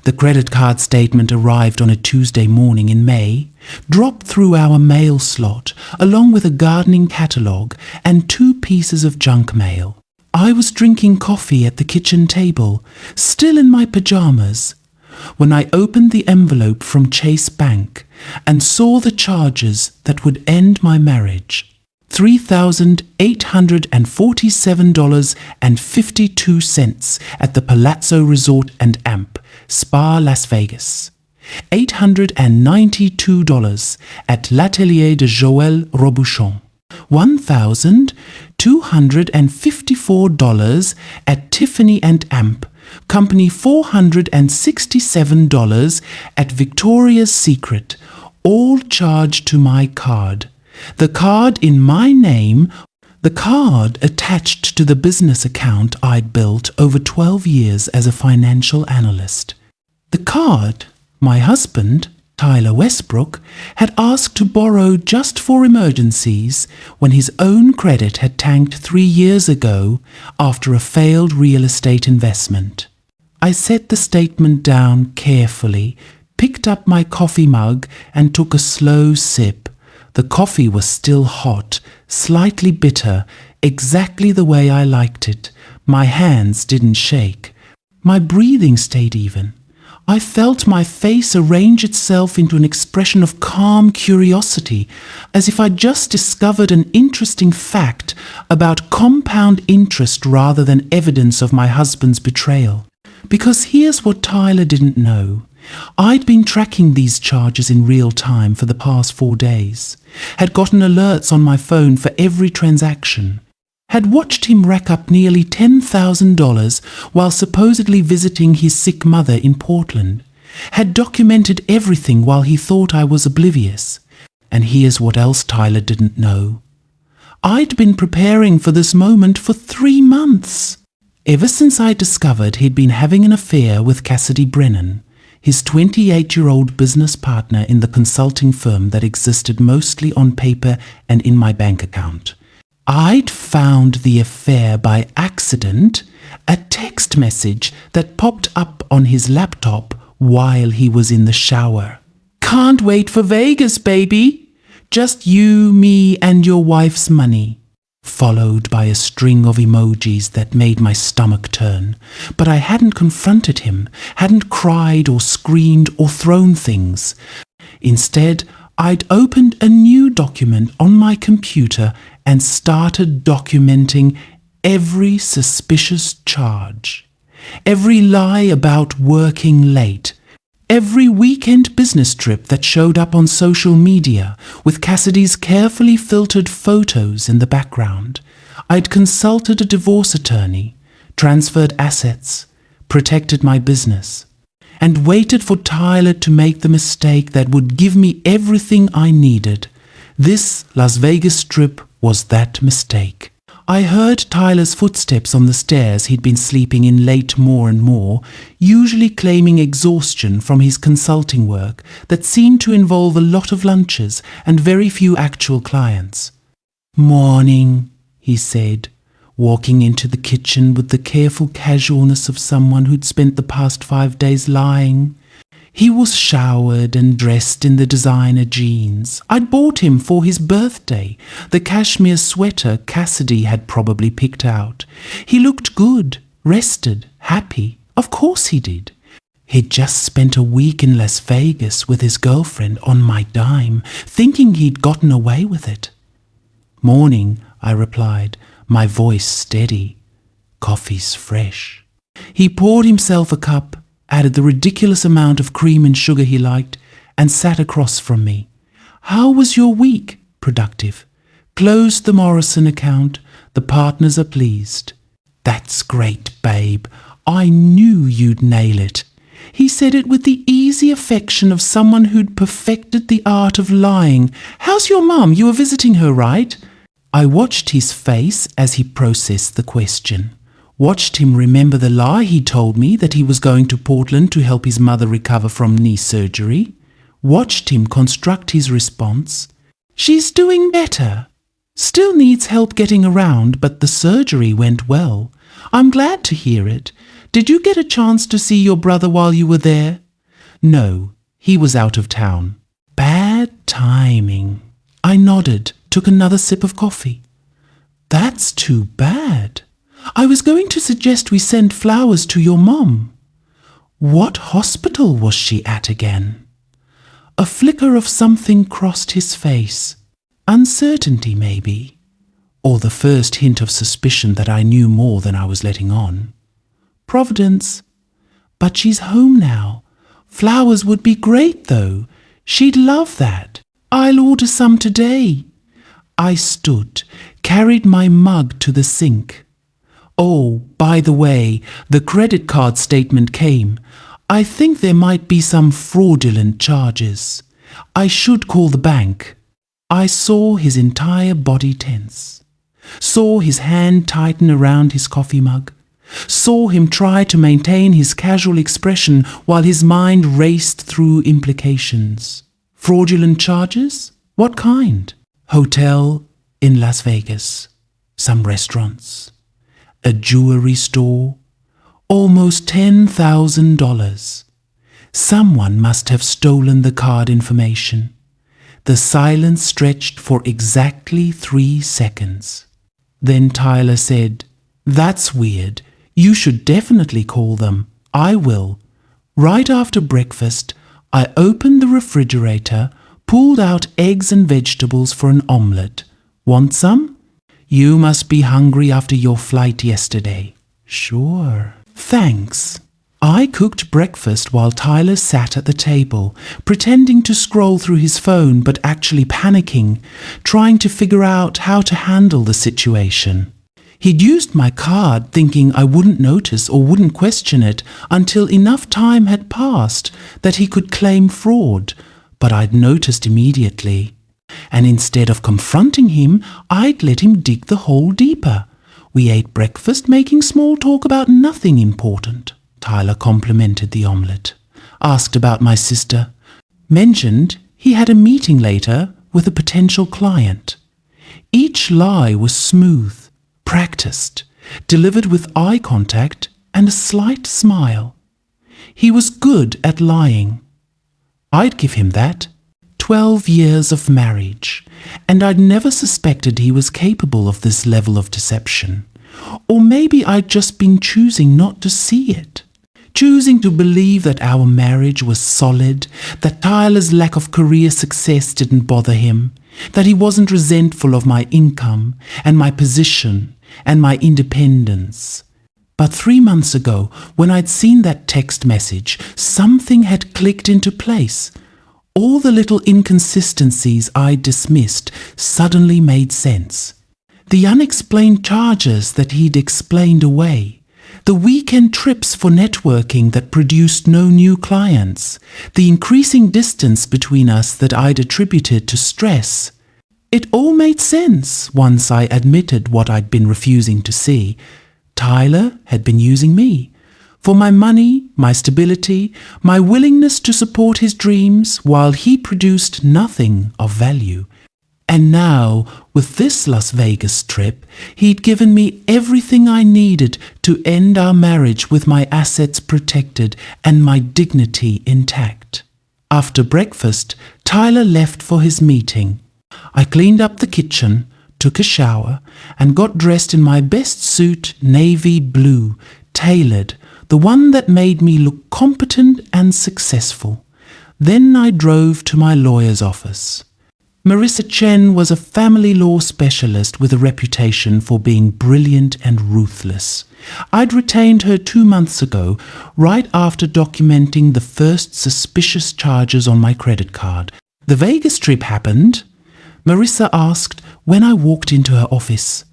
The credit card statement arrived on a Tuesday morning in May, dropped through our mail slot, along with a gardening catalogue and 2 pieces of junk mail. I was drinking coffee at the kitchen table, still in my pajamas, when I opened the envelope from Chase Bank and saw the charges that would end my marriage. $3,847.52 at the Palazzo Resort and Amp, Spa, Las Vegas. $892 at L'Atelier de Joël Robuchon. $1,254 at Tiffany and Amp. Company $467 at Victoria's Secret, all charged to my card. The card in my name, the card attached to the business account I'd built over 12 years as a financial analyst. The card, my husband, Tyler Westbrook, had asked to borrow just for emergencies when his own credit had tanked 3 years ago after a failed real estate investment. I set the statement down carefully, picked up my coffee mug and took a slow sip. The coffee was still hot, slightly bitter, exactly the way I liked it. My hands didn't shake. My breathing stayed even. I felt my face arrange itself into an expression of calm curiosity, as if I'd just discovered an interesting fact about compound interest rather than evidence of my husband's betrayal. Because here's what Tyler didn't know. I'd been tracking these charges in real time for the past 4 days, had gotten alerts on my phone for every transaction, had watched him rack up nearly $10,000 while supposedly visiting his sick mother in Portland, had documented everything while he thought I was oblivious. And here's what else Tyler didn't know. I'd been preparing for this moment for 3 months. Ever since I discovered he'd been having an affair with Cassidy Brennan, his 28-year-old business partner in the consulting firm that existed mostly on paper and in my bank account. I'd found the affair by accident, a text message that popped up on his laptop while he was in the shower. "Can't wait for Vegas, baby. Just you, me, and your wife's money." Followed by a string of emojis that made my stomach turn. But I hadn't confronted him, hadn't cried or screamed or thrown things. Instead, I'd opened a new document on my computer and started documenting every suspicious charge, every lie about working late, every weekend business trip that showed up on social media with Cassidy's carefully filtered photos in the background. I'd consulted a divorce attorney, transferred assets, protected my business, and waited for Tyler to make the mistake that would give me everything I needed. This Las Vegas trip was that mistake. I heard Tyler's footsteps on the stairs he'd been sleeping in late more and more, usually claiming exhaustion from his consulting work that seemed to involve a lot of lunches and very few actual clients. "Morning," he said, walking into the kitchen with the careful casualness of someone who'd spent the past 5 days lying. He was showered and dressed in the designer jeans I'd bought him for his birthday, the cashmere sweater Cassidy had probably picked out. He looked good, rested, happy. Of course he did. He'd just spent a week in Las Vegas with his girlfriend on my dime, thinking he'd gotten away with it. "Morning," I replied, my voice steady. "Coffee's fresh." He poured himself a cup, added the ridiculous amount of cream and sugar he liked, and sat across from me. "How was your week?" "Productive. Closed the Morrison account. The partners are pleased." "That's great, babe. I knew you'd nail it." He said it with the easy affection of someone who'd perfected the art of lying. "How's your mum? You were visiting her, right?" I watched his face as he processed the question. Watched him remember the lie he told me that he was going to Portland to help his mother recover from knee surgery. Watched him construct his response. "She's doing better. Still needs help getting around, but the surgery went well. I'm glad to hear it. Did you get a chance to see your brother while you were there? No, he was out of town. Bad timing. I nodded, took another sip of coffee. That's too bad. I was going to suggest we send flowers to your mom. What hospital was she at again? A flicker of something crossed his face. Uncertainty, maybe. Or the first hint of suspicion that I knew more than I was letting on. Providence. But she's home now. Flowers would be great, though. She'd love that. I'll order some today. I stood, carried my mug to the sink. Oh, by the way, the credit card statement came. I think there might be some fraudulent charges. I should call the bank. I saw his entire body tense. Saw his hand tighten around his coffee mug. Saw him try to maintain his casual expression while his mind raced through implications. Fraudulent charges? What kind? Hotel in Las Vegas. Some restaurants. A jewelry store. Almost $10,000. Someone must have stolen the card information. The silence stretched for exactly 3 seconds. Then Tyler said, "That's weird. You should definitely call them. I will." Right after breakfast, I opened the refrigerator, pulled out eggs and vegetables for an omelette. Want some? You must be hungry after your flight yesterday. Sure. Thanks. I cooked breakfast while Tyler sat at the table, pretending to scroll through his phone but actually panicking, trying to figure out how to handle the situation. He'd used my card thinking I wouldn't notice or wouldn't question it until enough time had passed that he could claim fraud, but I'd noticed immediately. And instead of confronting him, I'd let him dig the hole deeper. We ate breakfast, making small talk about nothing important. Tyler complimented the omelette, asked about my sister, mentioned he had a meeting later with a potential client. Each lie was smooth, practiced, delivered with eye contact and a slight smile. He was good at lying. I'd give him that. 12 years of marriage, and I'd never suspected he was capable of this level of deception. Or maybe I'd just been choosing not to see it. Choosing to believe that our marriage was solid, that Tyler's lack of career success didn't bother him, that he wasn't resentful of my income and my position and my independence. But 3 months ago, when I'd seen that text message, something had clicked into place. All the little inconsistencies I dismissed suddenly made sense. The unexplained charges that he'd explained away. The weekend trips for networking that produced no new clients. The increasing distance between us that I'd attributed to stress. It all made sense once I admitted what I'd been refusing to see. Tyler had been using me. For my money, my stability, my willingness to support his dreams while he produced nothing of value. And now, with this Las Vegas trip, he'd given me everything I needed to end our marriage with my assets protected and my dignity intact. After breakfast, Tyler left for his meeting. I cleaned up the kitchen, took a shower, and got dressed in my best suit, navy blue, tailored, the one that made me look competent and successful. Then I drove to my lawyer's office. Marissa Chen was a family law specialist with a reputation for being brilliant and ruthless. I'd retained her 2 months ago, right after documenting the first suspicious charges on my credit card. The Vegas trip happened, Marissa asked when I walked into her office.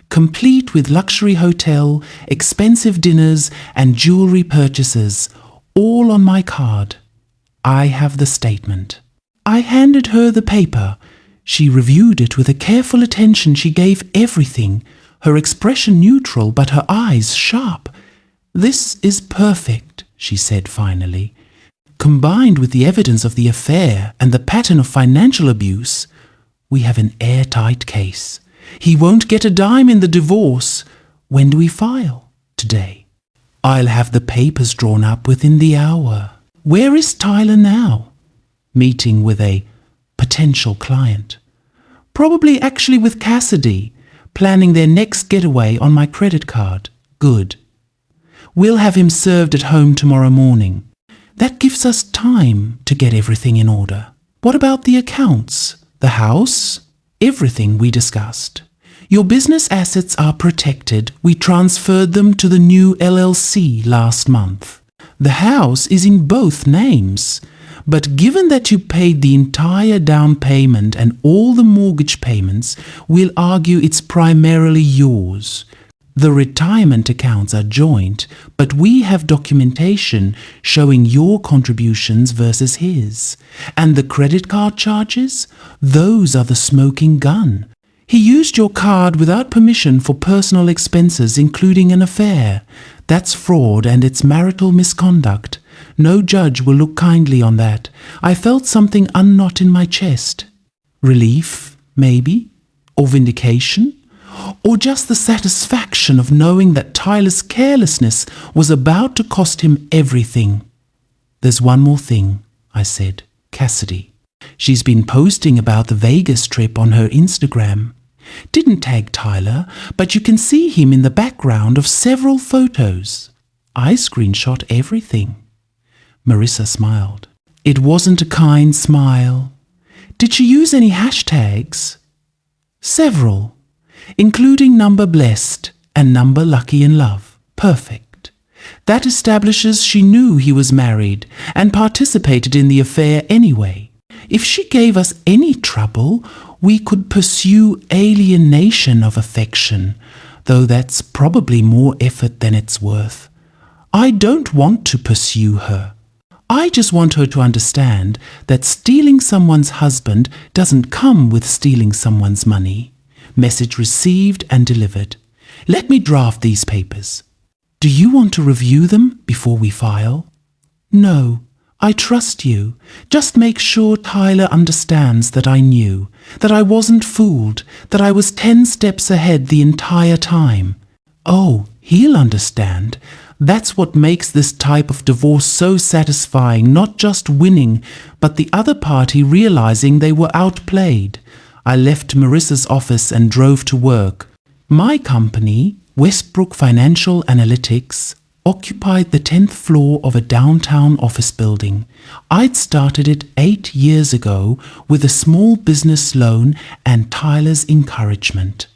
Complete with luxury hotel, expensive dinners, and jewelry purchases, all on my card. I have the statement. I handed her the paper. She reviewed it with a careful attention she gave everything, her expression neutral but her eyes sharp. "This is perfect," she said finally. "Combined with the evidence of the affair and the pattern of financial abuse, we have an airtight case. He won't get a dime in the divorce. When do we file? Today." I'll have the papers drawn up within the hour. Where is Tyler now? Meeting with a potential client. Probably actually with Cassidy, planning their next getaway on my credit card. Good. We'll have him served at home tomorrow morning. That gives us time to get everything in order. What about the accounts? The house? Everything we discussed. Your business assets are protected. We transferred them to the new LLC last month. The house is in both names. But given that you paid the entire down payment and all the mortgage payments, we'll argue it's primarily yours. The retirement accounts are joint, but we have documentation showing your contributions versus his. And the credit card charges? Those are the smoking gun. He used your card without permission for personal expenses, including an affair. That's fraud and it's marital misconduct. No judge will look kindly on that. I felt something unknot in my chest. Relief, maybe? Or vindication? Or just the satisfaction of knowing that Tyler's carelessness was about to cost him everything. There's one more thing, I said. Cassidy. She's been posting about the Vegas trip on her Instagram. Didn't tag Tyler, but you can see him in the background of several photos. I screenshot everything. Marissa smiled. It wasn't a kind smile. Did she use any hashtags? Several, including number blessed and number lucky in love. Perfect. That establishes she knew he was married and participated in the affair anyway. If she gave us any trouble, we could pursue alienation of affection, though that's probably more effort than it's worth. I don't want to pursue her. I just want her to understand that stealing someone's husband doesn't come with stealing someone's money. Message received and delivered. Let me draft these papers. Do you want to review them before we file? No. I trust you. Just make sure Tyler understands that I knew, that I wasn't fooled, that I was 10 steps ahead the entire time. Oh, he'll understand. That's what makes this type of divorce so satisfying, not just winning, but the other party realizing they were outplayed. I left Marissa's office and drove to work. My company, Westbrook Financial Analytics, occupied the 10th floor of a downtown office building. I'd started it 8 years ago with a small business loan and Tyler's encouragement.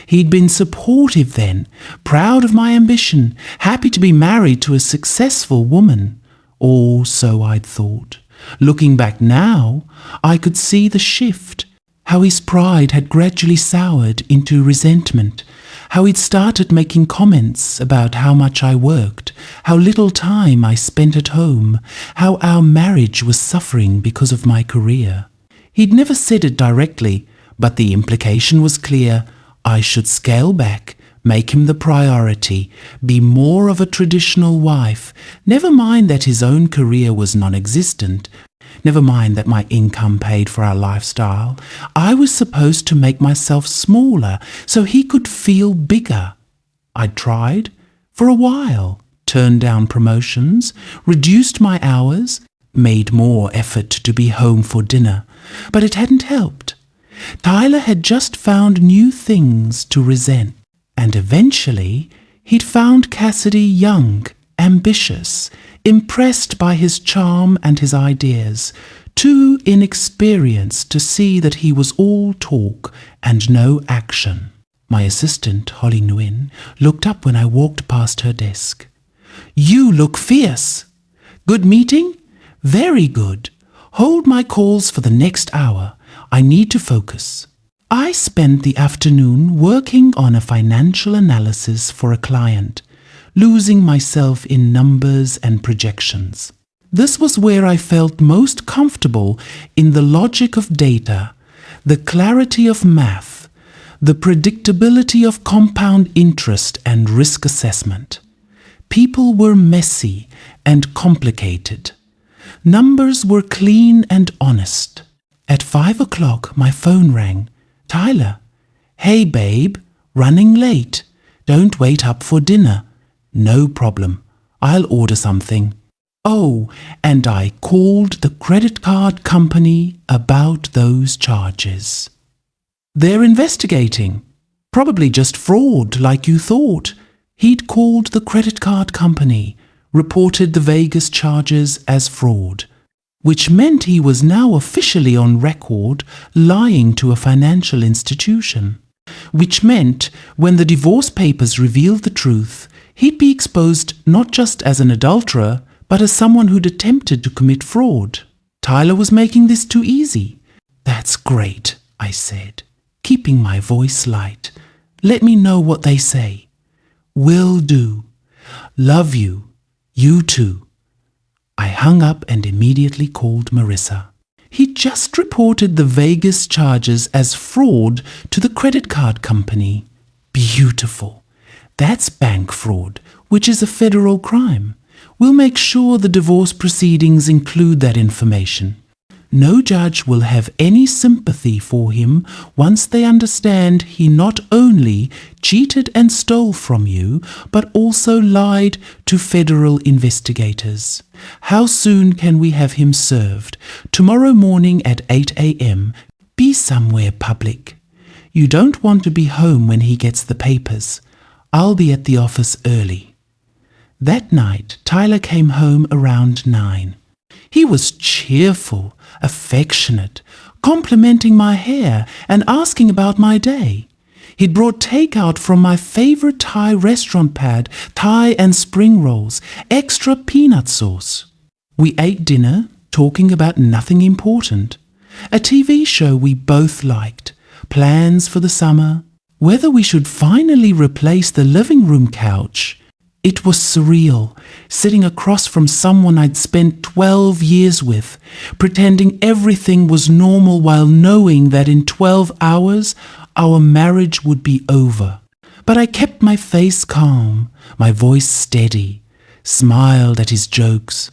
He'd been supportive then, proud of my ambition, happy to be married to a successful woman. Or so I'd thought. Looking back now, I could see the shift, how his pride had gradually soured into resentment, how he'd started making comments about how much I worked, how little time I spent at home, how our marriage was suffering because of my career. He'd never said it directly, but the implication was clear. I should scale back, make him the priority, be more of a traditional wife, never mind that his own career was non-existent, never mind that my income paid for our lifestyle. I was supposed to make myself smaller so he could feel bigger. I'd tried, for a while, turned down promotions, reduced my hours, made more effort to be home for dinner, but it hadn't helped. Tyler had just found new things to resent, and eventually he'd found Cassidy young, ambitious, impressed by his charm and his ideas, too inexperienced to see that he was all talk and no action. My assistant, Holly Nguyen, looked up when I walked past her desk. "You look fierce." "Good meeting?" "Very good. Hold my calls for the next hour. I need to focus." I spent the afternoon working on a financial analysis for a client, losing myself in numbers and projections. This was where I felt most comfortable in the logic of data, the clarity of math, the predictability of compound interest and risk assessment. People were messy and complicated. Numbers were clean and honest. At 5 o'clock, my phone rang. "Tyler." "Hey, babe, running late. Don't wait up for dinner." "No problem. I'll order something. Oh, and I called the credit card company about those charges. They're investigating. Probably just fraud like you thought. He'd called the credit card company, reported the Vegas charges as fraud, which meant he was now officially on record lying to a financial institution, which meant when the divorce papers revealed the truth, he'd be exposed not just as an adulterer, but as someone who'd attempted to commit fraud. Tyler was making this too easy. That's great, I said, keeping my voice light. Let me know what they say. Will do. Love you. You too. I hung up and immediately called Marissa. He just reported the Vegas charges as fraud to the credit card company. Beautiful. That's bank fraud, which is a federal crime. We'll make sure the divorce proceedings include that information. No judge will have any sympathy for him once they understand he not only cheated and stole from you, but also lied to federal investigators. How soon can we have him served? Tomorrow morning at 8 a.m. Be somewhere public. You don't want to be home when he gets the papers. I'll be at the office early. That night, Tyler came home around 9. He was cheerful, affectionate, complimenting my hair and asking about my day. He'd brought takeout from my favorite Thai restaurant pad, Thai and spring rolls, extra peanut sauce. We ate dinner, talking about nothing important. A TV show we both liked, plans for the summer, whether we should finally replace the living room couch. It was surreal, sitting across from someone I'd spent 12 years with, pretending everything was normal while knowing that in 12 hours our marriage would be over. But I kept my face calm, my voice steady, smiled at his jokes,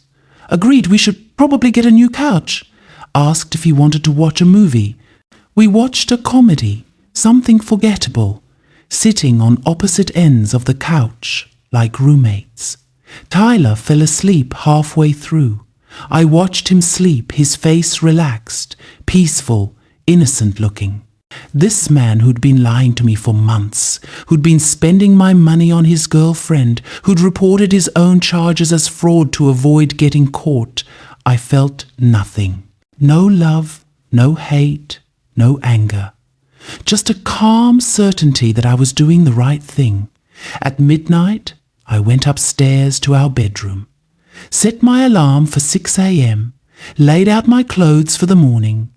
agreed we should probably get a new couch, asked if he wanted to watch a movie. We watched a comedy, something forgettable, sitting on opposite ends of the couch, like roommates. Tyler fell asleep halfway through. I watched him sleep, his face relaxed, peaceful, innocent looking. This man who'd been lying to me for months, who'd been spending my money on his girlfriend, who'd reported his own charges as fraud to avoid getting caught, I felt nothing. No love, no hate, no anger. Just a calm certainty that I was doing the right thing. At midnight, I went upstairs to our bedroom, set my alarm for 6 a.m., laid out my clothes for the morning,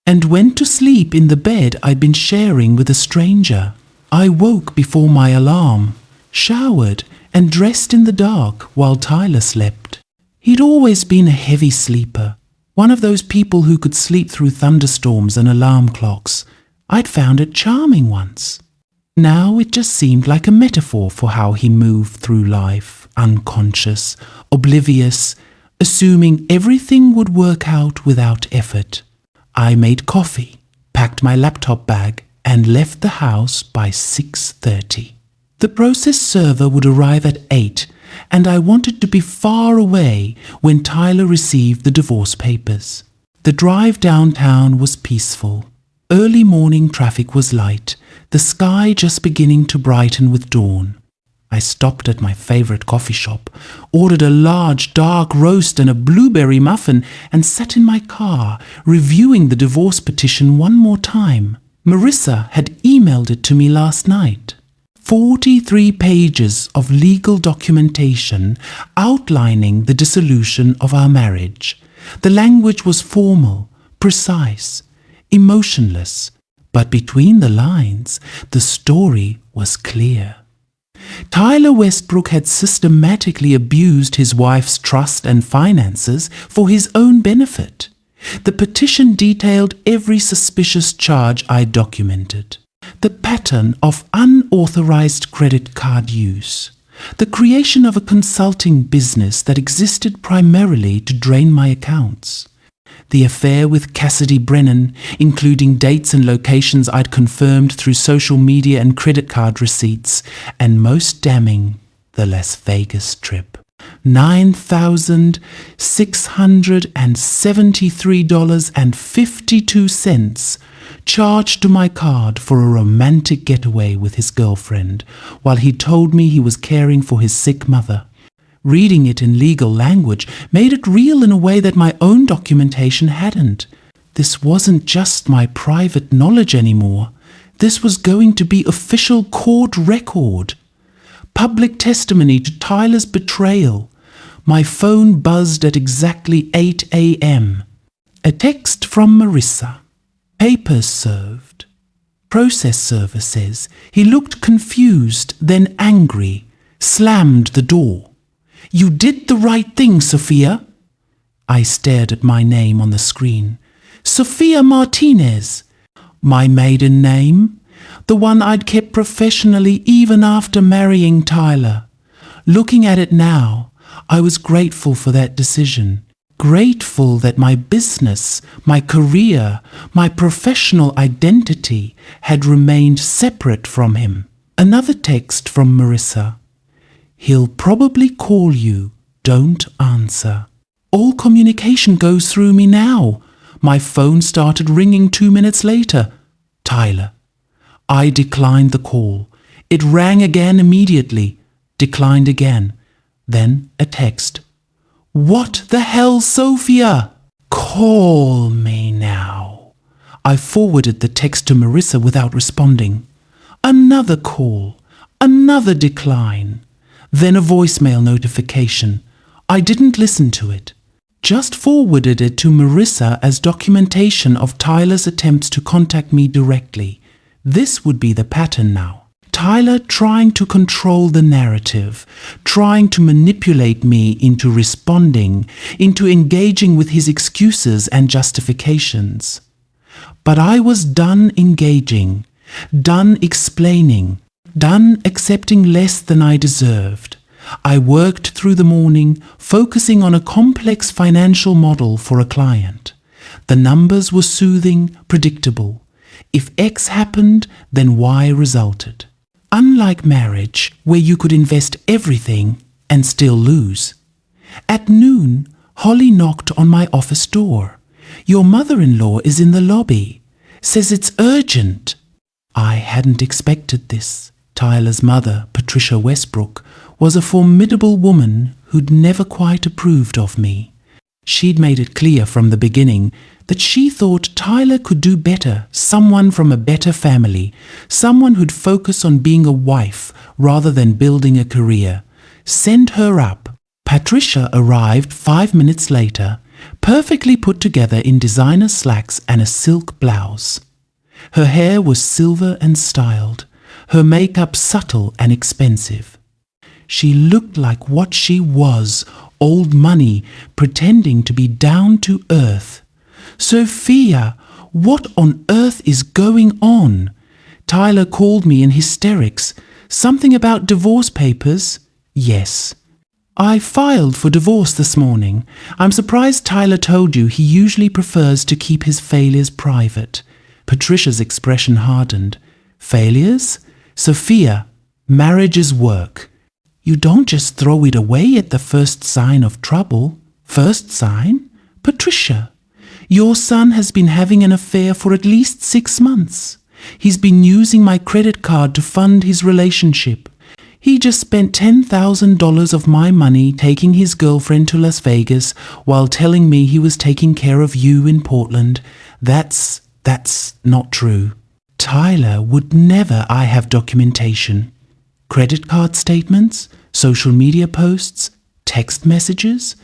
and went to sleep in the bed I'd been sharing with a stranger. I woke before my alarm, showered, and dressed in the dark while Tyler slept. He'd always been a heavy sleeper, one of those people who could sleep through thunderstorms and alarm clocks. I'd found it charming once. Now it just seemed like a metaphor for how he moved through life, unconscious, oblivious, assuming everything would work out without effort. I made coffee, packed my laptop bag, and left the house by 6:30. The process server would arrive at 8, and I wanted to be far away when Tyler received the divorce papers. The drive downtown was peaceful. Early morning traffic was light, the sky just beginning to brighten with dawn. I stopped at my favorite coffee shop, ordered a large dark roast and a blueberry muffin, and sat in my car, reviewing the divorce petition one more time. Marissa had emailed it to me last night. 43 pages of legal documentation outlining the dissolution of our marriage. The language was formal, precise, emotionless, but between the lines, the story was clear. Tyler Westbrook had systematically abused his wife's trust and finances for his own benefit. The petition detailed every suspicious charge I documented. The pattern of unauthorized credit card use. The creation of a consulting business that existed primarily to drain my accounts. The affair with Cassidy Brennan, including dates and locations I'd confirmed through social media and credit card receipts, and most damning, the Las Vegas trip. $9,673.52 charged to my card for a romantic getaway with his girlfriend, while he told me he was caring for his sick mother. Reading it in legal language made it real in a way that my own documentation hadn't. This wasn't just my private knowledge anymore. This was going to be official court record. Public testimony to Tyler's betrayal. My phone buzzed at exactly 8 a.m. A text from Marissa. Papers served. Process server says he looked confused, then angry, slammed the door. You did the right thing, Sophia. I stared at my name on the screen. Sophia Martinez. My maiden name? The one I'd kept professionally even after marrying Tyler. Looking at it now, I was grateful for that decision. Grateful that my business, my career, my professional identity had remained separate from him. Another text from Marissa. He'll probably call you. Don't answer. All communication goes through me now. My phone started ringing 2 minutes later. Tyler. I declined the call. It rang again immediately. Declined again. Then a text. What the hell, Sophia? Call me now. I forwarded the text to Marissa without responding. Another call. Another decline. Then a voicemail notification. I didn't listen to it. Just forwarded it to Marissa as documentation of Tyler's attempts to contact me directly. This would be the pattern now. Tyler trying to control the narrative, trying to manipulate me into responding, into engaging with his excuses and justifications. But I was done engaging, done explaining, done accepting less than I deserved. I worked through the morning, focusing on a complex financial model for a client. The numbers were soothing, predictable. If X happened, then Y resulted. Unlike marriage, where you could invest everything and still lose. At noon, Holly knocked on my office door. Your mother-in-law is in the lobby. Says it's urgent. I hadn't expected this. Tyler's mother, Patricia Westbrook, was a formidable woman who'd never quite approved of me. She'd made it clear from the beginning that she thought Tyler could do better, someone from a better family, someone who'd focus on being a wife rather than building a career. Send her up. Patricia arrived 5 minutes later, perfectly put together in designer slacks and a silk blouse. Her hair was silver and styled, her makeup subtle and expensive. She looked like what she was, old money, pretending to be down to earth. Sophia, what on earth is going on? Tyler called me in hysterics. Something about divorce papers? Yes. I filed for divorce this morning. I'm surprised Tyler told you he usually prefers to keep his failures private. Patricia's expression hardened. Failures? Sophia, marriage is work. You don't just throw it away at the first sign of trouble. First sign? Patricia, your son has been having an affair for at least 6 months. He's been using my credit card to fund his relationship. He just spent $10,000 of my money taking his girlfriend to Las Vegas while telling me he was taking care of you in Portland. That's not true. Tyler would never. I have documentation. Credit card statements, social media posts, text messages.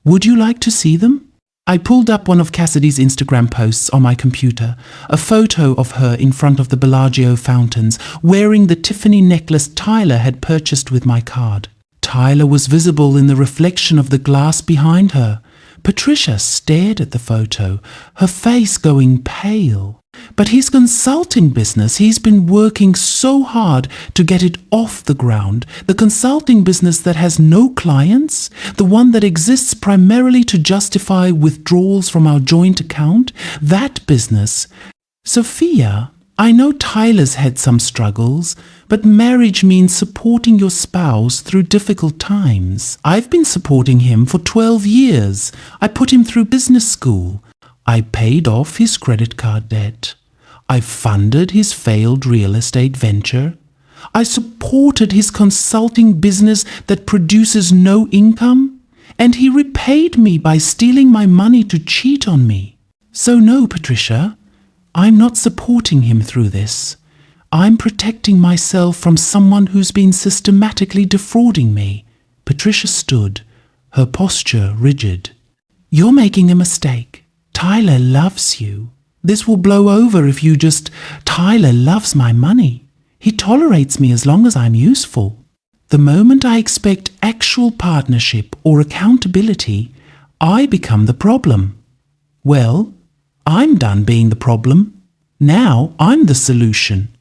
Would you like to see them? I pulled up one of Cassidy's Instagram posts on my computer, a photo of her in front of the Bellagio fountains, wearing the Tiffany necklace Tyler had purchased with my card. Tyler was visible in the reflection of the glass behind her. Patricia stared at the photo, her face going pale. But his consulting business, he's been working so hard to get it off the ground. The consulting business that has no clients, the one that exists primarily to justify withdrawals from our joint account, that business. Sophia, I know Tyler's had some struggles, but marriage means supporting your spouse through difficult times. I've been supporting him for 12 years. I put him through business school. I paid off his credit card debt. I funded his failed real estate venture. I supported his consulting business that produces no income. And he repaid me by stealing my money to cheat on me. So no, Patricia, I'm not supporting him through this. I'm protecting myself from someone who's been systematically defrauding me. Patricia stood, her posture rigid. You're making a mistake. Tyler loves you. This will blow over if you just, Tyler loves my money. He tolerates me as long as I'm useful. The moment I expect actual partnership or accountability, I become the problem. Well, I'm done being the problem. Now I'm the solution.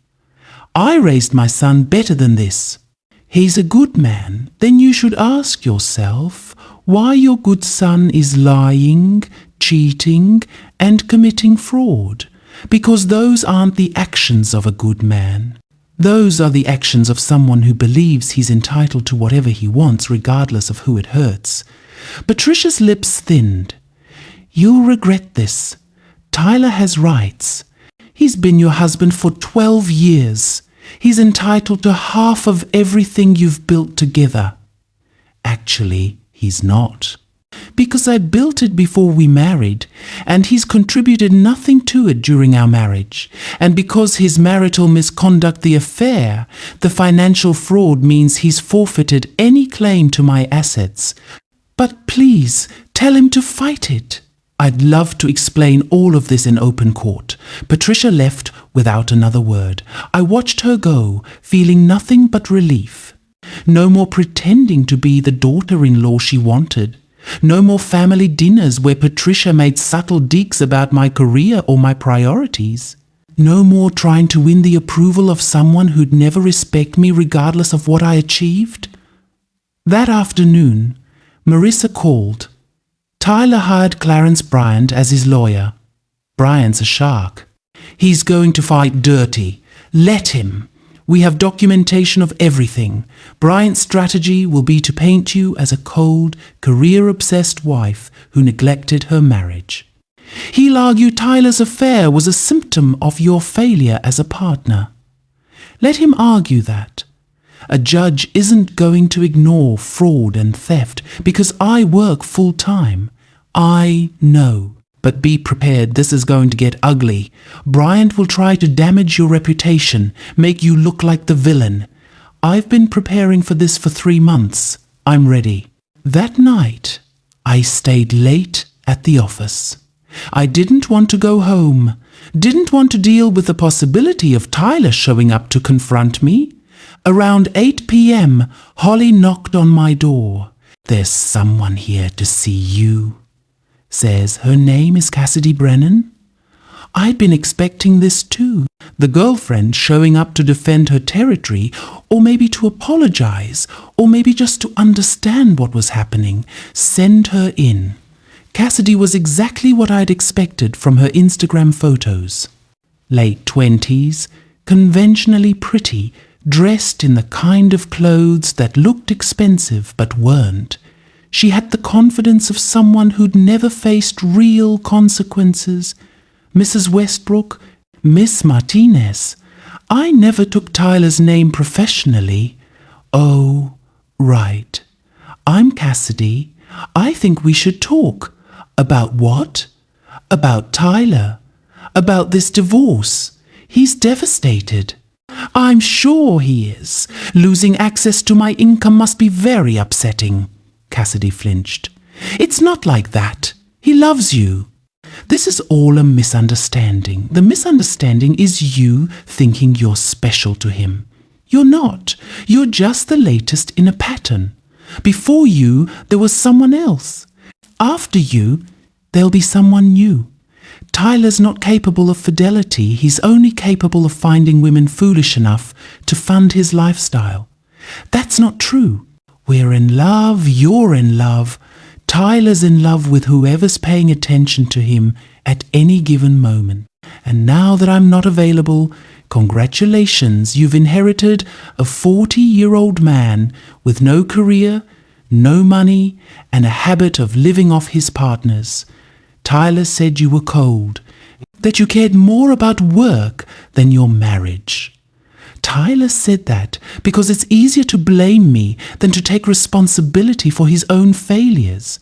I raised my son better than this. He's a good man. Then you should ask yourself why your good son is lying, cheating, and committing fraud. Because those aren't the actions of a good man. Those are the actions of someone who believes he's entitled to whatever he wants regardless of who it hurts. Patricia's lips thinned. You'll regret this. Tyler has rights. He's been your husband for 12 years. He's entitled to half of everything you've built together. Actually, he's not. Because I built it before we married, and he's contributed nothing to it during our marriage. And because his marital misconduct, the affair, the financial fraud means he's forfeited any claim to my assets. But please, tell him to fight it. I'd love to explain all of this in open court. Patricia left without another word. I watched her go, feeling nothing but relief. No more pretending to be the daughter-in-law she wanted. No more family dinners where Patricia made subtle digs about my career or my priorities. No more trying to win the approval of someone who'd never respect me regardless of what I achieved. That afternoon, Marissa called. Tyler hired Clarence Bryant as his lawyer. Bryant's a shark. He's going to fight dirty. Let him. We have documentation of everything. Bryant's strategy will be to paint you as a cold, career-obsessed wife who neglected her marriage. He'll argue Tyler's affair was a symptom of your failure as a partner. Let him argue that. A judge isn't going to ignore fraud and theft because I work full-time. I know. But be prepared, this is going to get ugly. Bryant will try to damage your reputation, make you look like the villain. I've been preparing for this for 3 months. I'm ready. That night, I stayed late at the office. I didn't want to go home. Didn't want to deal with the possibility of Tyler showing up to confront me. Around 8 p.m., Holly knocked on my door. There's someone here to see you. Says her name is Cassidy Brennan. I'd been expecting this too. The girlfriend showing up to defend her territory, or maybe to apologize, or maybe just to understand what was happening. Send her in. Cassidy was exactly what I'd expected from her Instagram photos. Late 20s, conventionally pretty, dressed in the kind of clothes that looked expensive but weren't. She had the confidence of someone who'd never faced real consequences. Mrs. Westbrook, Miss Martinez. I never took Tyler's name professionally. Oh, right. I'm Cassidy. I think we should talk. About what? About Tyler. About this divorce. He's devastated. I'm sure he is. Losing access to my income must be very upsetting. Cassidy flinched. It's not like that. He loves you. This is all a misunderstanding. The misunderstanding is you thinking you're special to him. You're not. You're just the latest in a pattern. Before you, there was someone else. After you, there'll be someone new. Tyler's not capable of fidelity. He's only capable of finding women foolish enough to fund his lifestyle. That's not true. We're in love, you're in love. Tyler's in love with whoever's paying attention to him at any given moment. and now that I'm not available, congratulations, you've inherited a 40-year-old man with no career, no money, and a habit of living off his partners. Tyler said you were cold, that you cared more about work than your marriage. Tyler said that because it's easier to blame me than to take responsibility for his own failures.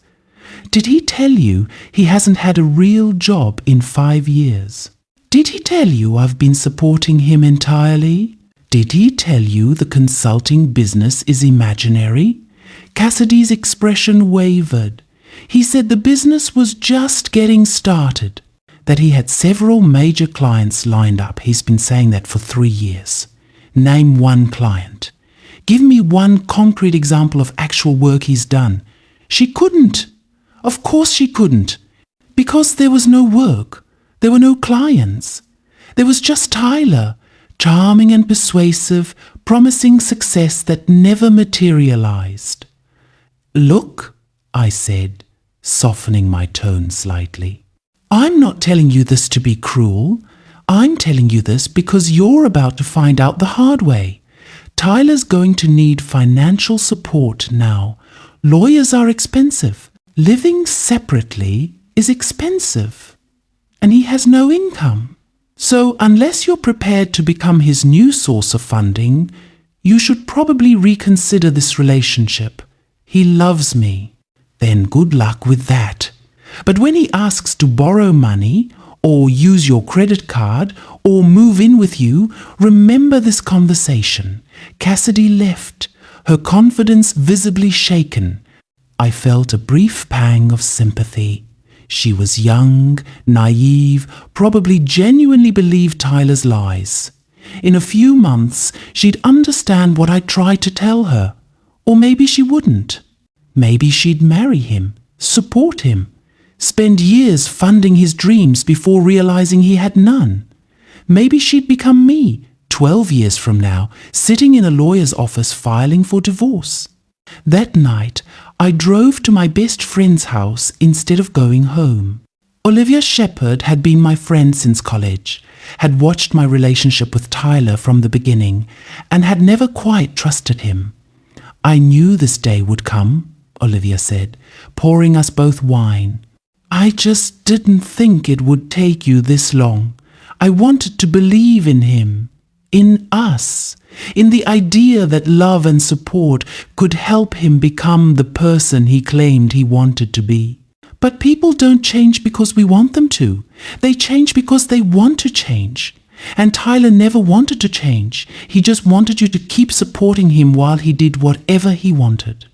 Did he tell you he hasn't had a real job in 5 years? Did he tell you I've been supporting him entirely? Did he tell you the consulting business is imaginary? Cassidy's expression wavered. He said the business was just getting started, that he had several major clients lined up. He's been saying that for 3 years. Name one client. Give me one concrete example of actual work he's done. She couldn't. Of course she couldn't. Because there was no work. There were no clients. There was just Tyler, charming and persuasive, promising success that never materialized. Look, I said, softening my tone slightly. I'm not telling you this to be cruel. I'm telling you this because you're about to find out the hard way. Tyler's going to need financial support now. Lawyers are expensive. Living separately is expensive. And he has no income. So unless you're prepared to become his new source of funding, you should probably reconsider this relationship. He loves me. Then good luck with that. But when he asks to borrow money, or use your credit card, or move in with you, remember this conversation. Cassidy left, her confidence visibly shaken. I felt a brief pang of sympathy. She was young, naive, probably genuinely believed Tyler's lies. In a few months, she'd understand what I tried to tell her. Or maybe she wouldn't. Maybe she'd marry him, support him, spend years funding his dreams before realizing he had none. Maybe she'd become me, 12 years from now, sitting in a lawyer's office filing for divorce. That night, I drove to my best friend's house instead of going home. Olivia Shepherd had been my friend since college, had watched my relationship with Tyler from the beginning, and had never quite trusted him. I knew this day would come, Olivia said, pouring us both wine. I just didn't think it would take you this long. I wanted to believe in him, in us, in the idea that love and support could help him become the person he claimed he wanted to be. But people don't change because we want them to. They change because they want to change. And Tyler never wanted to change. He just wanted you to keep supporting him while he did whatever he wanted.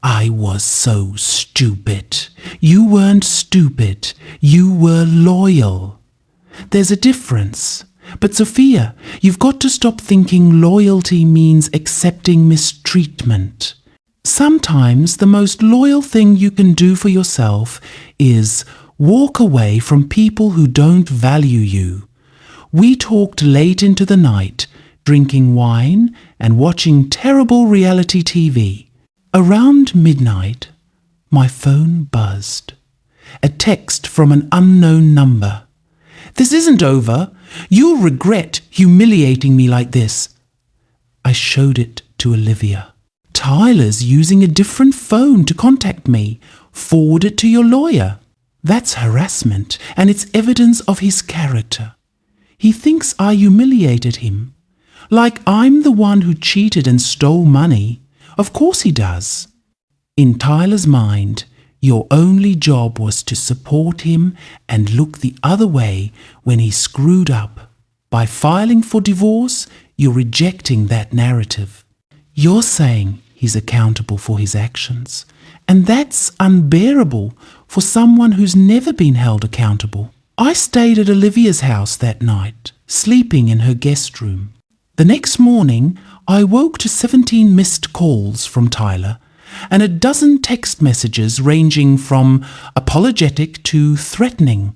I was so stupid. You weren't stupid. You were loyal. There's a difference. But Sophia, you've got to stop thinking loyalty means accepting mistreatment. Sometimes the most loyal thing you can do for yourself is walk away from people who don't value you. We talked late into the night, drinking wine and watching terrible reality TV. Around midnight, my phone buzzed. A text from an unknown number. This isn't over. You'll regret humiliating me like this. I showed it to Olivia. Tyler's using a different phone to contact me. Forward it to your lawyer. That's harassment, and it's evidence of his character. He thinks I humiliated him. Like I'm the one who cheated and stole money. Of course he does. In Tyler's mind, your only job was to support him and look the other way when he screwed up. By filing for divorce, you're rejecting that narrative. You're saying he's accountable for his actions. And that's unbearable for someone who's never been held accountable. I stayed at Olivia's house that night, sleeping in her guest room. The next morning, I woke to 17 missed calls from Tyler and a dozen text messages ranging from apologetic to threatening.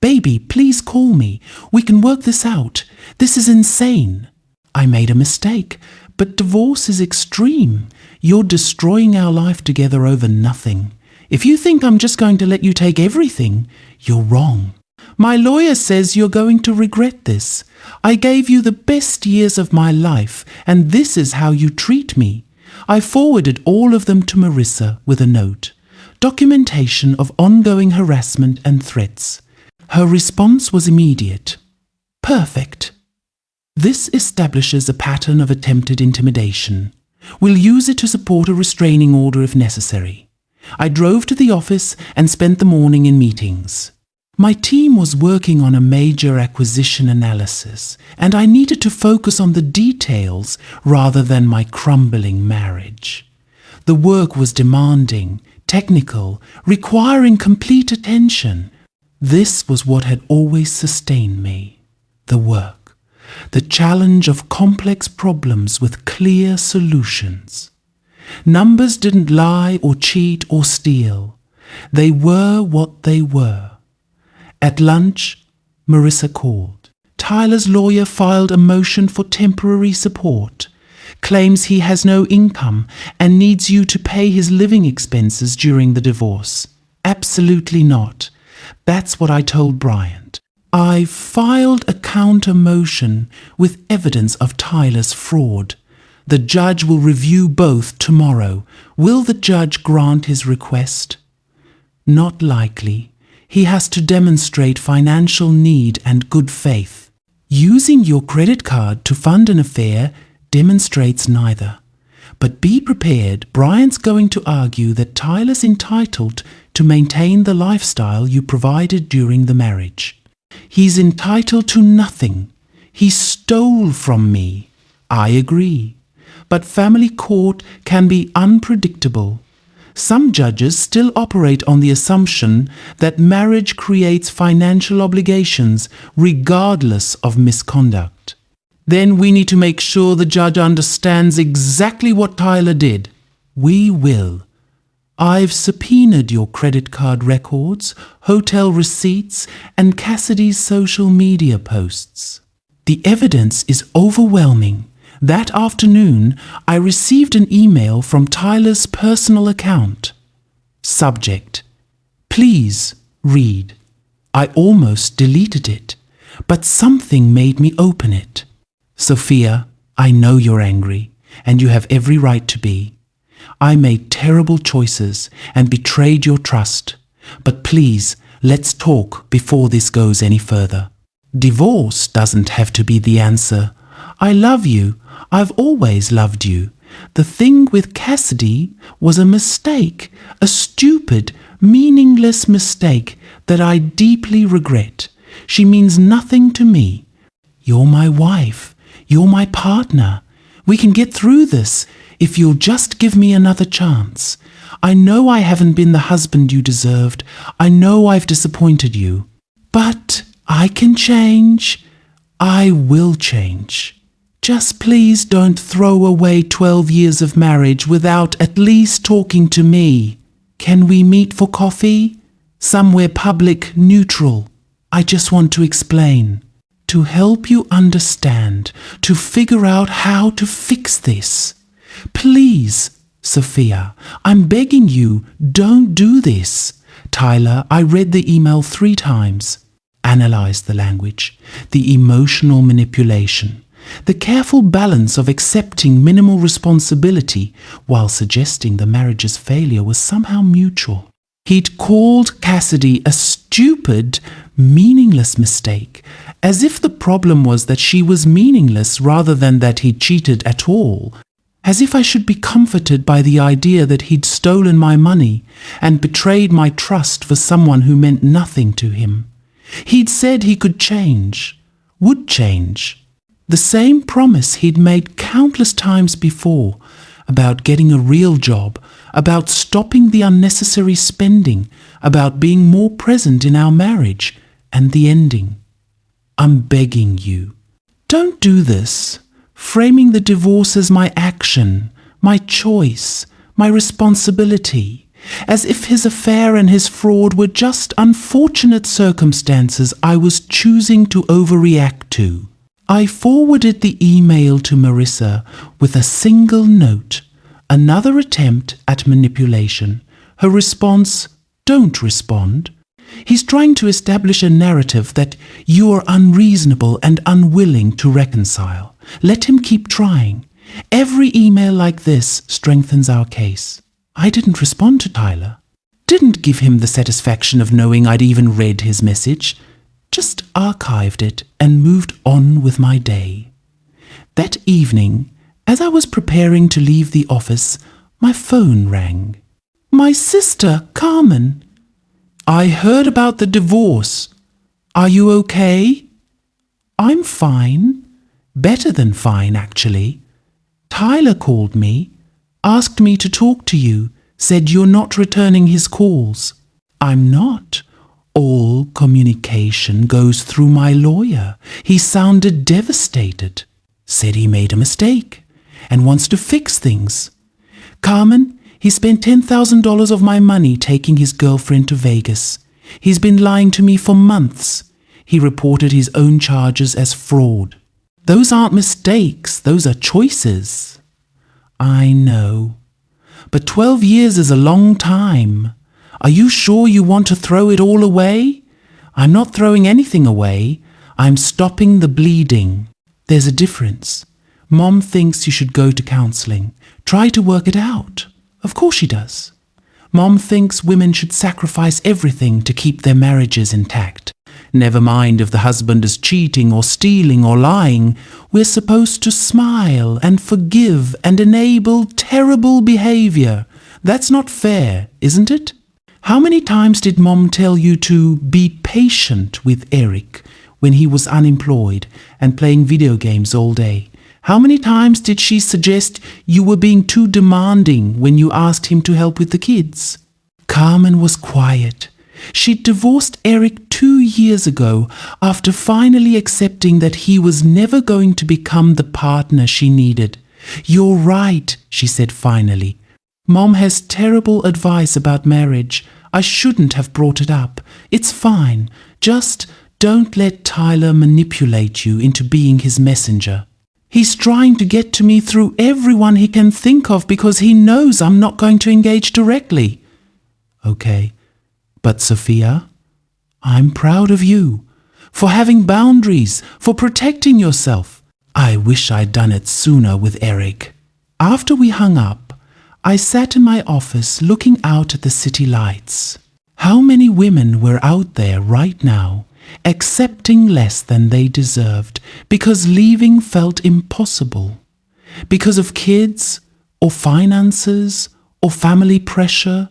Baby, please call me. We can work this out. This is insane. I made a mistake, but divorce is extreme. You're destroying our life together over nothing. If you think I'm just going to let you take everything, you're wrong. My lawyer says you're going to regret this. I gave you the best years of my life, and this is how you treat me. I forwarded all of them to Marissa with a note. Documentation of ongoing harassment and threats. Her response was immediate. Perfect. This establishes a pattern of attempted intimidation. We'll use it to support a restraining order if necessary. I drove to the office and spent the morning in meetings. My team was working on a major acquisition analysis, and I needed to focus on the details rather than my crumbling marriage. The work was demanding, technical, requiring complete attention. This was what had always sustained me. The work. The challenge of complex problems with clear solutions. Numbers didn't lie or cheat or steal. They were what they were. At lunch, Marissa called. Tyler's lawyer filed a motion for temporary support, claims he has no income and needs you to pay his living expenses during the divorce. Absolutely not. That's what I told Bryant. I filed a counter motion with evidence of Tyler's fraud. The judge will review both tomorrow. Will the judge grant his request? Not likely. He has to demonstrate financial need and good faith. Using your credit card to fund an affair demonstrates neither. But be prepared, Bryant's going to argue that Tyler's entitled to maintain the lifestyle you provided during the marriage. He's entitled to nothing. He stole from me. I agree. But family court can be unpredictable. Some judges still operate on the assumption that marriage creates financial obligations regardless of misconduct. Then we need to make sure the judge understands exactly what Tyler did. We will. I've subpoenaed your credit card records, hotel receipts, and Cassidy's social media posts. The evidence is overwhelming. That afternoon, I received an email from Tyler's personal account. Subject: Please read. I almost deleted it, but something made me open it. Sophia, I know you're angry, and you have every right to be. I made terrible choices and betrayed your trust. But please, let's talk before this goes any further. Divorce doesn't have to be the answer. I love you. I've always loved you. The thing with Cassidy was a mistake, a stupid, meaningless mistake that I deeply regret. She means nothing to me. You're my wife. You're my partner. We can get through this if you'll just give me another chance. I know I haven't been the husband you deserved. I know I've disappointed you. But I can change. I will change. Just please don't throw away 12 years of marriage without at least talking to me. Can we meet for coffee? Somewhere public, neutral. I just want to explain. To help you understand, to figure out how to fix this. Please, Sophia, I'm begging you, don't do this. Tyler, I read the email 3 times. Analyze the language, the emotional manipulation, the careful balance of accepting minimal responsibility while suggesting the marriage's failure was somehow mutual. He'd called Cassidy a stupid, meaningless mistake, as if the problem was that she was meaningless rather than that he'd cheated at all. As if I should be comforted by the idea that he'd stolen my money and betrayed my trust for someone who meant nothing to him. He'd said he could change, would change. The same promise he'd made countless times before about getting a real job, about stopping the unnecessary spending, about being more present in our marriage, and the ending. I'm begging you, don't do this, framing the divorce as my action, my choice, my responsibility, as if his affair and his fraud were just unfortunate circumstances I was choosing to overreact to. I forwarded the email to Marissa with a single note, another attempt at manipulation. Her response, don't respond. He's trying to establish a narrative that you are unreasonable and unwilling to reconcile. Let him keep trying. Every email like this strengthens our case. I didn't respond to Tyler. Didn't give him the satisfaction of knowing I'd even read his message. Just archived it and moved on with my day. That evening, as I was preparing to leave the office, my phone rang. My sister, Carmen. I heard about the divorce. Are you okay? I'm fine. Better than fine, actually. Tyler called me, asked me to talk to you, said you're not returning his calls. I'm not. All communication goes through my lawyer. He sounded devastated. Said he made a mistake and wants to fix things. Carmen, he spent $10,000 of my money taking his girlfriend to Vegas. He's been lying to me for months. He reported his own charges as fraud. Those aren't mistakes, those are choices. I know. But 12 years is a long time. Are you sure you want to throw it all away? I'm not throwing anything away. I'm stopping the bleeding. There's a difference. Mom thinks you should go to counseling. Try to work it out. Of course she does. Mom thinks women should sacrifice everything to keep their marriages intact. Never mind if the husband is cheating or stealing or lying. We're supposed to smile and forgive and enable terrible behavior. That's not fair, isn't it? How many times did Mom tell you to be patient with Eric when he was unemployed and playing video games all day? How many times did she suggest you were being too demanding when you asked him to help with the kids? Carmen was quiet. She'd divorced Eric 2 years ago after finally accepting that he was never going to become the partner she needed. You're right, she said finally. Mom has terrible advice about marriage. I shouldn't have brought it up. It's fine. Just don't let Tyler manipulate you into being his messenger. He's trying to get to me through everyone he can think of because he knows I'm not going to engage directly. Okay, but Sophia, I'm proud of you for having boundaries, for protecting yourself. I wish I'd done it sooner with Eric. After we hung up, I sat in my office looking out at the city lights. How many women were out there right now, accepting less than they deserved because leaving felt impossible, because of kids or finances or family pressure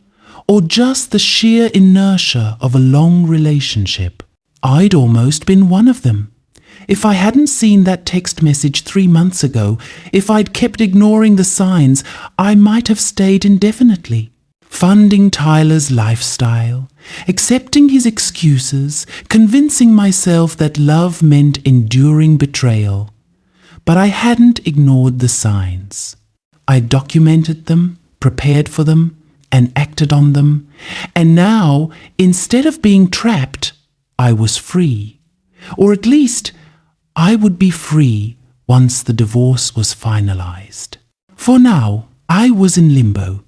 or just the sheer inertia of a long relationship. I'd almost been one of them. If I hadn't seen that text message 3 months ago, if I'd kept ignoring the signs, I might have stayed indefinitely, funding Tyler's lifestyle, accepting his excuses, convincing myself that love meant enduring betrayal. But I hadn't ignored the signs. I documented them, prepared for them, and acted on them. And now, instead of being trapped, I was free. Or at least, I would be free once the divorce was finalized. For now, I was in limbo.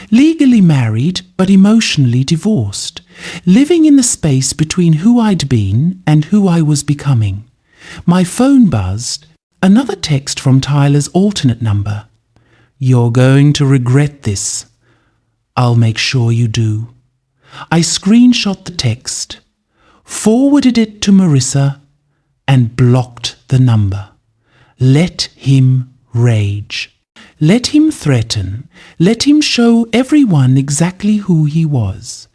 Legally married, but emotionally divorced, living in the space between who I'd been and who I was becoming. My phone buzzed, another text from Tyler's alternate number. You're going to regret this. I'll make sure you do. I screenshot the text, forwarded it to Marissa, and blocked the number. Let him rage. Let him threaten. Let him show everyone exactly who he was.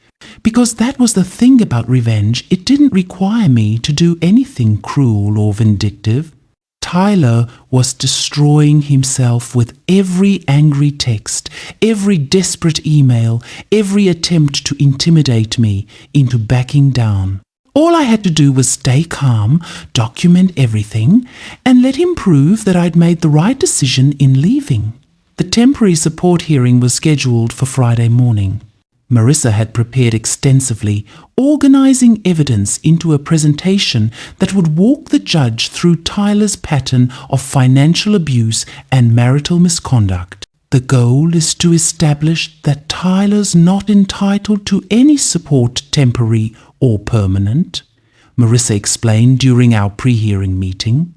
Because that was the thing about revenge, it didn't require me to do anything cruel or vindictive. Tyler was destroying himself with every angry text, every desperate email, every attempt to intimidate me into backing down. All I had to do was stay calm, document everything, and let him prove that I'd made the right decision in leaving. The temporary support hearing was scheduled for Friday morning. Marissa had prepared extensively, organizing evidence into a presentation that would walk the judge through Tyler's pattern of financial abuse and marital misconduct. The goal is to establish that Tyler's not entitled to any support, temporary or permanent, Marissa explained during our pre-hearing meeting,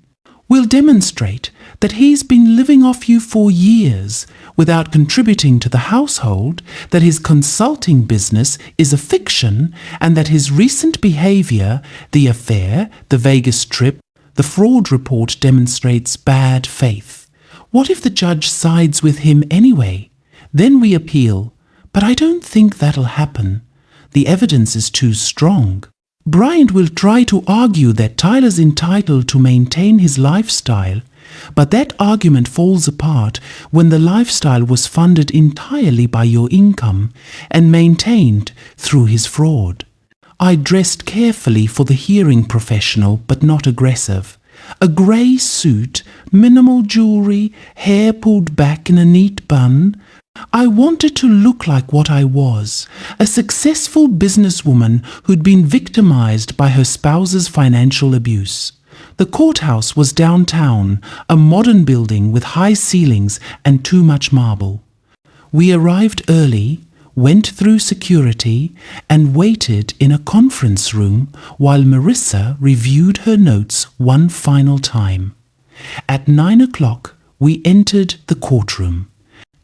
will demonstrate that he's been living off you for years without contributing to the household, that his consulting business is a fiction, and that his recent behavior, the affair, the Vegas trip, the fraud report demonstrates bad faith. What if the judge sides with him anyway? Then we appeal, but I don't think that'll happen. The evidence is too strong. Bryant will try to argue that Tyler's entitled to maintain his lifestyle, but that argument falls apart when the lifestyle was funded entirely by your income and maintained through his fraud. I dressed carefully for the hearing professional, but not aggressive. A grey suit, minimal jewelry, hair pulled back in a neat bun. I wanted to look like what I was, a successful businesswoman who'd been victimized by her spouse's financial abuse. The courthouse was downtown, a modern building with high ceilings and too much marble. We arrived early, went through security, and waited in a conference room while Marissa reviewed her notes one final time. At 9 o'clock, we entered the courtroom.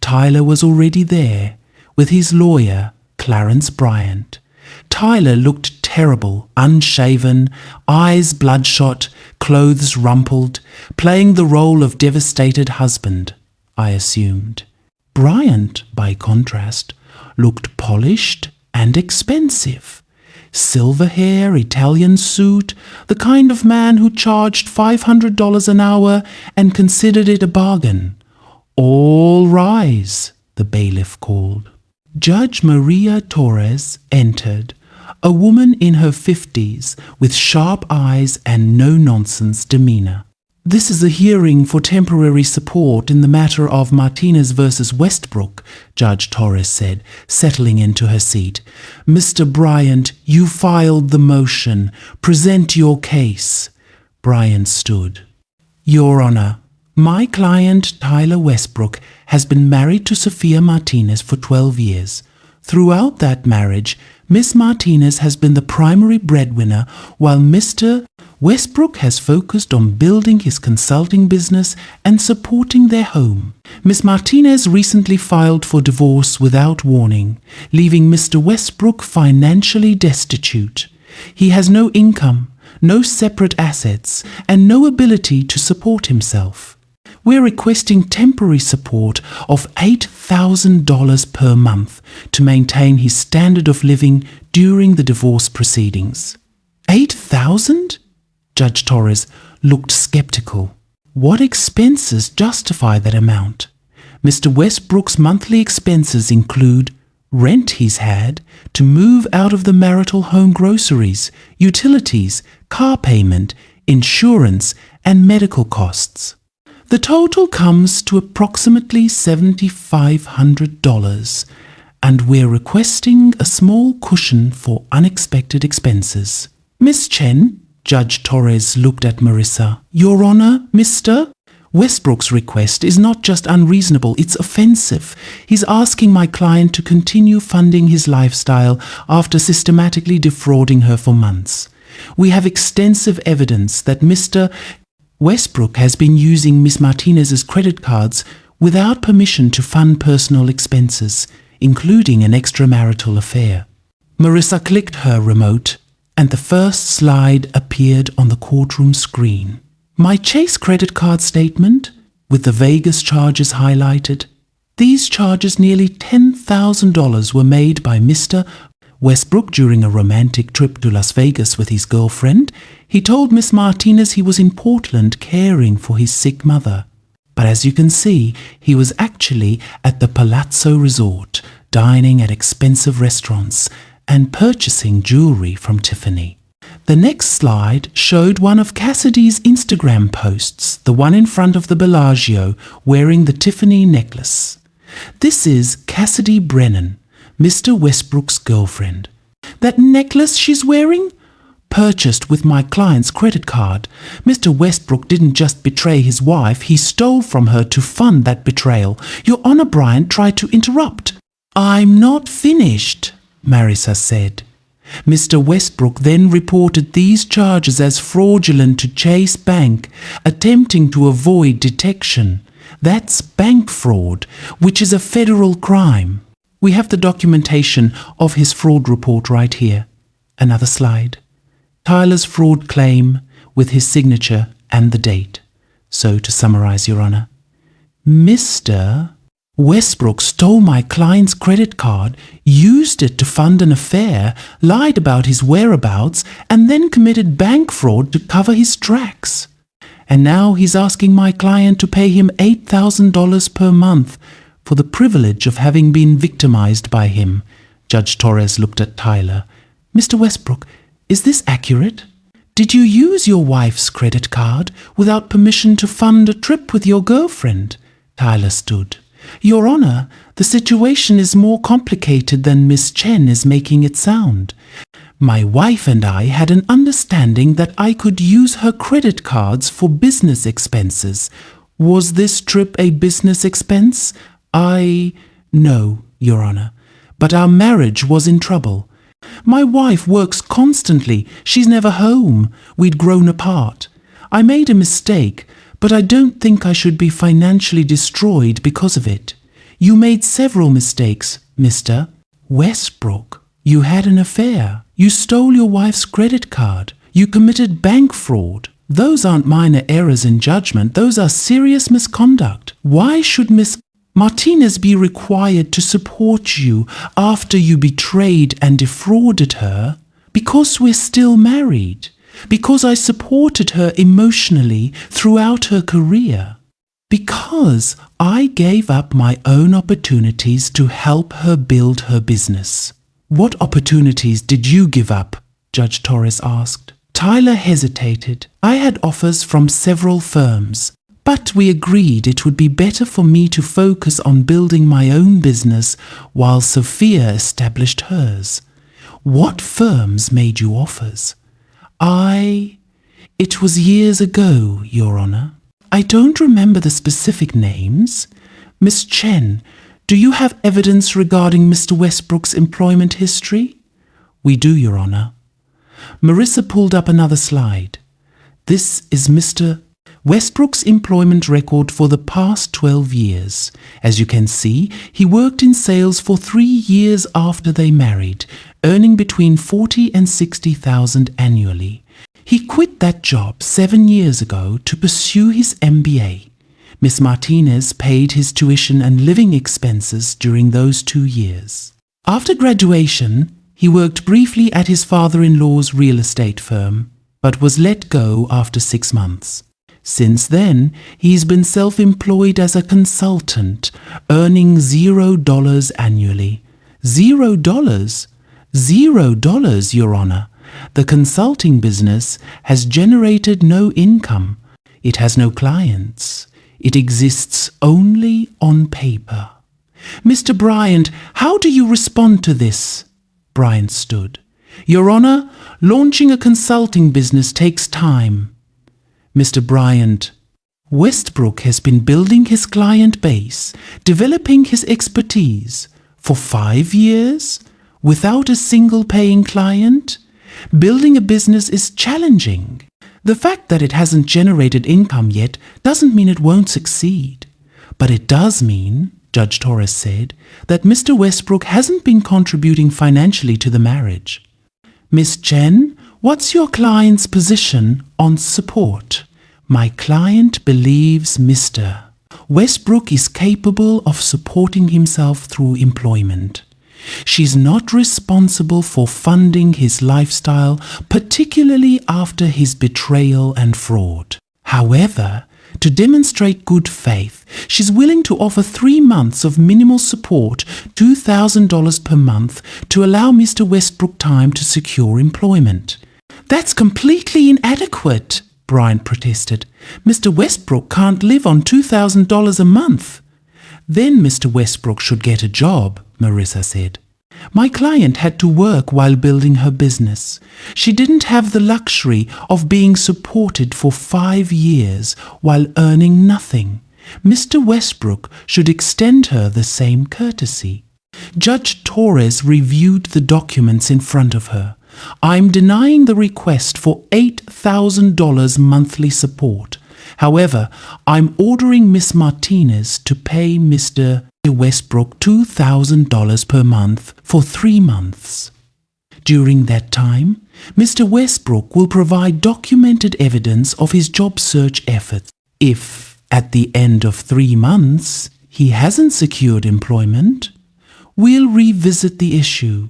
Tyler was already there, with his lawyer, Clarence Bryant. Tyler looked terrible, unshaven, eyes bloodshot, clothes rumpled, playing the role of devastated husband, I assumed. Bryant, by contrast, looked polished and expensive. Silver hair, Italian suit, the kind of man who charged $500 an hour and considered it a bargain. All rise, the bailiff called. Judge Maria Torres entered, a woman in her 50s with sharp eyes and no-nonsense demeanor. This is a hearing for temporary support in the matter of Martinez versus Westbrook, Judge Torres said, settling into her seat. Mr. Bryant, you filed the motion. Present your case. Bryant stood. Your Honor, my client, Tyler Westbrook, has been married to Sophia Martinez for 12 years. Throughout that marriage, Miss Martinez has been the primary breadwinner, while Mr. Westbrook has focused on building his consulting business and supporting their home. Miss Martinez recently filed for divorce without warning, leaving Mr. Westbrook financially destitute. He has no income, no separate assets, and no ability to support himself. We're requesting temporary support of $8,000 per month to maintain his standard of living during the divorce proceedings. $8,000? Judge Torres looked skeptical. What expenses justify that amount? Mr. Westbrook's monthly expenses include rent he's had, to move out of the marital home, groceries, utilities, car payment, insurance, and medical costs. The total comes to approximately $7,500, and we're requesting a small cushion for unexpected expenses. Miss Chen, Judge Torres looked at Marissa. Your Honor, Mr. Westbrook's request is not just unreasonable, it's offensive. He's asking my client to continue funding his lifestyle after systematically defrauding her for months. We have extensive evidence that Mr. Westbrook has been using Miss Martinez's credit cards without permission to fund personal expenses, including an extramarital affair. Marissa clicked her remote, and the first slide appeared on the courtroom screen. My Chase credit card statement, with the Vegas charges highlighted. These charges, nearly $10,000, were made by Mr. Westbrook during a romantic trip to Las Vegas with his girlfriend. He told Miss Martinez he was in Portland caring for his sick mother. But as you can see, he was actually at the Palazzo Resort, dining at expensive restaurants and purchasing jewelry from Tiffany. The next slide showed one of Cassidy's Instagram posts, the one in front of the Bellagio, wearing the Tiffany necklace. This is Cassidy Brennan, Mr. Westbrook's girlfriend. That necklace she's wearing? Purchased with my client's credit card. Mr. Westbrook didn't just betray his wife, he stole from her to fund that betrayal. Your Honor, Bryant tried to interrupt. I'm not finished, Marissa said. Mr. Westbrook then reported these charges as fraudulent to Chase Bank, attempting to avoid detection. That's bank fraud, which is a federal crime. We have the documentation of his fraud report right here. Another slide. Tyler's fraud claim with his signature and the date. So to summarize, Your Honor, Mr. Westbrook stole my client's credit card, used it to fund an affair, lied about his whereabouts, and then committed bank fraud to cover his tracks. And now he's asking my client to pay him $8,000 per month for the privilege of having been victimized by him. Judge Torres looked at Tyler. Mr. Westbrook, is this accurate? Did you use your wife's credit card without permission to fund a trip with your girlfriend? Tyler stood. Your Honor, the situation is more complicated than Miss Chen is making it sound. My wife and I had an understanding that I could use her credit cards for business expenses. Was this trip a business expense? No, Your Honor, but our marriage was in trouble. My wife works constantly. She's never home. We'd grown apart. I made a mistake, but I don't think I should be financially destroyed because of it. You made several mistakes, Mr. Westbrook. You had an affair. You stole your wife's credit card. You committed bank fraud. Those aren't minor errors in judgment. Those are serious misconduct. Why should Miss Martinez be required to support you after you betrayed and defrauded her? Because we're still married. Because I supported her emotionally throughout her career. Because I gave up my own opportunities to help her build her business. What opportunities did you give up? Judge Torres asked. Tyler hesitated. I had offers from several firms, but we agreed it would be better for me to focus on building my own business while Sophia established hers. What firms made you offers? It was years ago, Your Honor. I don't remember the specific names. Miss Chen, do you have evidence regarding Mr. Westbrook's employment history? We do, Your Honor. Marissa pulled up another slide. This is Mr. Westbrook's employment record for the past 12 years. As you can see, he worked in sales for 3 years after they married, earning between $40,000 and $60,000 annually. He quit that job 7 years ago to pursue his MBA. Miss Martinez paid his tuition and living expenses during those 2 years. After graduation, he worked briefly at his father-in-law's real estate firm, but was let go after 6 months. Since then, he's been self-employed as a consultant, earning $0 annually. $0? $0, Your Honor. The consulting business has generated no income. It has no clients. It exists only on paper. Mr. Bryant, how do you respond to this? Bryant stood. Your Honor, launching a consulting business takes time. Mr. Bryant, Westbrook has been building his client base, developing his expertise for 5 years without a single paying client. Building a business is challenging. The fact that it hasn't generated income yet doesn't mean it won't succeed. But it does mean, Judge Torres said, that Mr. Westbrook hasn't been contributing financially to the marriage. Miss Chen, what's your client's position on support? My client believes Mr. Westbrook is capable of supporting himself through employment. She's not responsible for funding his lifestyle, particularly after his betrayal and fraud. However, to demonstrate good faith, she's willing to offer 3 months of minimal support, $2,000 per month, to allow Mr. Westbrook time to secure employment. That's completely inadequate, Bryant protested. Mr. Westbrook can't live on $2,000 a month. Then Mr. Westbrook should get a job, Marissa said. My client had to work while building her business. She didn't have the luxury of being supported for 5 years while earning nothing. Mr. Westbrook should extend her the same courtesy. Judge Torres reviewed the documents in front of her. I'm denying the request for $8,000 monthly support. However, I'm ordering Miss Martinez to pay Mr. Westbrook $2,000 per month for 3 months. During that time, Mr. Westbrook will provide documented evidence of his job search efforts. If, at the end of 3 months, he hasn't secured employment, we'll revisit the issue.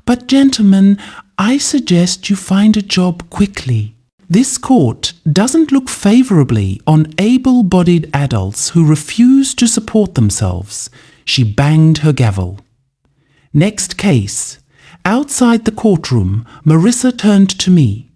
But gentlemen, I suggest you find a job quickly. This court doesn't look favorably on able-bodied adults who refuse to support themselves. She banged her gavel. Next case. Outside the courtroom, Marissa turned to me.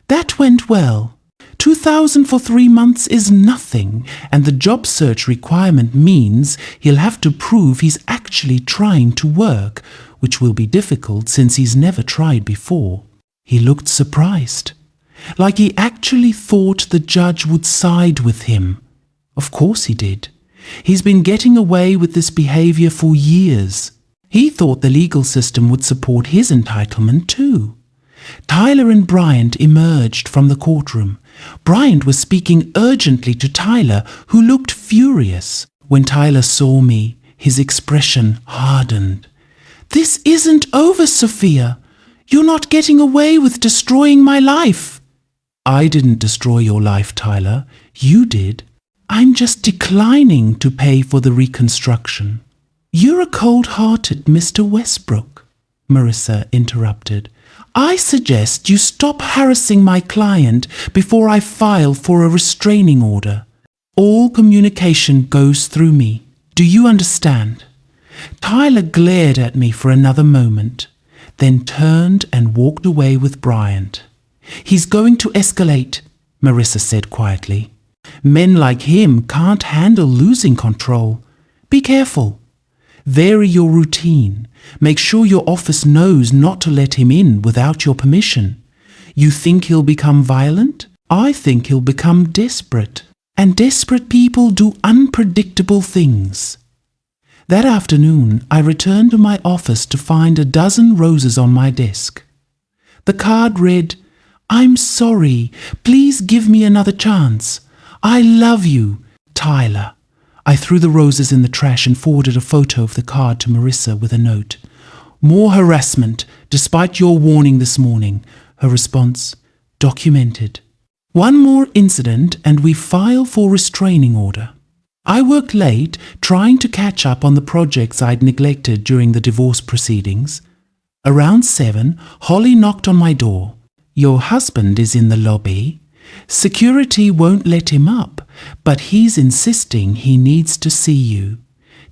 That went well. $2,000 for 3 months is nothing, and the job search requirement means he'll have to prove he's actually trying to work, which will be difficult since he's never tried before. He looked surprised, like he actually thought the judge would side with him. Of course he did. He's been getting away with this behavior for years. He thought the legal system would support his entitlement too. Tyler and Bryant emerged from the courtroom. Bryant was speaking urgently to Tyler, who looked furious. When Tyler saw me, his expression hardened. "This isn't over, Sophia. You're not getting away with destroying my life." "I didn't destroy your life, Tyler. You did. I'm just declining to pay for the reconstruction." "You're a cold-hearted Mr. Westbrook," Marissa interrupted. "I suggest you stop harassing my client before I file for a restraining order. All communication goes through me. Do you understand?" Tyler glared at me for another moment, then turned and walked away with Bryant. "He's going to escalate," Marissa said quietly. "Men like him can't handle losing control. Be careful. Vary your routine. Make sure your office knows not to let him in without your permission. You think he'll become violent? I think he'll become desperate. And desperate people do unpredictable things." That afternoon, I returned to my office to find a dozen roses on my desk. The card read, "I'm sorry. Please give me another chance. I love you, Tyler." I threw the roses in the trash and forwarded a photo of the card to Marissa with a note. "More harassment, despite your warning this morning." Her response, "Documented." One more incident and we file for restraining order. I worked late trying to catch up on the projects I'd neglected during the divorce proceedings. Around 7, Holly knocked on my door. "Your husband is in the lobby. Security won't let him up, but he's insisting he needs to see you.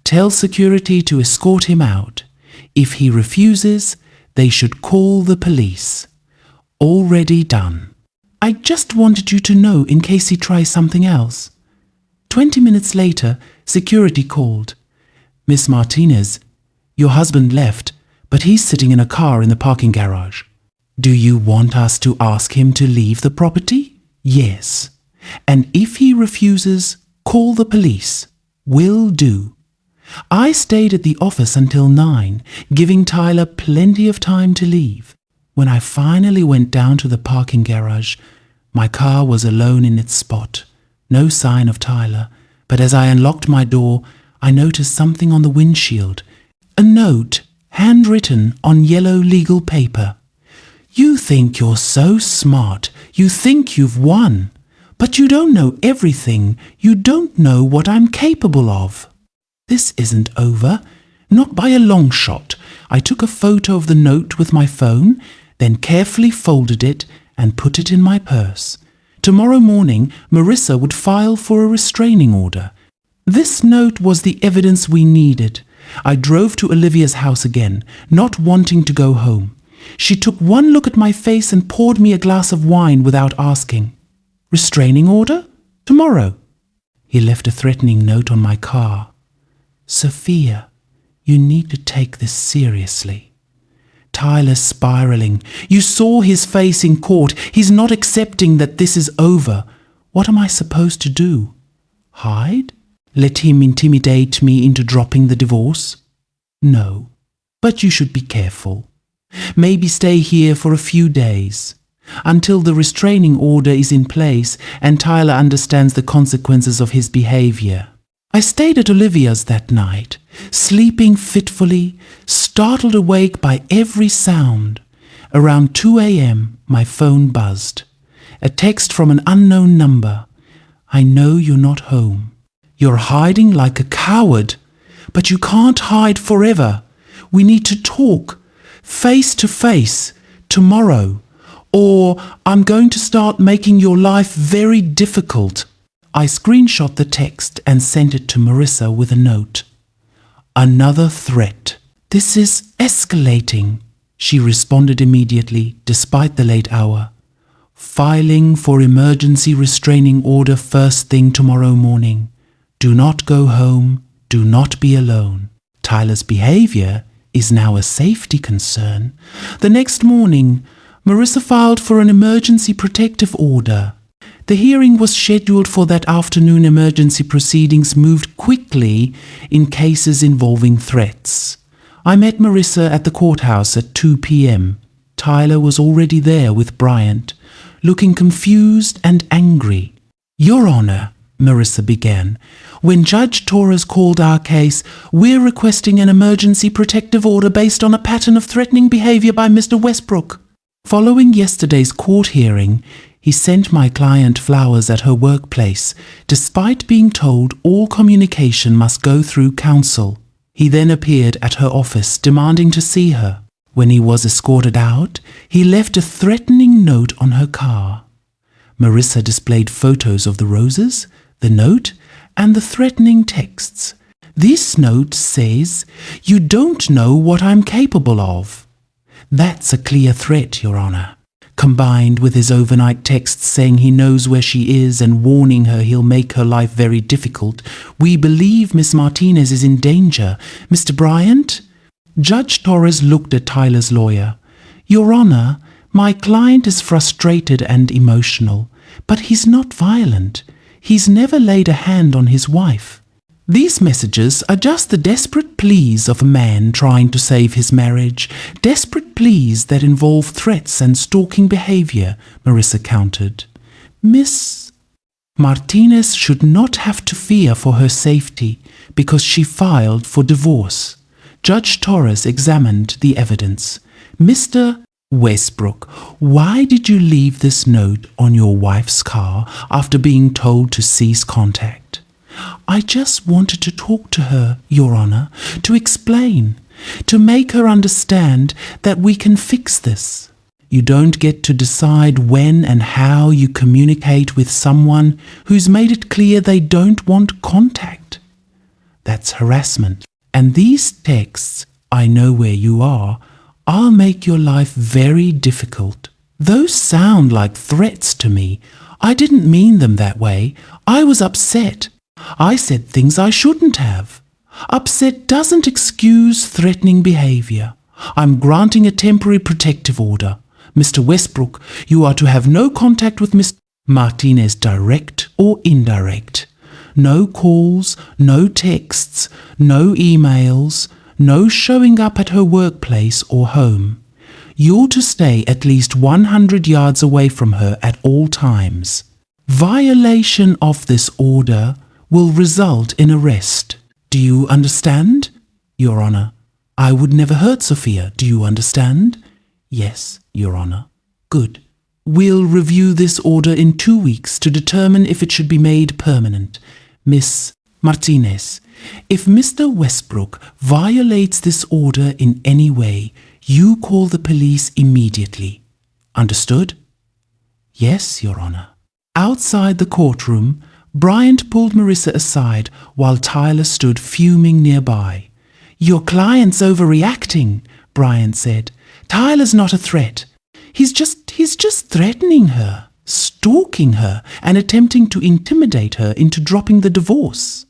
Tell security to escort him out. If he refuses, they should call the police." Already done. "I just wanted you to know in case he tries something else." 20 minutes later, security called. "Miss Martinez, your husband left, but he's sitting in a car in the parking garage. Do you want us to ask him to leave the property?" "Yes. And if he refuses, call the police." "Will do." I stayed at the office until 9, giving Tyler plenty of time to leave. When I finally went down to the parking garage, my car was alone in its spot. No sign of Tyler, but as I unlocked my door, I noticed something on the windshield. A note, handwritten on yellow legal paper. "You think you're so smart. You think you've won. But you don't know everything. You don't know what I'm capable of." This isn't over. Not by a long shot. I took a photo of the note with my phone, then carefully folded it and put it in my purse. Tomorrow morning, Marissa would file for a restraining order. This note was the evidence we needed. I drove to Olivia's house again, not wanting to go home. She took one look at my face and poured me a glass of wine without asking. "Restraining order? Tomorrow." He left a threatening note on my car. "Sophia, you need to take this seriously." Tyler's spiraling. You saw his face in court. He's not accepting that this is over. What am I supposed to do? Hide? Let him intimidate me into dropping the divorce? No, but you should be careful. Maybe stay here for a few days, until the restraining order is in place and Tyler understands the consequences of his behavior. I stayed at Olivia's that night, sleeping fitfully, startled awake by every sound. Around 2 a.m., my phone buzzed. A text from an unknown number. I know you're not home. You're hiding like a coward, but you can't hide forever. We need to talk, face to face, tomorrow, or I'm going to start making your life very difficult. I screenshot the text and sent it to Marissa with a note. Another threat. This is escalating, she responded immediately, despite the late hour. Filing for emergency restraining order first thing tomorrow morning. Do not go home. Do not be alone. Tyler's behavior is now a safety concern. The next morning, Marissa filed for an emergency protective order. The hearing was scheduled for that afternoon. Emergency proceedings moved quickly in cases involving threats. I met Marissa at the courthouse at 2 p.m. Tyler was already there with Bryant, looking confused and angry. Your Honor, Marissa began, when Judge Torres called our case, we're requesting an emergency protective order based on a pattern of threatening behavior by Mr. Westbrook. Following yesterday's court hearing, he sent my client flowers at her workplace, despite being told all communication must go through counsel. He then appeared at her office, demanding to see her. When he was escorted out, he left a threatening note on her car. Marissa displayed photos of the roses, the note, and the threatening texts. This note says, "You don't know what I'm capable of." That's a clear threat, Your Honor. Combined with his overnight texts saying he knows where she is and warning her he'll make her life very difficult, we believe Miss Martinez is in danger. Mr. Bryant? Judge Torres looked at Tyler's lawyer. Your Honor, my client is frustrated and emotional, but he's not violent. He's never laid a hand on his wife. These messages are just the desperate pleas of a man trying to save his marriage, desperate pleas that involve threats and stalking behavior, Marissa countered. Miss Martinez should not have to fear for her safety because she filed for divorce. Judge Torres examined the evidence. Mr. Westbrook, why did you leave this note on your wife's car after being told to cease contact? I just wanted to talk to her, Your Honor, to explain, to make her understand that we can fix this. You don't get to decide when and how you communicate with someone who's made it clear they don't want contact. That's harassment. And these texts, I know where you are, I'll make your life very difficult. Those sound like threats to me. I didn't mean them that way. I was upset. I said things I shouldn't have. Upset doesn't excuse threatening behavior. I'm granting a temporary protective order. Mr. Westbrook, you are to have no contact with Miss Martinez, direct or indirect. No calls, no texts, no emails, no showing up at her workplace or home. You're to stay at least 100 yards away from her at all times. Violation of this order will result in arrest. Do you understand? Your Honor, I would never hurt Sophia. Do you understand? Yes, Your Honor. Good. We'll review this order in 2 weeks to determine if it should be made permanent. Miss Martinez, if Mr. Westbrook violates this order in any way, you call the police immediately. Understood? Yes, Your Honor. Outside the courtroom, Bryant pulled Marissa aside while Tyler stood fuming nearby. Your client's overreacting, Bryant said. Tyler's not a threat. He's just threatening her, stalking her, and attempting to intimidate her into dropping the divorce.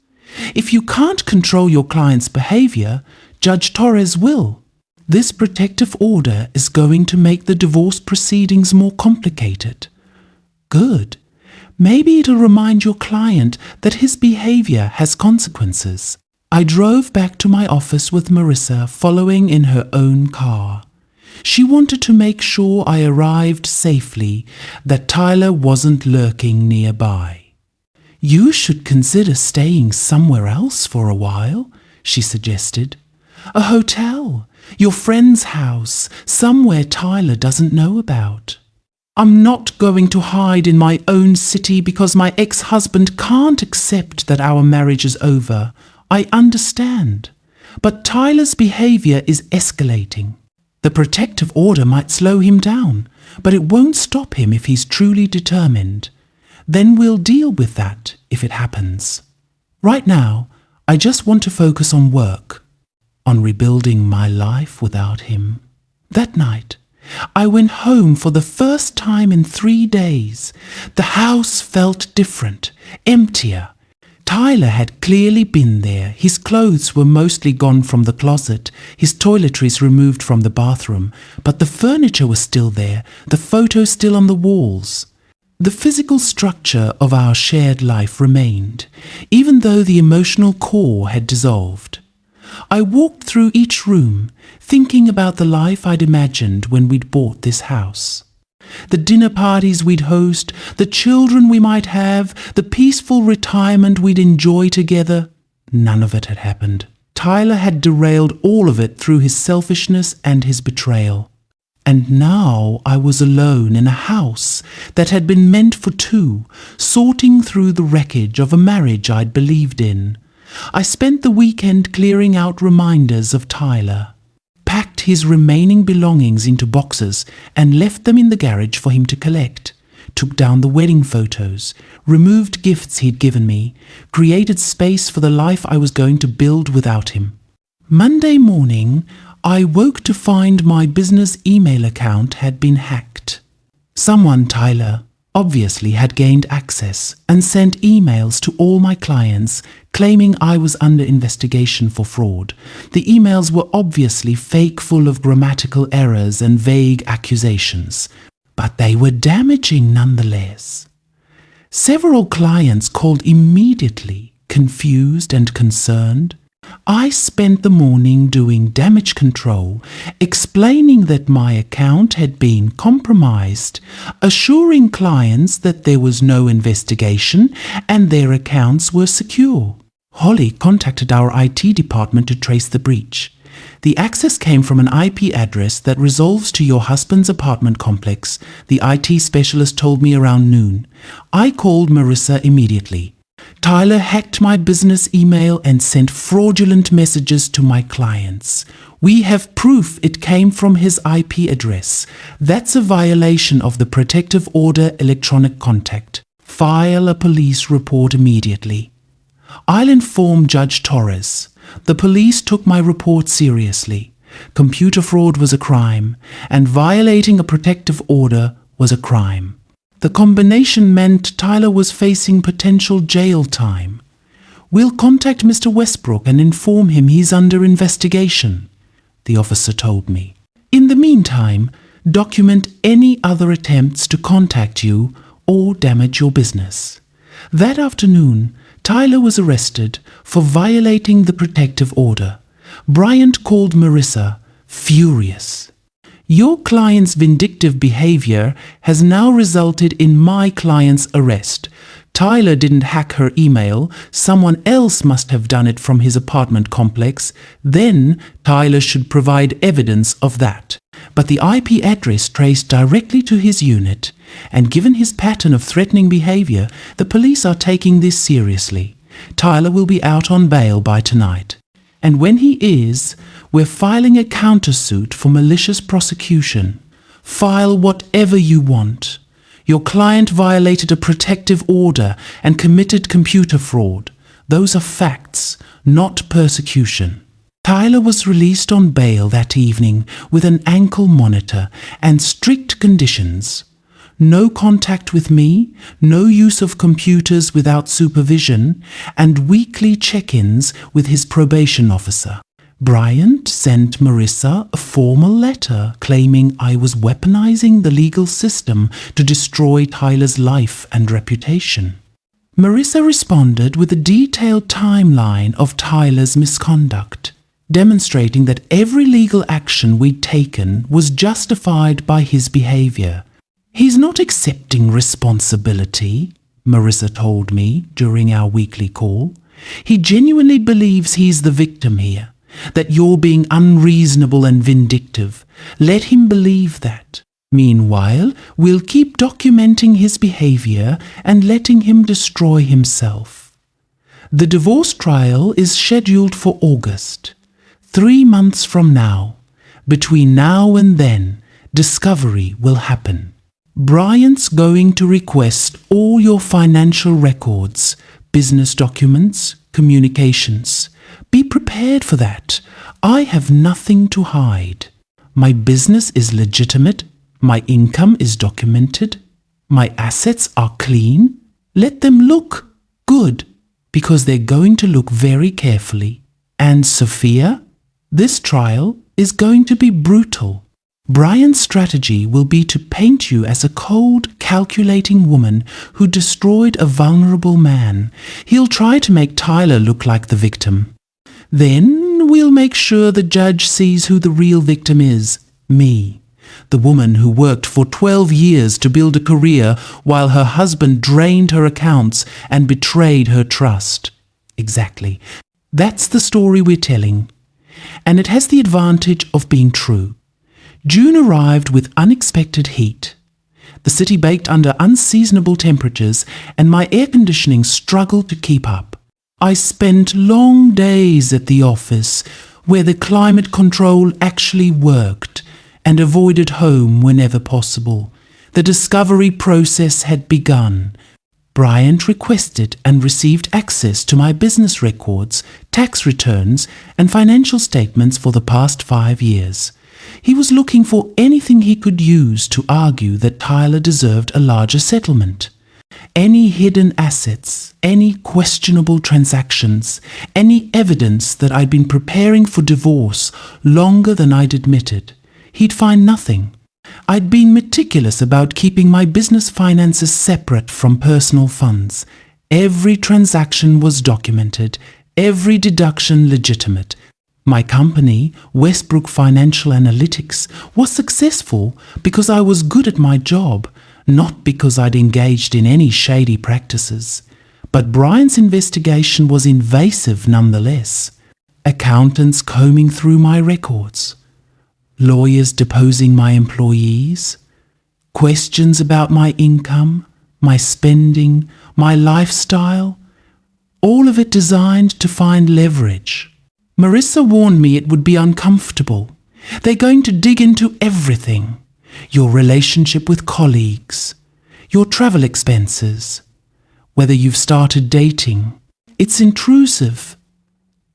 If you can't control your client's behavior, Judge Torres will. This protective order is going to make the divorce proceedings more complicated. Good. Maybe it'll remind your client that his behavior has consequences. I drove back to my office with Marissa following in her own car. She wanted to make sure I arrived safely, that Tyler wasn't lurking nearby. "You should consider staying somewhere else for a while," she suggested. "A hotel, your friend's house, somewhere Tyler doesn't know about." "I'm not going to hide in my own city because my ex-husband can't accept that our marriage is over. I understand. But Tyler's behavior is escalating. The protective order might slow him down, but it won't stop him if he's truly determined. Then we'll deal with that if it happens. Right now, I just want to focus on work, on rebuilding my life without him." That night, I went home for the first time in 3 days. The house felt different, emptier. Tyler had clearly been there. His clothes were mostly gone from the closet, his toiletries removed from the bathroom, but the furniture was still there, the photos still on the walls. The physical structure of our shared life remained, even though the emotional core had dissolved. I walked through each room, thinking about the life I'd imagined when we'd bought this house. The dinner parties we'd host, the children we might have, the peaceful retirement we'd enjoy together. None of it had happened. Tyler had derailed all of it through his selfishness and his betrayal. And now I was alone in a house that had been meant for two, sorting through the wreckage of a marriage I'd believed in. I spent the weekend clearing out reminders of Tyler, packed his remaining belongings into boxes and left them in the garage for him to collect, took down the wedding photos, removed gifts he'd given me, created space for the life I was going to build without him. Monday morning, I woke to find my business email account had been hacked. Someone, Tyler, obviously had gained access and sent emails to all my clients claiming I was under investigation for fraud. The emails were obviously fake, full of grammatical errors and vague accusations, but they were damaging nonetheless. Several clients called immediately, confused and concerned. I spent the morning doing damage control, explaining that my account had been compromised, assuring clients that there was no investigation and their accounts were secure. Holly contacted our IT department to trace the breach. The access came from an IP address that resolves to your husband's apartment complex, the IT specialist told me around noon. I called Marissa immediately. Tyler hacked my business email and sent fraudulent messages to my clients. We have proof it came from his IP address. That's a violation of the Protective Order Electronic Contact. File a police report immediately. I'll inform Judge Torres. The police took my report seriously. Computer fraud was a crime, and violating a protective order was a crime. The combination meant Tyler was facing potential jail time. We'll contact Mr. Westbrook and inform him he's under investigation, the officer told me. In the meantime, document any other attempts to contact you or damage your business. That afternoon, Tyler was arrested for violating the protective order. Bryant called Marissa furious. Your client's vindictive behavior has now resulted in my client's arrest. Tyler didn't hack her email. Someone else must have done it from his apartment complex. Then Tyler should provide evidence of that. But the IP address traced directly to his unit, and given his pattern of threatening behavior, the police are taking this seriously. Tyler will be out on bail by tonight. And when he is, we're filing a countersuit for malicious prosecution. File whatever you want. Your client violated a protective order and committed computer fraud. Those are facts, not persecution. Tyler was released on bail that evening with an ankle monitor and strict conditions. No contact with me, no use of computers without supervision, and weekly check-ins with his probation officer. Bryant sent Marissa a formal letter claiming I was weaponizing the legal system to destroy Tyler's life and reputation. Marissa responded with a detailed timeline of Tyler's misconduct, demonstrating that every legal action we'd taken was justified by his behavior. "He's not accepting responsibility," Marissa told me during our weekly call. "He genuinely believes he's the victim here, that you're being unreasonable and vindictive. Let him believe that. Meanwhile, we'll keep documenting his behavior and letting him destroy himself." The divorce trial is scheduled for August, 3 months from now. Between now and then, discovery will happen. Bryant's going to request all your financial records, business documents, communications. Be prepared for that. I have nothing to hide. My business is legitimate. My income is documented. My assets are clean. Let them look good, because they're going to look very carefully. And Sophia, this trial is going to be brutal. Brian's strategy will be to paint you as a cold, calculating woman who destroyed a vulnerable man. He'll try to make Tyler look like the victim. Then we'll make sure the judge sees who the real victim is, me. The woman who worked for 12 years to build a career while her husband drained her accounts and betrayed her trust. Exactly. That's the story we're telling. And it has the advantage of being true. June arrived with unexpected heat. The city baked under unseasonable temperatures, and my air conditioning struggled to keep up. I spent long days at the office, where the climate control actually worked, and avoided home whenever possible. The discovery process had begun. Bryant requested and received access to my business records, tax returns, and financial statements for the past 5 years. He was looking for anything he could use to argue that Tyler deserved a larger settlement. Any hidden assets, any questionable transactions, any evidence that I'd been preparing for divorce longer than I'd admitted. He'd find nothing. I'd been meticulous about keeping my business finances separate from personal funds. Every transaction was documented, every deduction legitimate. My company, Westbrook Financial Analytics, was successful because I was good at my job, not because I'd engaged in any shady practices. But Brian's investigation was invasive nonetheless. Accountants combing through my records, lawyers deposing my employees, questions about my income, my spending, my lifestyle, all of it designed to find leverage. Marissa warned me it would be uncomfortable. They're going to dig into everything. Your relationship with colleagues, your travel expenses, whether you've started dating. It's intrusive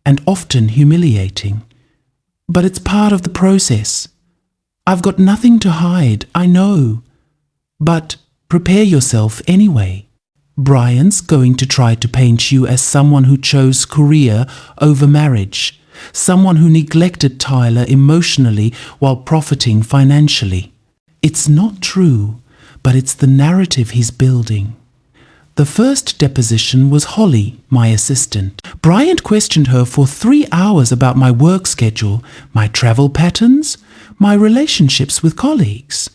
and often humiliating. But it's part of the process. I've got nothing to hide, I know. But prepare yourself anyway. Brian's going to try to paint you as someone who chose career over marriage, someone who neglected Tyler emotionally while profiting financially. It's not true, but it's the narrative he's building. The first deposition was Holly, my assistant. Bryant questioned her for 3 hours about my work schedule, my travel patterns, my relationships with colleagues.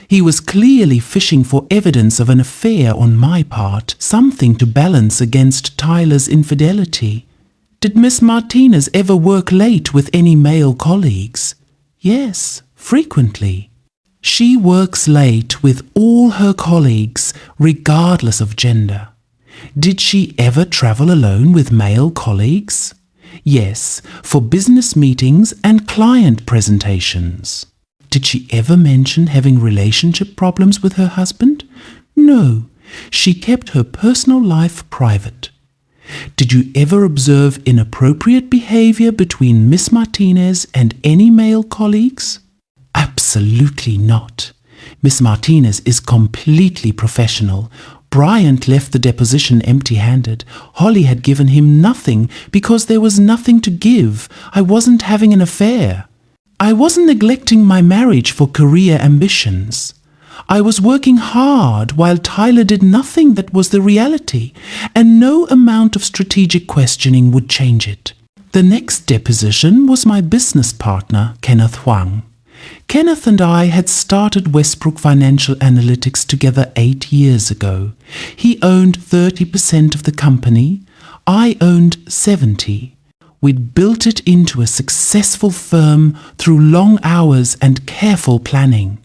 He was clearly fishing for evidence of an affair on my part, something to balance against Tyler's infidelity. Did Miss Martinez ever work late with any male colleagues? Yes, frequently. She works late with all her colleagues, regardless of gender. Did she ever travel alone with male colleagues? Yes, for business meetings and client presentations. Did she ever mention having relationship problems with her husband? No, she kept her personal life private. Did you ever observe inappropriate behavior between Miss Martinez and any male colleagues? Absolutely not. Miss Martinez is completely professional. Bryant left the deposition empty-handed. Holly had given him nothing because there was nothing to give. I wasn't having an affair. I wasn't neglecting my marriage for career ambitions. I was working hard while Tyler did nothing that was the reality, and no amount of strategic questioning would change it. The next deposition was my business partner, Kenneth Huang. Kenneth and I had started Westbrook Financial Analytics together 8 years ago. He owned 30% of the company. I owned 70%. We'd built it into a successful firm through long hours and careful planning.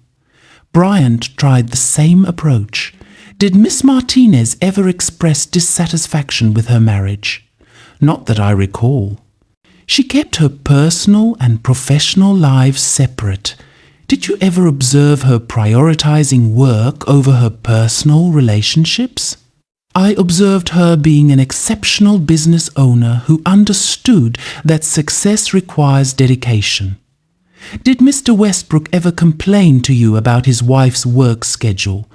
Bryant tried the same approach. Did Miss Martinez ever express dissatisfaction with her marriage? Not that I recall. She kept her personal and professional lives separate. Did you ever observe her prioritizing work over her personal relationships? I observed her being an exceptional business owner who understood that success requires dedication. Did Mr. Westbrook ever complain to you about his wife's work schedule?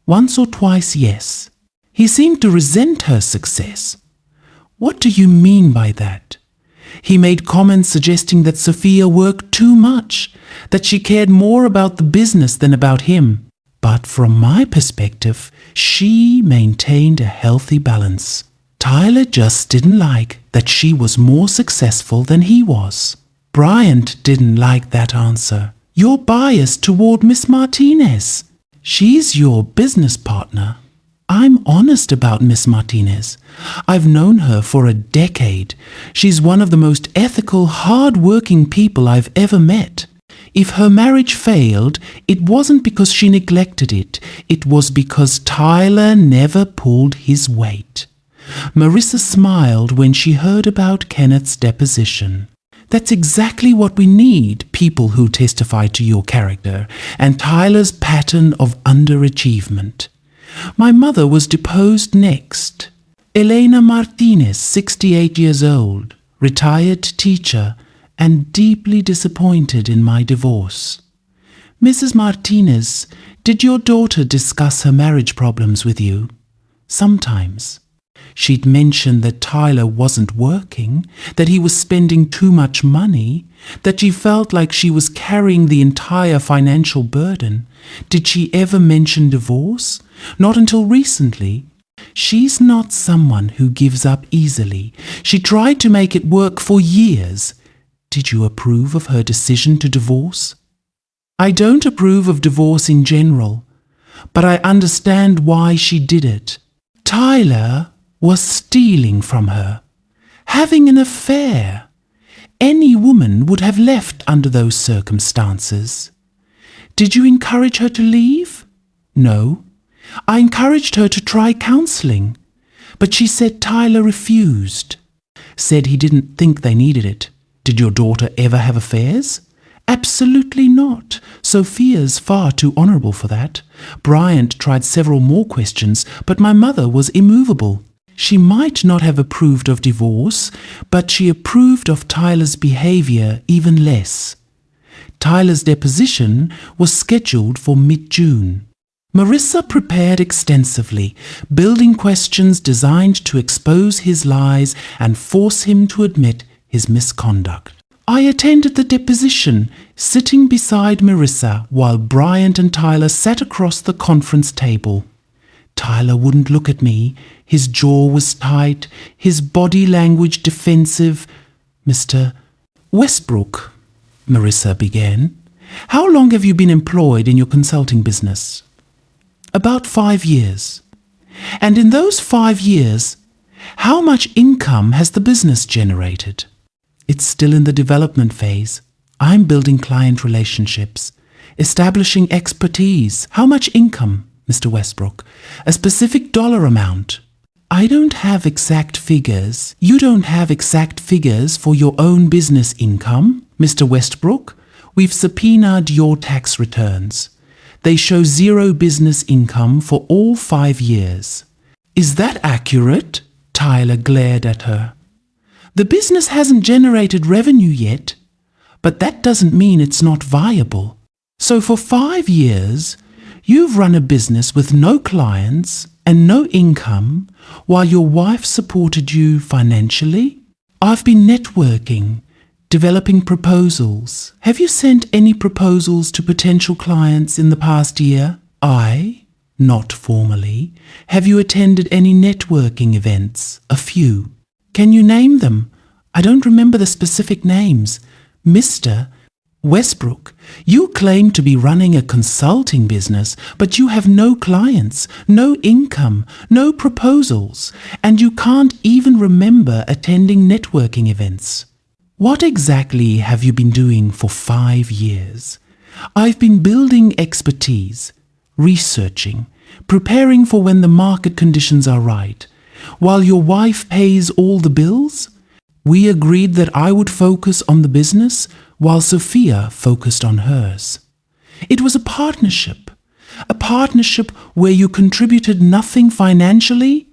Once or twice, yes. He seemed to resent her success. What do you mean by that? He made comments suggesting that Sophia worked too much, that she cared more about the business than about him. But from my perspective, she maintained a healthy balance. Tyler just didn't like that she was more successful than he was. Bryant didn't like that answer. You're biased toward Miss Martinez. She's your business partner. I'm honest about Miss Martinez. I've known her for a decade. She's one of the most ethical, hard-working people I've ever met. If her marriage failed, it wasn't because she neglected it. It was because Tyler never pulled his weight. Marissa smiled when she heard about Kenneth's deposition. That's exactly what we need, people who testify to your character, and Tyler's pattern of underachievement. My mother was deposed next. Elena Martinez, 68 years old, retired teacher, and deeply disappointed in my divorce. Mrs. Martinez, did your daughter discuss her marriage problems with you? Sometimes. She'd mentioned that Tyler wasn't working, that he was spending too much money, that she felt like she was carrying the entire financial burden. Did she ever mention divorce? Not until recently. She's not someone who gives up easily. She tried to make it work for years. Did you approve of her decision to divorce? I don't approve of divorce in general, but I understand why she did it. Tyler was stealing from her, having an affair. Any woman would have left under those circumstances. Did you encourage her to leave? No. I encouraged her to try counseling, but she said Tyler refused, said he didn't think they needed it. Did your daughter ever have affairs? Absolutely not. Sophia's far too honorable for that. Bryant tried several more questions, but my mother was immovable. She might not have approved of divorce, but she approved of Tyler's behavior even less. Tyler's deposition was scheduled for mid-June. Marissa prepared extensively, building questions designed to expose his lies and force him to admit his misconduct. I attended the deposition, sitting beside Marissa while Bryant and Tyler sat across the conference table. Tyler wouldn't look at me. His jaw was tight, his body language defensive. Mr. Westbrook, Marissa began, how long have you been employed in your consulting business? About 5 years. And in those 5 years, how much income has the business generated? It's still in the development phase. I'm building client relationships, establishing expertise. How much income, Mr. Westbrook? A specific dollar amount. I don't have exact figures. You don't have exact figures for your own business income, Mr. Westbrook. We've subpoenaed your tax returns. They show zero business income for all 5 years. Is that accurate? Tyler glared at her. The business hasn't generated revenue yet, but that doesn't mean it's not viable. So for 5 years, you've run a business with no clients and no income while your wife supported you financially? I've been networking, developing proposals. Have you sent any proposals to potential clients in the past year? Not formally. Have you attended any networking events? A few. Can you name them? I don't remember the specific names. Mr. Westbrook, you claim to be running a consulting business, but you have no clients, no income, no proposals, and you can't even remember attending networking events. What exactly have you been doing for 5 years? I've been building expertise, researching, preparing for when the market conditions are right, while your wife pays all the bills. We agreed that I would focus on the business while Sophia focused on hers. It was a partnership where you contributed nothing financially.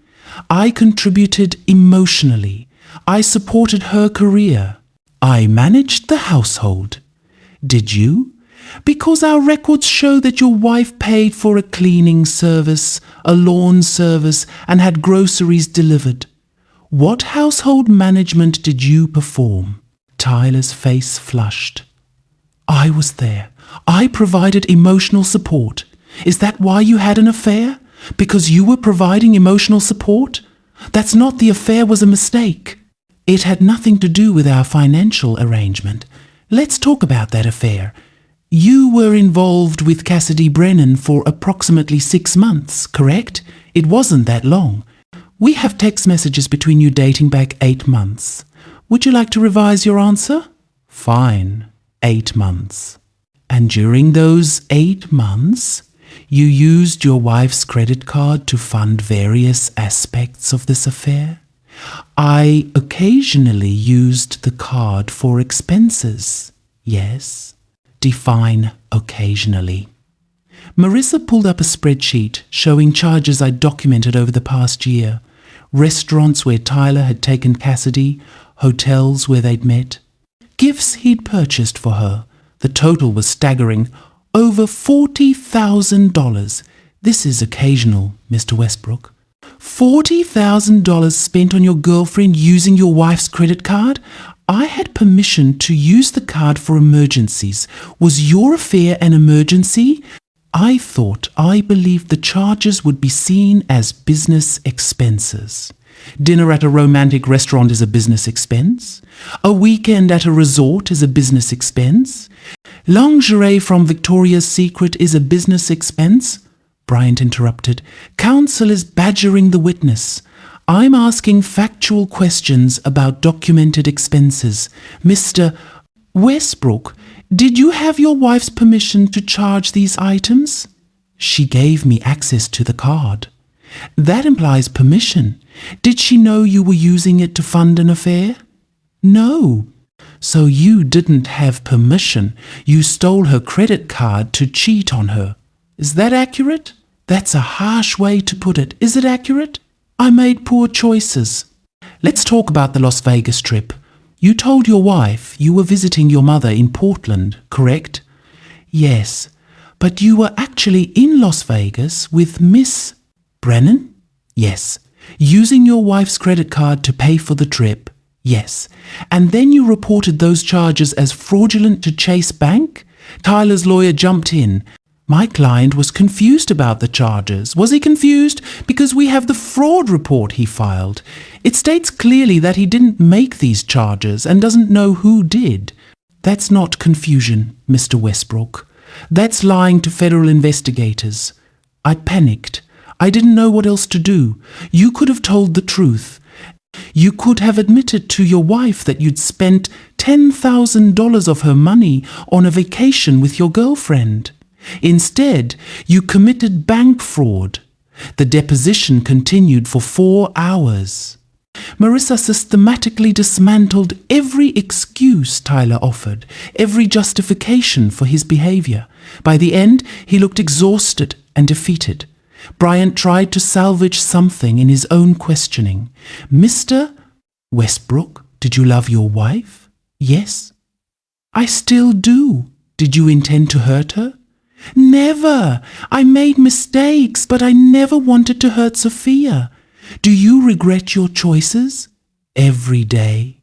I contributed emotionally. I supported her career. I managed the household. Did you? Because our records show that your wife paid for a cleaning service, a lawn service, and had groceries delivered. What household management did you perform? Tyler's face flushed. I was there. I provided emotional support. Is that why you had an affair? Because you were providing emotional support? That's not the affair was a mistake. It had nothing to do with our financial arrangement. Let's talk about that affair. You were involved with Cassidy Brennan for approximately 6 months, correct? It wasn't that long. We have text messages between you dating back 8 months. Would you like to revise your answer? Fine, 8 months. And during those 8 months, you used your wife's credit card to fund various aspects of this affair? I occasionally used the card for expenses. Yes. Define occasionally. Marissa pulled up a spreadsheet showing charges I'd documented over the past year. Restaurants where Tyler had taken Cassidy, hotels where they'd met, gifts he'd purchased for her. The total was staggering. Over $40,000. This is occasional, Mr. Westbrook. $40,000 spent on your girlfriend using your wife's credit card? I had permission to use the card for emergencies. Was your affair an emergency? I believed the charges would be seen as business expenses. Dinner at a romantic restaurant is a business expense. A weekend at a resort is a business expense. Lingerie from Victoria's Secret is a business expense. Bryant interrupted. Counsel is badgering the witness. I'm asking factual questions about documented expenses. Mr. Westbrook, did you have your wife's permission to charge these items? She gave me access to the card. That implies permission. Did she know you were using it to fund an affair? No. So you didn't have permission. You stole her credit card to cheat on her. Is that accurate? That's a harsh way to put it. Is it accurate? I made poor choices. Let's talk about the Las Vegas trip. You told your wife you were visiting your mother in Portland, correct? Yes, but you were actually in Las Vegas with Miss Brennan? Yes. Using your wife's credit card to pay for the trip? Yes. And then you reported those charges as fraudulent to Chase Bank? Tyler's lawyer jumped in. My client was confused about the charges. Was he confused? Because we have the fraud report he filed. It states clearly that he didn't make these charges and doesn't know who did. That's not confusion, Mr. Westbrook. That's lying to federal investigators. I panicked. I didn't know what else to do. You could have told the truth. You could have admitted to your wife that you'd spent $10,000 of her money on a vacation with your girlfriend. Instead, you committed bank fraud. The deposition continued for 4 hours. Marissa systematically dismantled every excuse Tyler offered, every justification for his behavior. By the end, he looked exhausted and defeated. Bryant tried to salvage something in his own questioning. Mr. Westbrook, did you love your wife? Yes. I still do. Did you intend to hurt her? Never. I made mistakes, but I never wanted to hurt Sophia. Do you regret your choices? Every day.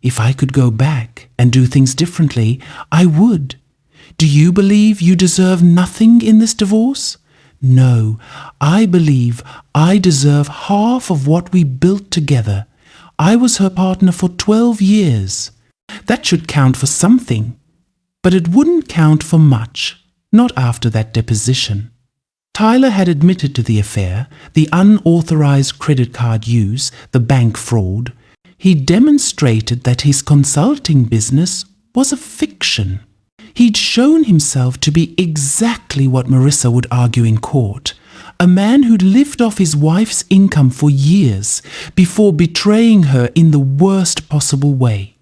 If I could go back and do things differently, I would. Do you believe you deserve nothing in this divorce? No, I believe I deserve half of what we built together. I was her partner for 12 years. That should count for something. But it wouldn't count for much, not after that deposition. Tyler had admitted to the affair, the unauthorized credit card use, the bank fraud. He demonstrated that his consulting business was a fiction. He'd shown himself to be exactly what Marissa would argue in court, a man who'd lived off his wife's income for years before betraying her in the worst possible way.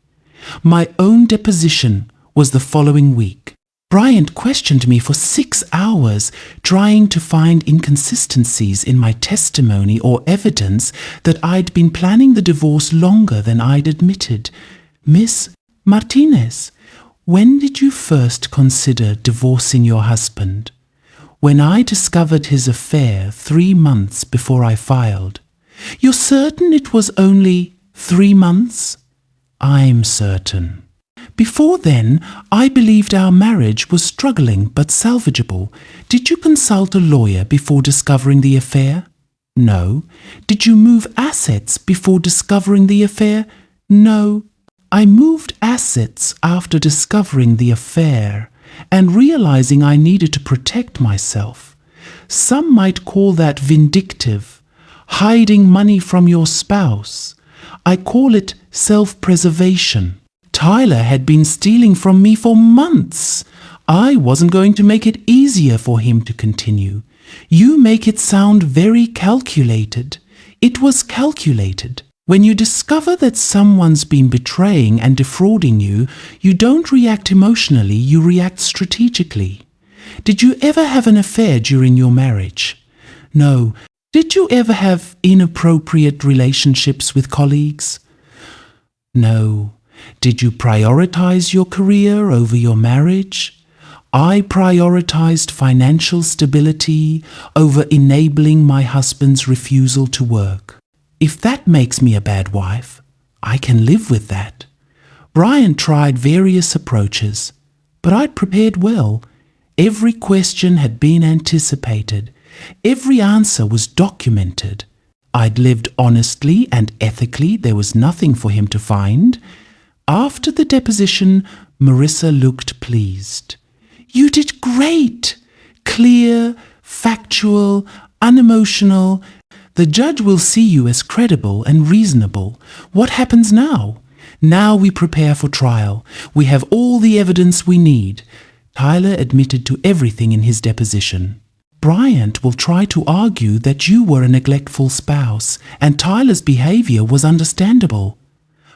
My own deposition was the following week. Bryant questioned me for 6 hours, trying to find inconsistencies in my testimony or evidence that I'd been planning the divorce longer than I'd admitted. Miss Martinez, when did you first consider divorcing your husband? When I discovered his affair 3 months before I filed. You're certain it was only 3 months? I'm certain. Before then, I believed our marriage was struggling but salvageable. Did you consult a lawyer before discovering the affair? No. Did you move assets before discovering the affair? No. I moved assets after discovering the affair and realizing I needed to protect myself. Some might call that vindictive, hiding money from your spouse. I call it self-preservation. Tyler had been stealing from me for months. I wasn't going to make it easier for him to continue. You make it sound very calculated. It was calculated. When you discover that someone's been betraying and defrauding you, you don't react emotionally, you react strategically. Did you ever have an affair during your marriage? No. Did you ever have inappropriate relationships with colleagues? No. Did you prioritize your career over your marriage? I prioritized financial stability over enabling my husband's refusal to work. If that makes me a bad wife, I can live with that. Brian tried various approaches, but I'd prepared well. Every question had been anticipated. Every answer was documented. I'd lived honestly and ethically. There was nothing for him to find. After the deposition, Marissa looked pleased. You did great! Clear, factual, unemotional. The judge will see you as credible and reasonable. What happens now? Now we prepare for trial. We have all the evidence we need. Tyler admitted to everything in his deposition. Bryant will try to argue that you were a neglectful spouse and Tyler's behavior was understandable.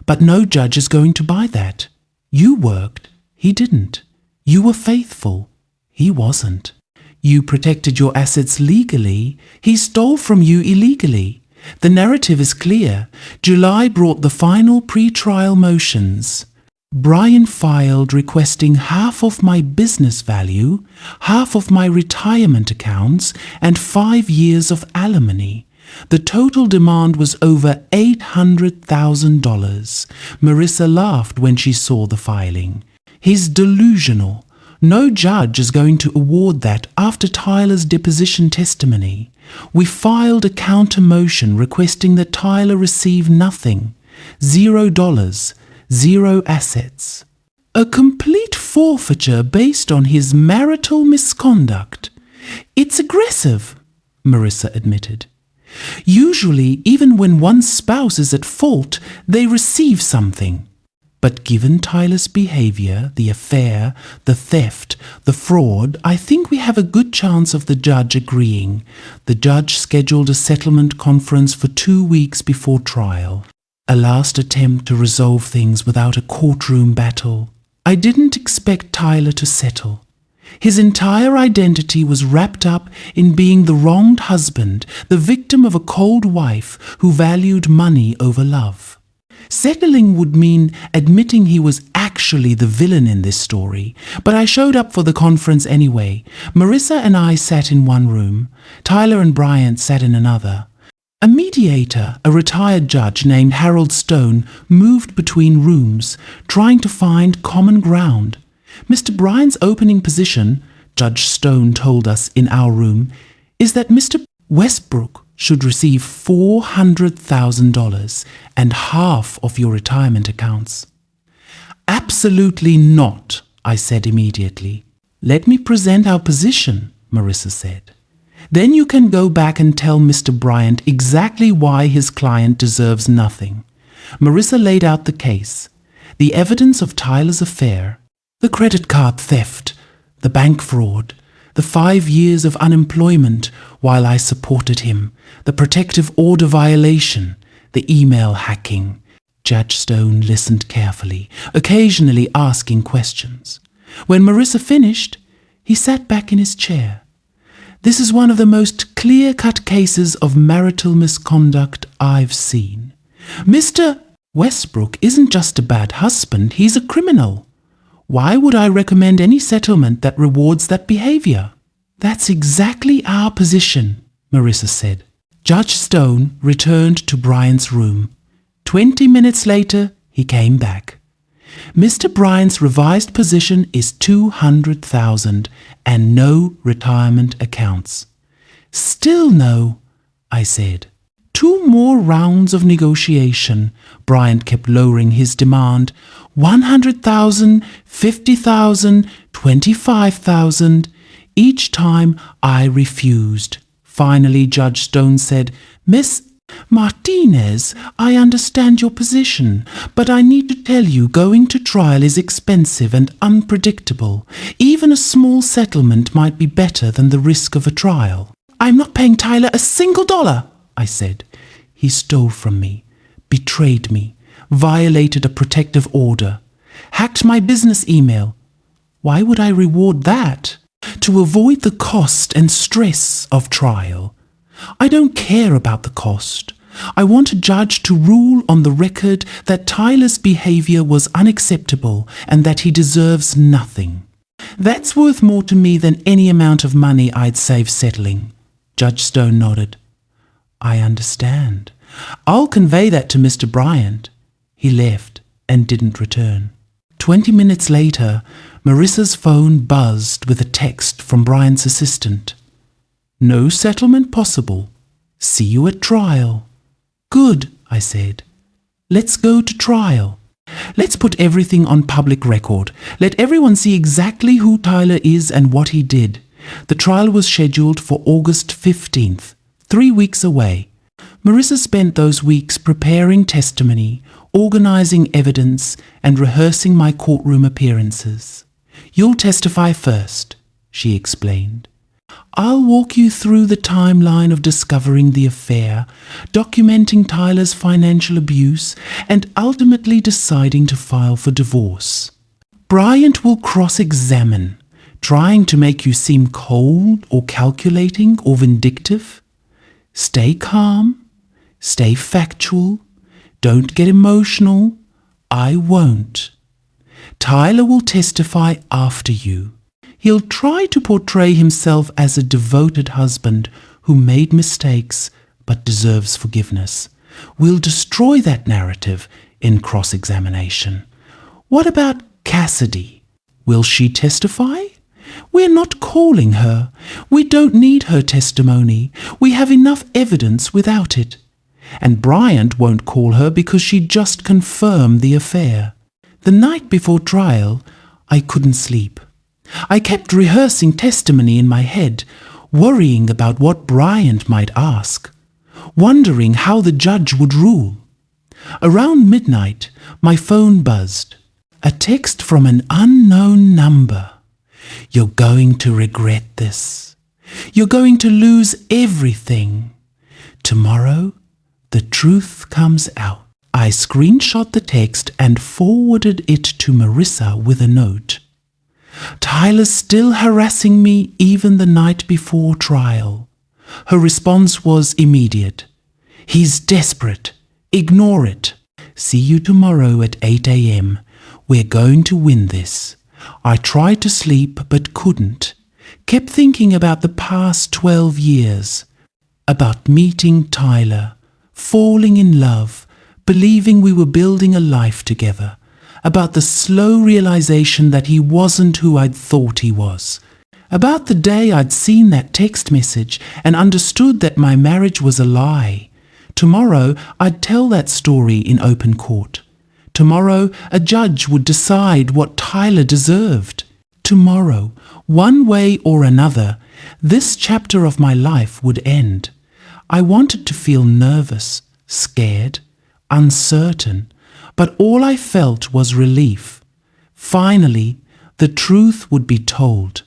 But no judge is going to buy that. You worked, he didn't. You were faithful, he wasn't. You protected your assets legally, he stole from you illegally. The narrative is clear. July brought the final pre-trial motions. Brian filed requesting half of my business value, half of my retirement accounts, and 5 years of alimony. The total demand was over $800,000. Marissa laughed when she saw the filing. He's delusional. No judge is going to award that after Tyler's deposition testimony. We filed a counter motion requesting that Tyler receive nothing. $0, 0 assets. A complete forfeiture based on his marital misconduct. It's aggressive, Marissa admitted. Usually, even when one's spouse is at fault, they receive something. But given Tyler's behavior, the affair, the theft, the fraud, I think we have a good chance of the judge agreeing. The judge scheduled a settlement conference for 2 weeks before trial. A last attempt to resolve things without a courtroom battle. I didn't expect Tyler to settle. His entire identity was wrapped up in being the wronged husband, the victim of a cold wife who valued money over love. Settling would mean admitting he was actually the villain in this story, but I showed up for the conference anyway. Marissa and I sat in one room. Tyler and Bryant sat in another. A mediator, a retired judge named Harold Stone, moved between rooms, trying to find common ground. Mr. Bryant's opening position, Judge Stone told us in our room, is that Mr. Westbrook should receive $400,000 and half of your retirement accounts. Absolutely not, I said immediately. Let me present our position, Marissa said. Then you can go back and tell Mr. Bryant exactly why his client deserves nothing. Marissa laid out the case, the evidence of Tyler's affair, the credit card theft, the bank fraud, the 5 years of unemployment while I supported him, the protective order violation, the email hacking. Judge Stone listened carefully, occasionally asking questions. When Marissa finished, he sat back in his chair. This is one of the most clear-cut cases of marital misconduct I've seen. Mr. Westbrook isn't just a bad husband, he's a criminal. Why would I recommend any settlement that rewards that behavior? That's exactly our position, Marissa said. Judge Stone returned to Bryant's room. 20 minutes later, he came back. Mr. Bryant's revised position is $200,000 and no retirement accounts. Still no, I said. 2 more rounds of negotiation. Bryant kept lowering his demand. $100,000, $50,000, $25,000. Each time I refused. Finally, Judge Stone said, Miss Martinez, I understand your position, but I need to tell you going to trial is expensive and unpredictable. Even a small settlement might be better than the risk of a trial. I'm not paying Tyler a single dollar, I said. He stole from me, betrayed me, violated a protective order, hacked my business email. Why would I reward that? To avoid the cost and stress of trial. I don't care about the cost. I want a judge to rule on the record that Tyler's behavior was unacceptable and that he deserves nothing. That's worth more to me than any amount of money I'd save settling. Judge Stone nodded. I understand. I'll convey that to Mr. Bryant. He left and didn't return. 20 minutes later, Marissa's phone buzzed with a text from Bryant's assistant. No settlement possible. See you at trial. Good, I said. Let's go to trial. Let's put everything on public record. Let everyone see exactly who Tyler is and what he did. The trial was scheduled for August 15th, 3 weeks away. Marissa spent those weeks preparing testimony, organizing evidence, and rehearsing my courtroom appearances. You'll testify first, she explained. I'll walk you through the timeline of discovering the affair, documenting Tyler's financial abuse, and ultimately deciding to file for divorce. Bryant will cross-examine, trying to make you seem cold or calculating or vindictive. Stay calm, stay factual, don't get emotional. I won't. Tyler will testify after you. He'll try to portray himself as a devoted husband who made mistakes but deserves forgiveness. We'll destroy that narrative in cross-examination. What about Cassidy? Will she testify? We're not calling her. We don't need her testimony. We have enough evidence without it. And Bryant won't call her because she just confirmed the affair. The night before trial, I couldn't sleep. I kept rehearsing testimony in my head, worrying about what Bryant might ask, wondering how the judge would rule. Around midnight, my phone buzzed. A text from an unknown number. You're going to regret this. You're going to lose everything. Tomorrow, the truth comes out. I screenshot the text and forwarded it to Marissa with a note. Tyler's still harassing me even the night before trial. Her response was immediate. He's desperate. Ignore it. See you tomorrow at 8 a.m. We're going to win this. I tried to sleep but couldn't. Kept thinking about the past 12 years. About meeting Tyler, falling in love, believing we were building a life together. About the slow realization that he wasn't who I'd thought he was. About the day I'd seen that text message and understood that my marriage was a lie. Tomorrow I'd tell that story in open court. Tomorrow a judge would decide what Tyler deserved. Tomorrow, one way or another, this chapter of my life would end. I wanted to feel nervous, scared, uncertain, but all I felt was relief. Finally, the truth would be told.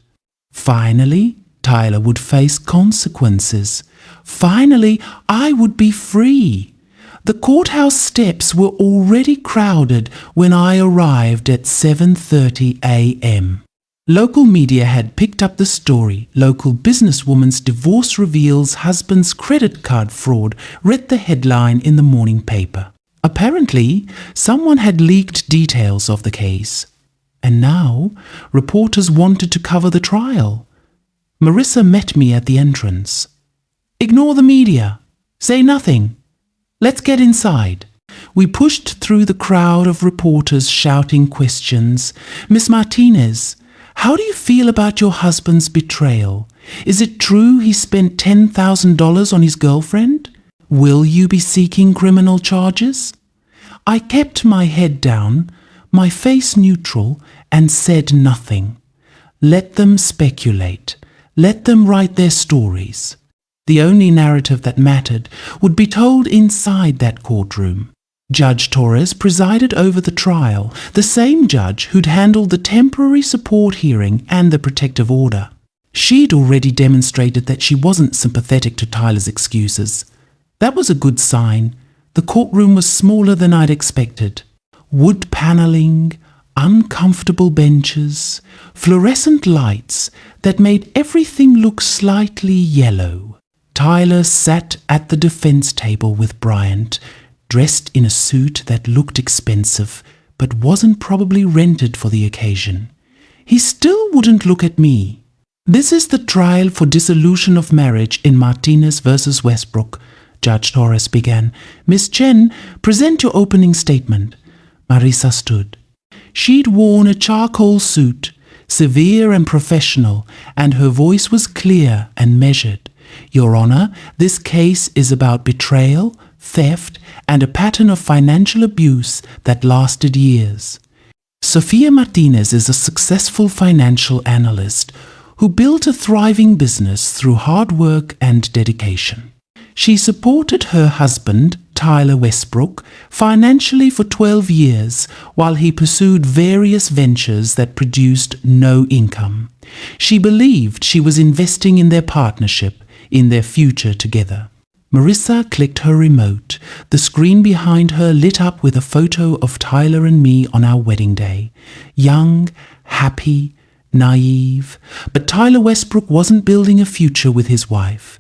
Finally, Tyler would face consequences. Finally, I would be free. The courthouse steps were already crowded when I arrived at 7:30 a.m. Local media had picked up the story. Local businesswoman's divorce reveals husband's credit card fraud, read the headline in the morning paper. Apparently, someone had leaked details of the case. And now, reporters wanted to cover the trial. Marissa met me at the entrance. "Ignore the media. Say nothing. Let's get inside." We pushed through the crowd of reporters shouting questions. "Miss Martinez, how do you feel about your husband's betrayal? Is it true he spent $10,000 on his girlfriend? Will you be seeking criminal charges?" I kept my head down, my face neutral, and said nothing. Let them speculate. Let them write their stories. The only narrative that mattered would be told inside that courtroom. Judge Torres presided over the trial, the same judge who'd handled the temporary support hearing and the protective order. She'd already demonstrated that she wasn't sympathetic to Tyler's excuses. That was a good sign. The courtroom was smaller than I'd expected. Wood paneling, uncomfortable benches, fluorescent lights that made everything look slightly yellow. Tyler sat at the defense table with Bryant, dressed in a suit that looked expensive but wasn't probably rented for the occasion. He still wouldn't look at me. "This is the trial for dissolution of marriage in Martinez versus Westbrook," Judge Torres began. "Miss Chen, present your opening statement." Marissa stood. She'd worn a charcoal suit, severe and professional, and her voice was clear and measured. "Your Honor, this case is about betrayal, theft, and a pattern of financial abuse that lasted years. Sophia Martinez is a successful financial analyst who built a thriving business through hard work and dedication. She supported her husband, Tyler Westbrook, financially for 12 years while he pursued various ventures that produced no income. She believed she was investing in their partnership, in their future together. Marissa clicked her remote. The screen behind her lit up with a photo of Tyler and me on our wedding day. Young, happy, naive. But Tyler Westbrook wasn't building a future with his wife.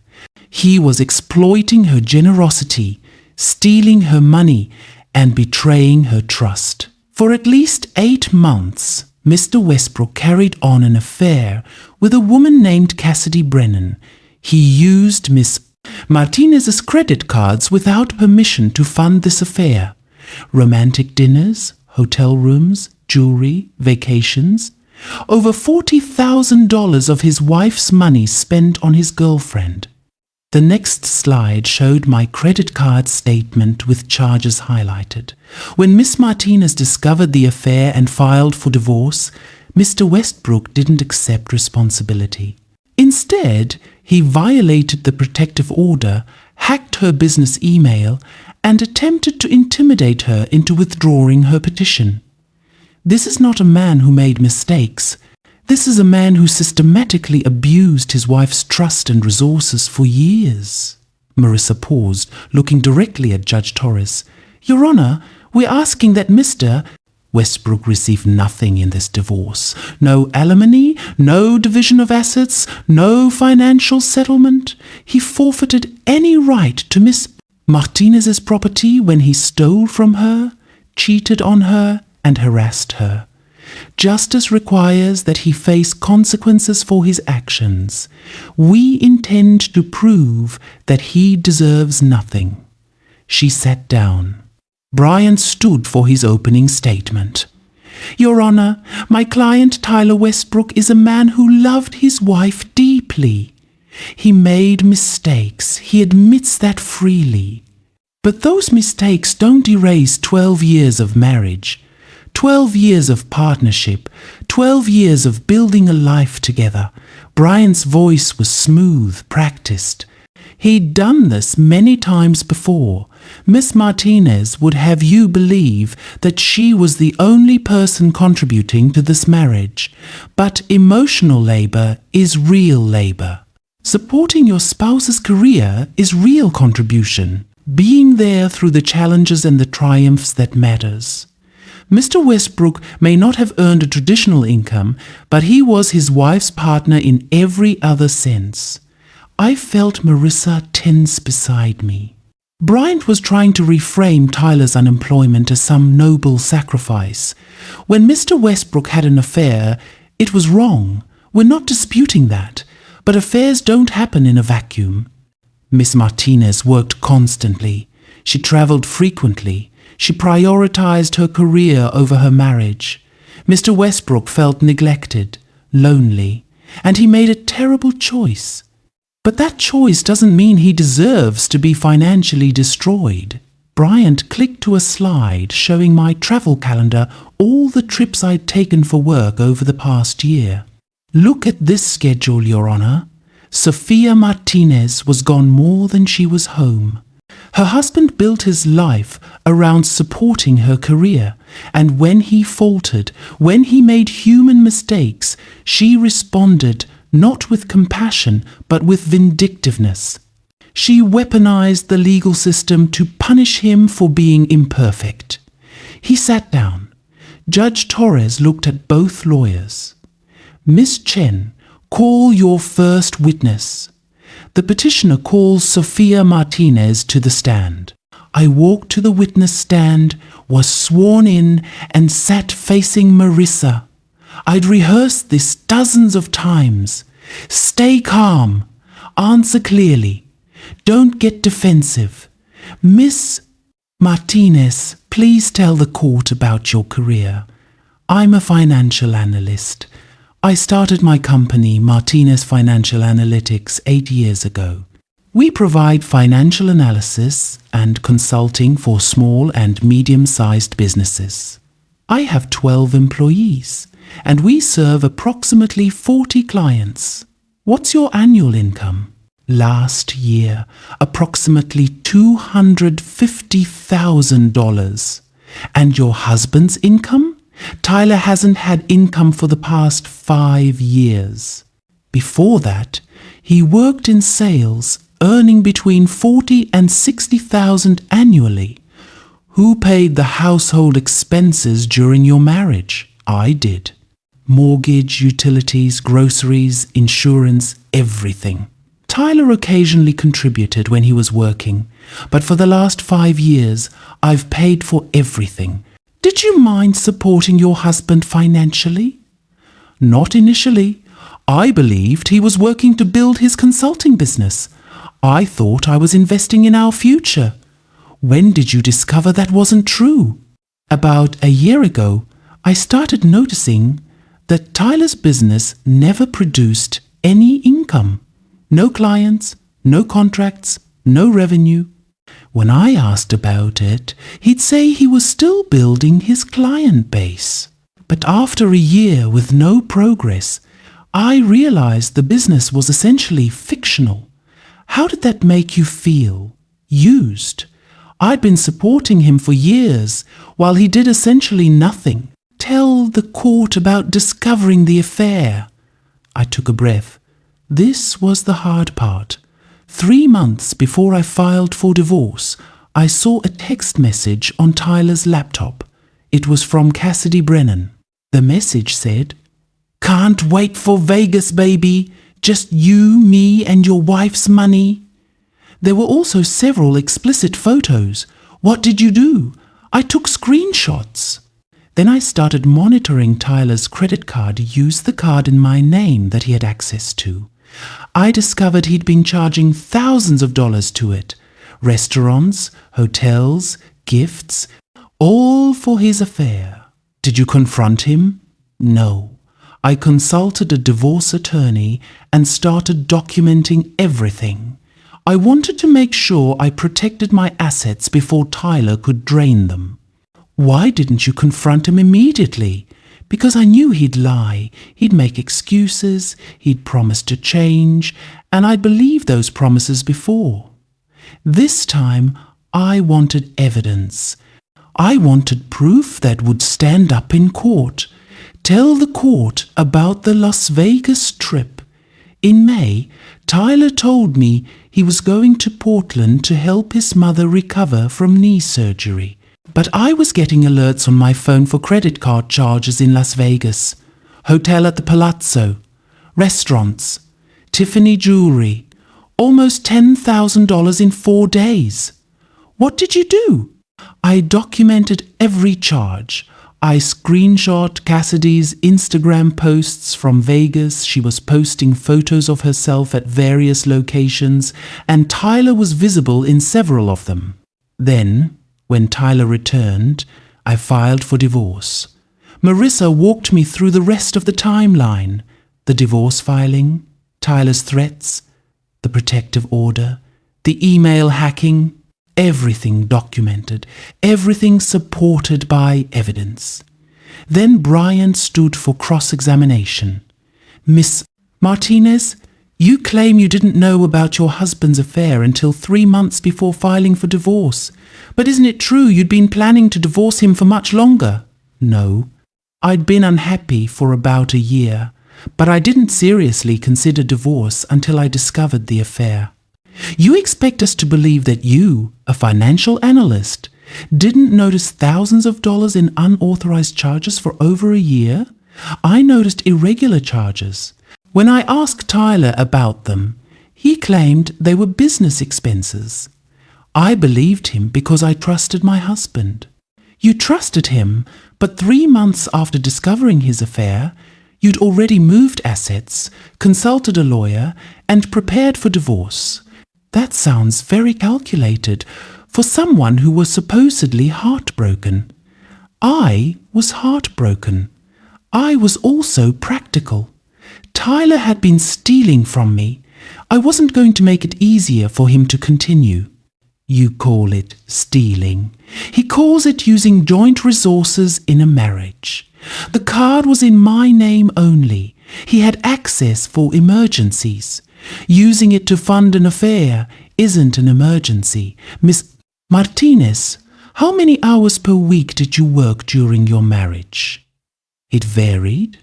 He was exploiting her generosity, stealing her money, and betraying her trust. For at least 8 months, Mr. Westbrook carried on an affair with a woman named Cassidy Brennan. He used Miss Martinez's credit cards without permission to fund this affair. Romantic dinners, hotel rooms, jewelry, vacations. Over $40,000 of his wife's money spent on his girlfriend. The next slide showed my credit card statement with charges highlighted. When Miss Martinez discovered the affair and filed for divorce, Mr. Westbrook didn't accept responsibility. Instead, he violated the protective order, hacked her business email, and attempted to intimidate her into withdrawing her petition. This is not a man who made mistakes. This is a man who systematically abused his wife's trust and resources for years. Marissa paused, looking directly at Judge Torres. "Your Honor, we're asking that Mr. Westbrook receive nothing in this divorce. No alimony, no division of assets, no financial settlement. He forfeited any right to Miss Martinez's property when he stole from her, cheated on her, and harassed her. Justice requires that he face consequences for his actions. We intend to prove that he deserves nothing." She sat down. Brian stood for his opening statement. Your Honor, my client Tyler Westbrook is a man who loved his wife deeply. He made mistakes. He admits that freely. But those mistakes don't erase 12 years of marriage, 12 years of partnership, 12 years of building a life together. Brian's voice was smooth, practiced. He'd done this many times before. Miss Martinez would have you believe that she was the only person contributing to this marriage. But emotional labor is real labor. Supporting your spouse's career is real contribution. Being there through the challenges and the triumphs that matters. Mr. Westbrook may not have earned a traditional income, but he was his wife's partner in every other sense. I felt Marissa tense beside me. Bryant was trying to reframe Tyler's unemployment as some noble sacrifice. When Mr. Westbrook had an affair, it was wrong. We're not disputing that. But affairs don't happen in a vacuum. Miss Martinez worked constantly. She traveled frequently. She prioritized her career over her marriage. Mr. Westbrook felt neglected, lonely, and he made a terrible choice. But that choice doesn't mean he deserves to be financially destroyed. Bryant clicked to a slide showing my travel calendar, all the trips I'd taken for work over the past year. Look at this schedule, Your Honor. Sophia Martinez was gone more than she was home. Her husband built his life around supporting her career, and when he faltered, when he made human mistakes, she responded not with compassion, but with vindictiveness. She weaponized the legal system to punish him for being imperfect. He sat down. Judge Torres looked at both lawyers. Miss Chen, call your first witness. The petitioner calls Sophia Martinez to the stand. I walked to the witness stand, was sworn in, and sat facing Marissa. I'd rehearsed this dozens of times. Stay calm. Answer clearly. Don't get defensive. Miss Martinez, please tell the court about your career. I'm a financial analyst. I started my company, Martinez Financial Analytics, 8 years ago. We provide financial analysis and consulting for small and medium-sized businesses. I have 12 employees, and we serve approximately 40 clients. What's your annual income? Last year, approximately $250,000. And your husband's income? Tyler hasn't had income for the past 5 years. Before that, he worked in sales, earning between $40,000 and $60,000 annually. Who paid the household expenses during your marriage? I did. Mortgage, utilities, groceries, insurance, everything. Tyler occasionally contributed when he was working, but for the last 5 years, I've paid for everything. Did you mind supporting your husband financially? Not initially. I believed he was working to build his consulting business. I thought I was investing in our future. When did you discover that wasn't true? About a year ago, I started noticing that Tyler's business never produced any income. No clients, no contracts, no revenue. When I asked about it, he'd say he was still building his client base. But after a year with no progress, I realized the business was essentially fictional. How did that make you feel? Used. I'd been supporting him for years, while he did essentially nothing. Tell the court about discovering the affair. I took a breath. This was the hard part. 3 months before I filed for divorce, I saw a text message on Tyler's laptop. It was from Cassidy Brennan. The message said, "Can't wait for Vegas, baby. Just you, me, and your wife's money." There were also several explicit photos. What did you do? I took screenshots. Then I started monitoring Tyler's credit card to use the card in my name that he had access to. I discovered he'd been charging thousands of dollars to it. Restaurants, hotels, gifts, all for his affair. Did you confront him? No. I consulted a divorce attorney and started documenting everything. I wanted to make sure I protected my assets before Tyler could drain them. Why didn't you confront him immediately? Because I knew he'd lie, he'd make excuses, he'd promise to change, and I'd believed those promises before. This time, I wanted evidence. I wanted proof that would stand up in court. Tell the court about the Las Vegas trip. In May, Tyler told me he was going to Portland to help his mother recover from knee surgery. But I was getting alerts on my phone for credit card charges in Las Vegas, hotel at the Palazzo, restaurants, Tiffany jewelry, almost $10,000 in 4 days. What did you do? I documented every charge. I screenshot Cassidy's Instagram posts from Vegas. She was posting photos of herself at various locations, and Tyler was visible in several of them. Then, when Tyler returned, I filed for divorce. Marissa walked me through the rest of the timeline: the divorce filing, Tyler's threats, the protective order, the email hacking, everything documented, everything supported by evidence. Then Bryant stood for cross-examination. Miss Martinez, you claim you didn't know about your husband's affair until 3 months before filing for divorce. But isn't it true you'd been planning to divorce him for much longer? No. I'd been unhappy for about a year, but I didn't seriously consider divorce until I discovered the affair. You expect us to believe that you, a financial analyst, didn't notice thousands of dollars in unauthorized charges for over a year? I noticed irregular charges. When I asked Tyler about them, he claimed they were business expenses. I believed him because I trusted my husband. You trusted him, but 3 months after discovering his affair, you'd already moved assets, consulted a lawyer, and prepared for divorce. That sounds very calculated for someone who was supposedly heartbroken. I was heartbroken. I was also practical. Tyler had been stealing from me. I wasn't going to make it easier for him to continue. You call it stealing. He calls it using joint resources in a marriage. The card was in my name only. He had access for emergencies. Using it to fund an affair isn't an emergency. Miss Martinez, how many hours per week did you work during your marriage? It varied.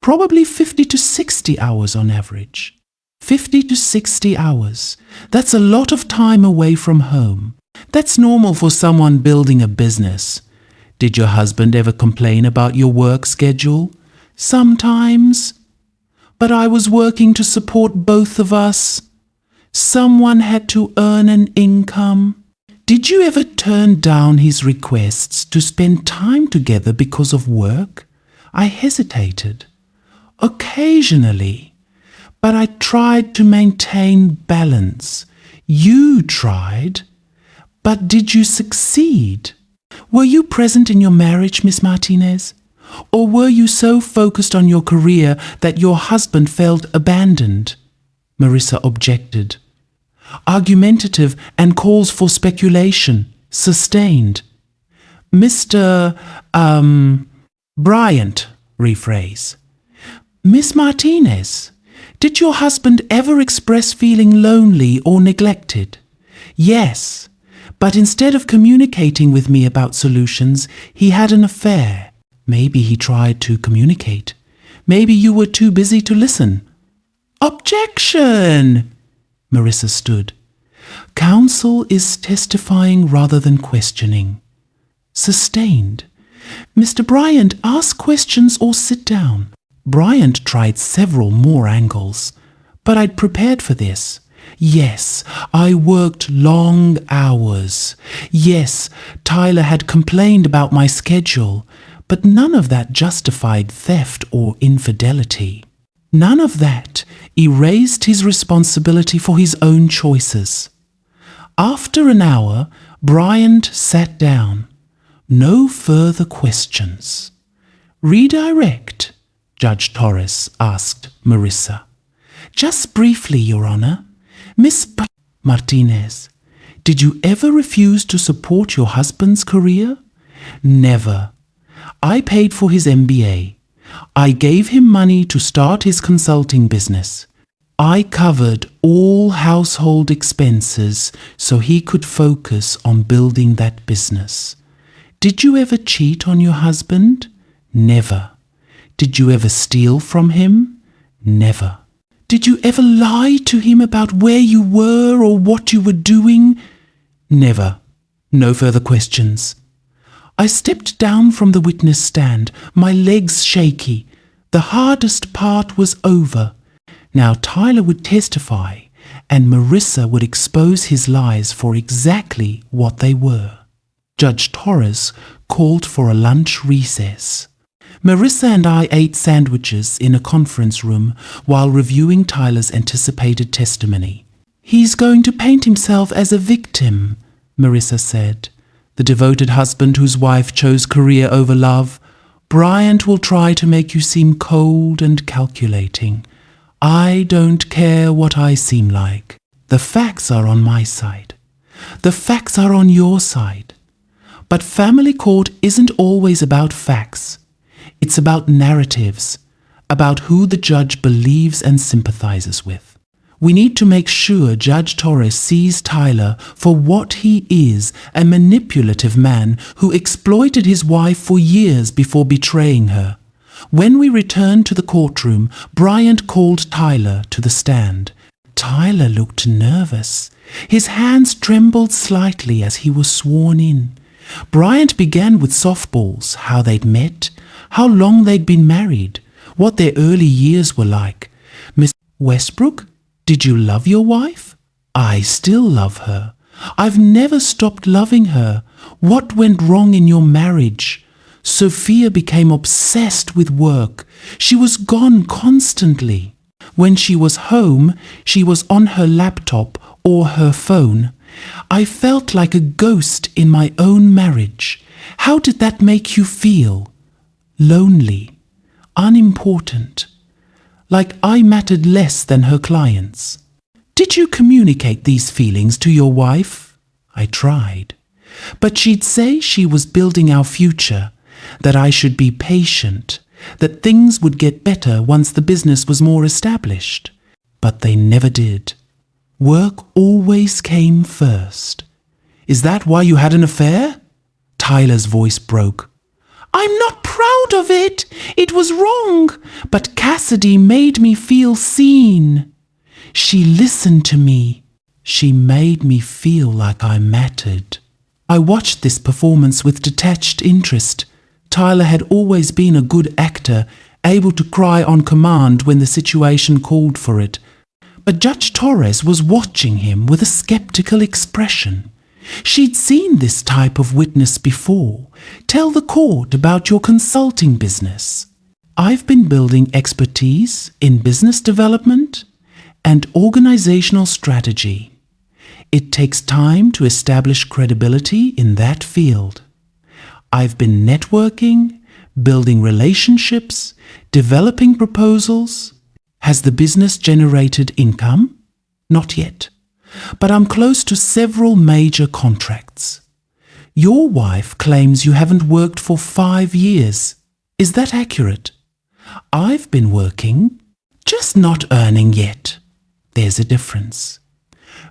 Probably 50 to 60 hours on average. 50 to 60 hours. That's a lot of time away from home. That's normal for someone building a business. Did your husband ever complain about your work schedule? Sometimes. But I was working to support both of us. Someone had to earn an income. Did you ever turn down his requests to spend time together because of work? I hesitated. Occasionally. But I tried to maintain balance. You tried. But did you succeed? Were you present in your marriage, Miss Martinez? Or were you so focused on your career that your husband felt abandoned? Marissa objected. Argumentative and calls for speculation. Sustained. Mr. Bryant, rephrase. Miss Martinez, did your husband ever express feeling lonely or neglected? Yes, but instead of communicating with me about solutions, he had an affair. Maybe he tried to communicate. Maybe you were too busy to listen. Objection! Marissa stood. Counsel is testifying rather than questioning. Sustained. Mr. Bryant, ask questions or sit down. Bryant tried several more angles, but I'd prepared for this. Yes, I worked long hours. Yes, Tyler had complained about my schedule, but none of that justified theft or infidelity. None of that erased his responsibility for his own choices. After an hour, Bryant sat down. No further questions. Redirect? Judge Torres asked Marissa. Just briefly, Your Honor. Miss Martinez, did you ever refuse to support your husband's career? Never. I paid for his MBA. I gave him money to start his consulting business. I covered all household expenses so he could focus on building that business. Did you ever cheat on your husband? Never. Did you ever steal from him? Never. Did you ever lie to him about where you were or what you were doing? Never. No further questions. I stepped down from the witness stand, my legs shaky. The hardest part was over. Now Tyler would testify, and Marissa would expose his lies for exactly what they were. Judge Torres called for a lunch recess. Marissa and I ate sandwiches in a conference room while reviewing Tyler's anticipated testimony. He's going to paint himself as a victim, Marissa said. The devoted husband whose wife chose career over love. Bryant will try to make you seem cold and calculating. I don't care what I seem like. The facts are on my side. The facts are on your side. But family court isn't always about facts. It's about narratives, about who the judge believes and sympathizes with. We need to make sure Judge Torres sees Tyler for what he is, a manipulative man who exploited his wife for years before betraying her. When we returned to the courtroom, Bryant called Tyler to the stand. Tyler looked nervous. His hands trembled slightly as he was sworn in. Bryant began with softballs, how they'd met, how long they'd been married, what their early years were like. Miss Westbrook, did you love your wife? I still love her. I've never stopped loving her. What went wrong in your marriage? Sophia became obsessed with work. She was gone constantly. When she was home, she was on her laptop or her phone. I felt like a ghost in my own marriage. How did that make you feel? Lonely, unimportant, like I mattered less than her clients. Did you communicate these feelings to your wife? I tried. But she'd say she was building our future, that I should be patient, that things would get better once the business was more established. But they never did. Work always came first. Is that why you had an affair? Tyler's voice broke. I'm not proud of it. It was wrong. But Cassidy made me feel seen. She listened to me. She made me feel like I mattered. I watched this performance with detached interest. Tyler had always been a good actor, able to cry on command when the situation called for it. But Judge Torres was watching him with a skeptical expression. She'd seen this type of witness before. Tell the court about your consulting business. I've been building expertise in business development and organizational strategy. It takes time to establish credibility in that field. I've been networking, building relationships, developing proposals. Has the business generated income? Not yet. But I'm close to several major contracts. Your wife claims you haven't worked for 5 years. Is that accurate? I've been working, just not earning yet. There's a difference.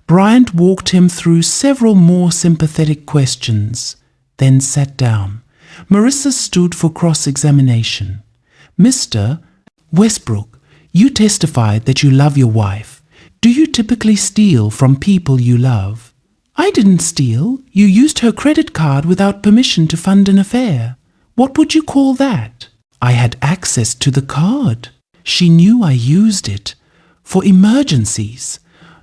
Bryant walked him through several more sympathetic questions, then sat down. Marissa stood for cross-examination. Mr. Westbrook, you testified that you love your wife. Do you typically steal from people you love? I didn't steal. You used her credit card without permission to fund an affair. What would you call that? I had access to the card. She knew I used it for emergencies,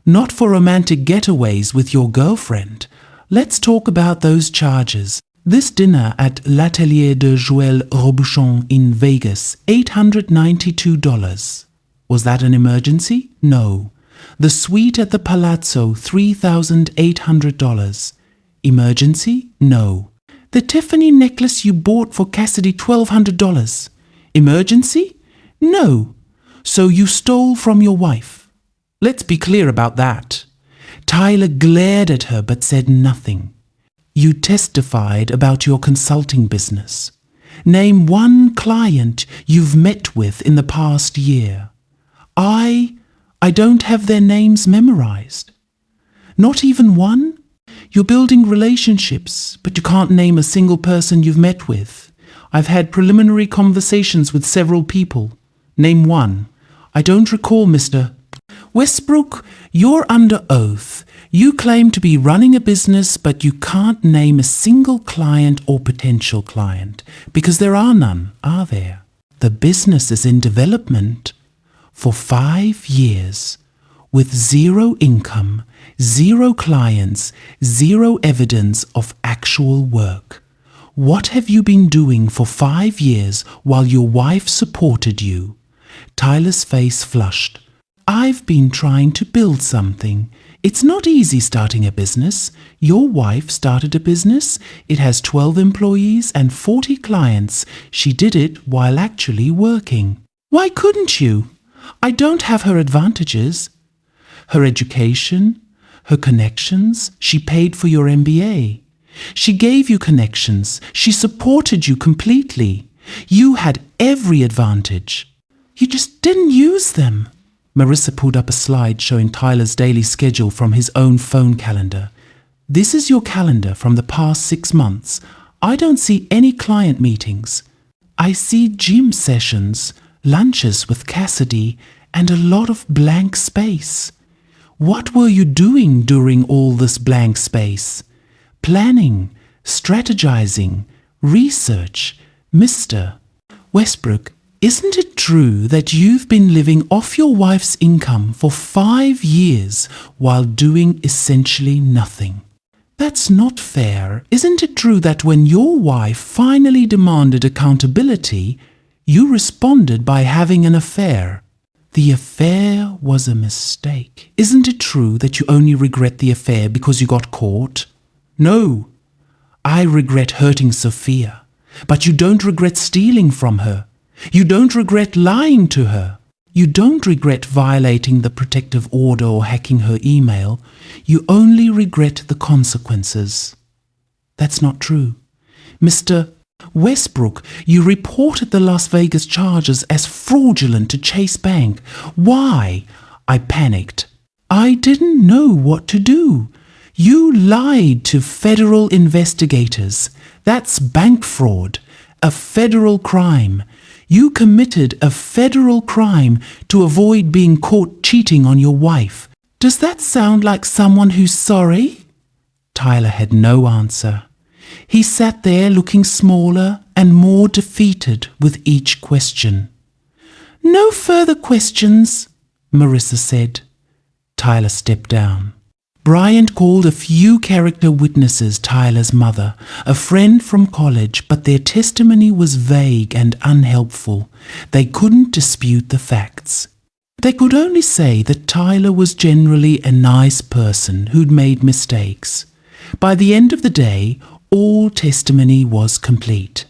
not for romantic getaways with your girlfriend. Let's talk about those charges. This dinner at L'Atelier de Joël Robuchon in Vegas, $892. Was that an emergency? No. The suite at the Palazzo, $3,800. Emergency? No. The Tiffany necklace you bought for Cassidy, $1,200. Emergency? No. So you stole from your wife. Let's be clear about that. Tyler glared at her but said nothing. You testified about your consulting business. Name one client you've met with in the past year. I don't have their names memorized. Not even one? You're building relationships, but you can't name a single person you've met with. I've had preliminary conversations with several people. Name one. I don't recall, Mr. Westbrook, you're under oath. You claim to be running a business, but you can't name a single client or potential client, because there are none, are there? The business is in development for 5 years, with zero income, zero clients, zero evidence of actual work. What have you been doing for 5 years while your wife supported you? Tyler's face flushed. I've been trying to build something. It's not easy starting a business. Your wife started a business. It has 12 employees and 40 clients. She did it while actually working. Why couldn't you? I don't have her advantages. Her education, her connections. She paid for your MBA. She gave you connections. She supported you completely. You had every advantage. You just didn't use them. Marissa pulled up a slide showing Tyler's daily schedule from his own phone calendar. This is your calendar from the past 6 months. I don't see any client meetings. I see gym sessions, lunches with Cassidy, and a lot of blank space. What were you doing during all this blank space? Planning, strategizing, research. Mr. Westbrook, isn't it true that you've been living off your wife's income for 5 years while doing essentially nothing? That's not fair. Isn't it true that when your wife finally demanded accountability, you responded by having an affair? The affair was a mistake. Isn't it true that you only regret the affair because you got caught? No. I regret hurting Sophia, but you don't regret stealing from her. You don't regret lying to her. You don't regret violating the protective order or hacking her email. You only regret the consequences. That's not true. Mr. Westbrook, you reported the Las Vegas charges as fraudulent to Chase Bank. Why? I panicked. I didn't know what to do. You lied to federal investigators. That's bank fraud, a federal crime. You committed a federal crime to avoid being caught cheating on your wife. Does that sound like someone who's sorry? Tyler had no answer. He sat there looking smaller and more defeated with each question. No further questions, Marissa said. Tyler stepped down. Bryant called a few character witnesses Tyler's mother, a friend from college, but their testimony was vague and unhelpful. They couldn't dispute the facts. They could only say that Tyler was generally a nice person who'd made mistakes. By the end of the day, all testimony was complete.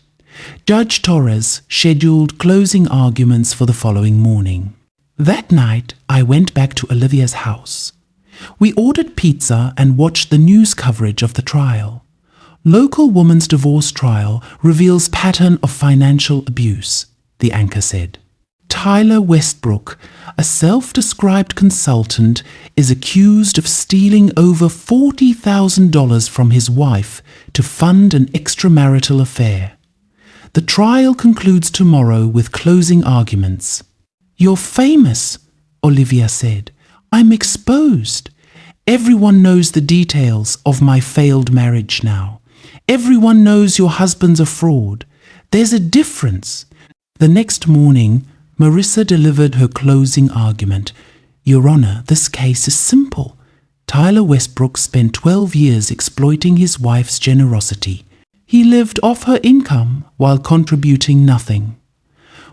Judge Torres scheduled closing arguments for the following morning. That night, I went back to Olivia's house. We ordered pizza and watched the news coverage of the trial. Local woman's divorce trial reveals pattern of financial abuse, the anchor said. Tyler Westbrook, a self-described consultant, is accused of stealing over $40,000 from his wife to fund an extramarital affair. The trial concludes tomorrow with closing arguments. You're famous, Olivia said. I'm exposed. Everyone knows the details of my failed marriage now. Everyone knows your husband's a fraud. There's a difference. The next morning, Marissa delivered her closing argument. Your Honor, this case is simple. Tyler Westbrook spent 12 years exploiting his wife's generosity. He lived off her income while contributing nothing.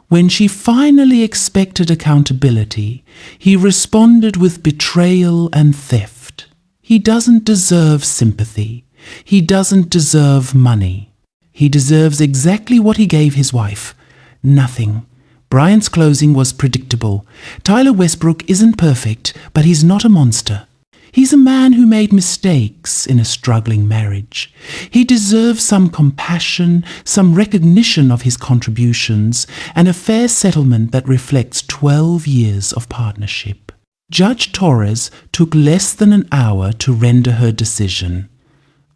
When she finally expected accountability, he responded with betrayal and theft. He doesn't deserve sympathy. He doesn't deserve money. He deserves exactly what he gave his wife, Nothing. Brian's closing was predictable. Tyler Westbrook isn't perfect, but he's not a monster. He's a man who made mistakes in a struggling marriage. He deserves some compassion, some recognition of his contributions, and a fair settlement that reflects 12 years of partnership. Judge Torres took less than an hour to render her decision.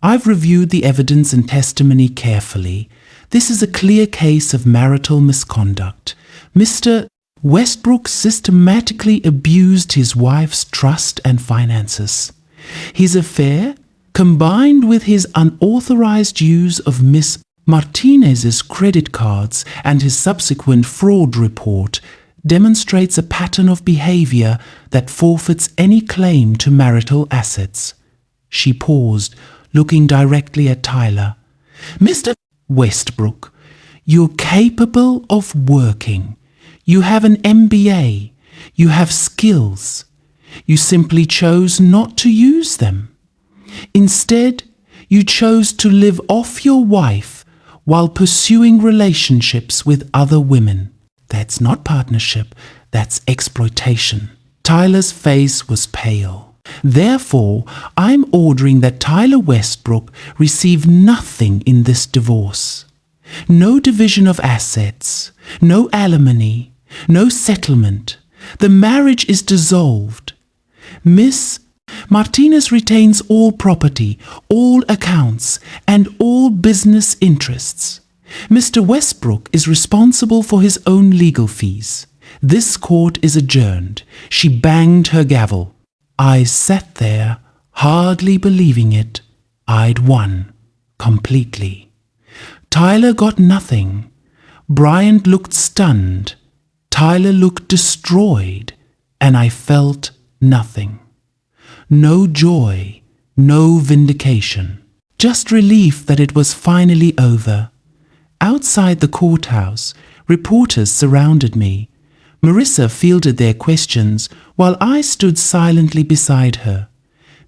I've reviewed the evidence and testimony carefully. This is a clear case of marital misconduct. Mr. Westbrook systematically abused his wife's trust and finances. His affair, combined with his unauthorized use of Miss Martinez's credit cards and his subsequent fraud report, demonstrates a pattern of behavior that forfeits any claim to marital assets. She paused, looking directly at Tyler. Mr. Westbrook, you're capable of working. You have an MBA. You have skills. You simply chose not to use them. Instead, you chose to live off your wife while pursuing relationships with other women. That's not partnership, that's exploitation. Tyler's face was pale. Therefore, I'm ordering that Tyler Westbrook receive nothing in this divorce. No division of assets, no alimony, no settlement. The marriage is dissolved. Miss Martinez retains all property, all accounts, and all business interests. Mr. Westbrook is responsible for his own legal fees. This court is adjourned. She banged her gavel. I sat there, hardly believing it. I'd won. Completely. Tyler got nothing. Brian looked stunned. Tyler looked destroyed, and I felt nothing. No joy, no vindication. Just relief that it was finally over. Outside the courthouse, reporters surrounded me. Marissa fielded their questions while I stood silently beside her.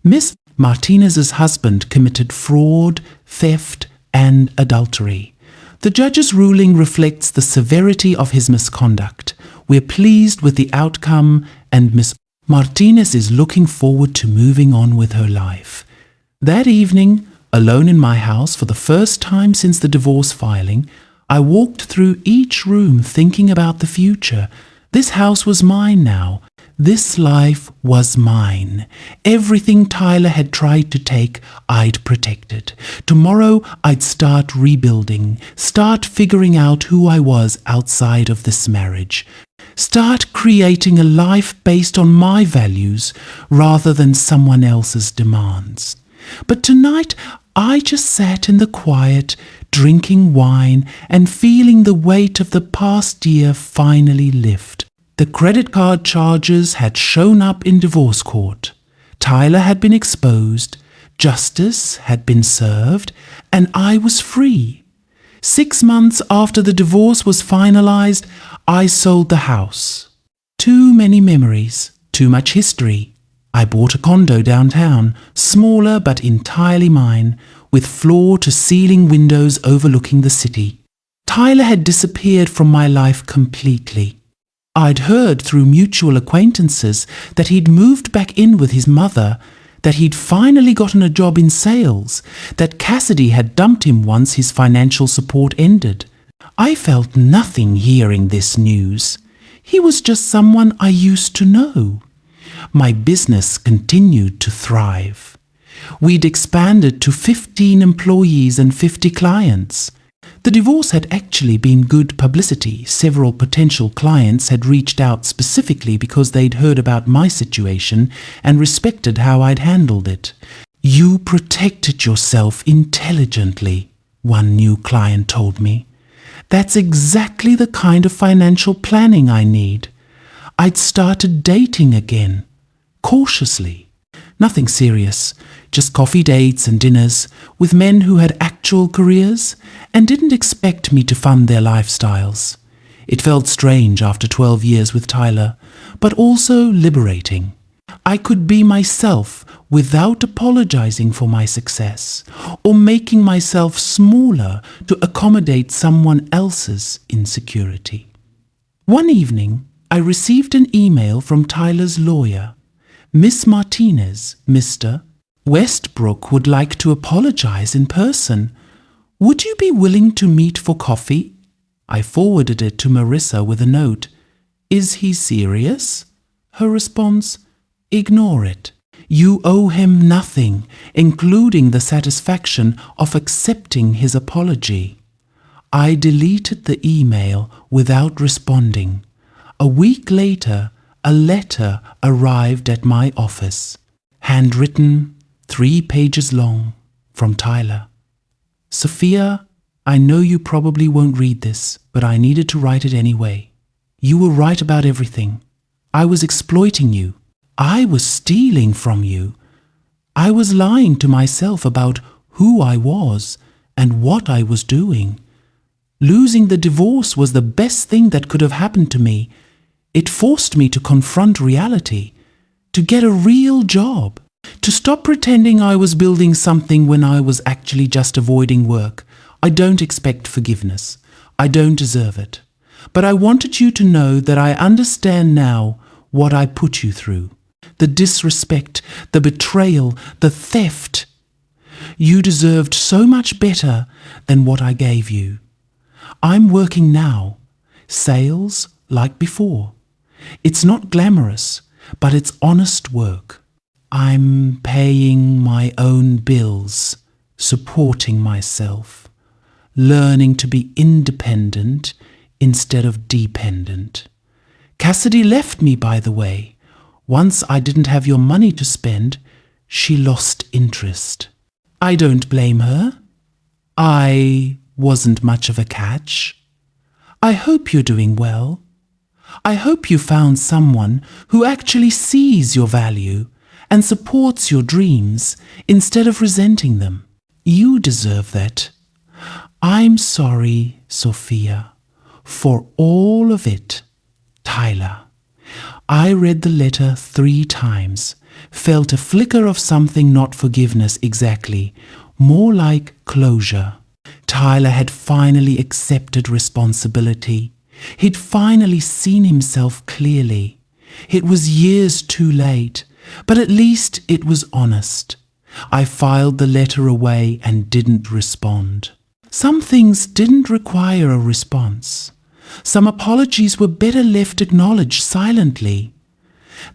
Miss Martinez's husband committed fraud, theft, and adultery. The judge's ruling reflects the severity of his misconduct. We're pleased with the outcome, and Miss Martinez is looking forward to moving on with her life. That evening, alone in my house for the first time since the divorce filing, I walked through each room thinking about the future. This house was mine now. This life was mine. Everything Tyler had tried to take, I'd protected. Tomorrow, I'd start rebuilding, start figuring out who I was outside of this marriage. Start creating a life based on my values rather than someone else's demands. But tonight, I just sat in the quiet, drinking wine and feeling the weight of the past year finally lift. The credit card charges had shown up in divorce court. Tyler had been exposed, justice had been served, and I was free. 6 months after the divorce was finalized, I sold the house. Too many memories, too much history. I bought a condo downtown, smaller but entirely mine, with floor-to-ceiling windows overlooking the city. Tyler had disappeared from my life completely. I'd heard through mutual acquaintances that he'd moved back in with his mother, that he'd finally gotten a job in sales, that Cassidy had dumped him once his financial support ended. I felt nothing hearing this news. He was just someone I used to know. My business continued to thrive. We'd expanded to 15 employees and 50 clients. The divorce had actually been good publicity. Several potential clients had reached out specifically because they'd heard about my situation and respected how I'd handled it. "You protected yourself intelligently," one new client told me. "That's exactly the kind of financial planning I need." I'd started dating again, cautiously. Nothing serious, just coffee dates and dinners with men who had actual careers and didn't expect me to fund their lifestyles. It felt strange after 12 years with Tyler, but also liberating. I could be myself without apologizing for my success. or making myself smaller to accommodate someone else's insecurity. One evening, I received an email from Tyler's lawyer. Miss Martinez, Mr. Westbrook would like to apologize in person. Would you be willing to meet for coffee? I forwarded it to Marissa with a note. Is he serious? Her response, ignore it. You owe him nothing, including the satisfaction of accepting his apology. I deleted the email without responding. A week later, a letter arrived at my office. Handwritten, 3 pages long, from Tyler. Sophia, I know you probably won't read this, but I needed to write it anyway. You were right about everything. I was exploiting you. I was stealing from you. I was lying to myself about who I was and what I was doing. Losing the divorce was the best thing that could have happened to me. It forced me to confront reality, to get a real job, to stop pretending I was building something when I was actually just avoiding work. I don't expect forgiveness. I don't deserve it. But I wanted you to know that I understand now what I put you through. The disrespect, the betrayal, the theft. You deserved so much better than what I gave you. I'm working now. Sales like before. It's not glamorous, but it's honest work. I'm paying my own bills, supporting myself, learning to be independent instead of dependent. Cassidy left me, by the way. Once I didn't have your money to spend, she lost interest. I don't blame her. I wasn't much of a catch. I hope you're doing well. I hope you found someone who actually sees your value and supports your dreams instead of resenting them. You deserve that. I'm sorry, Sophia, for all of it. Tyler. I read the letter 3 times, felt a flicker of something, not forgiveness exactly, more like closure. Tyler had finally accepted responsibility. He'd finally seen himself clearly. It was years too late, but at least it was honest. I filed the letter away and didn't respond. Some things didn't require a response. Some apologies were better left acknowledged silently.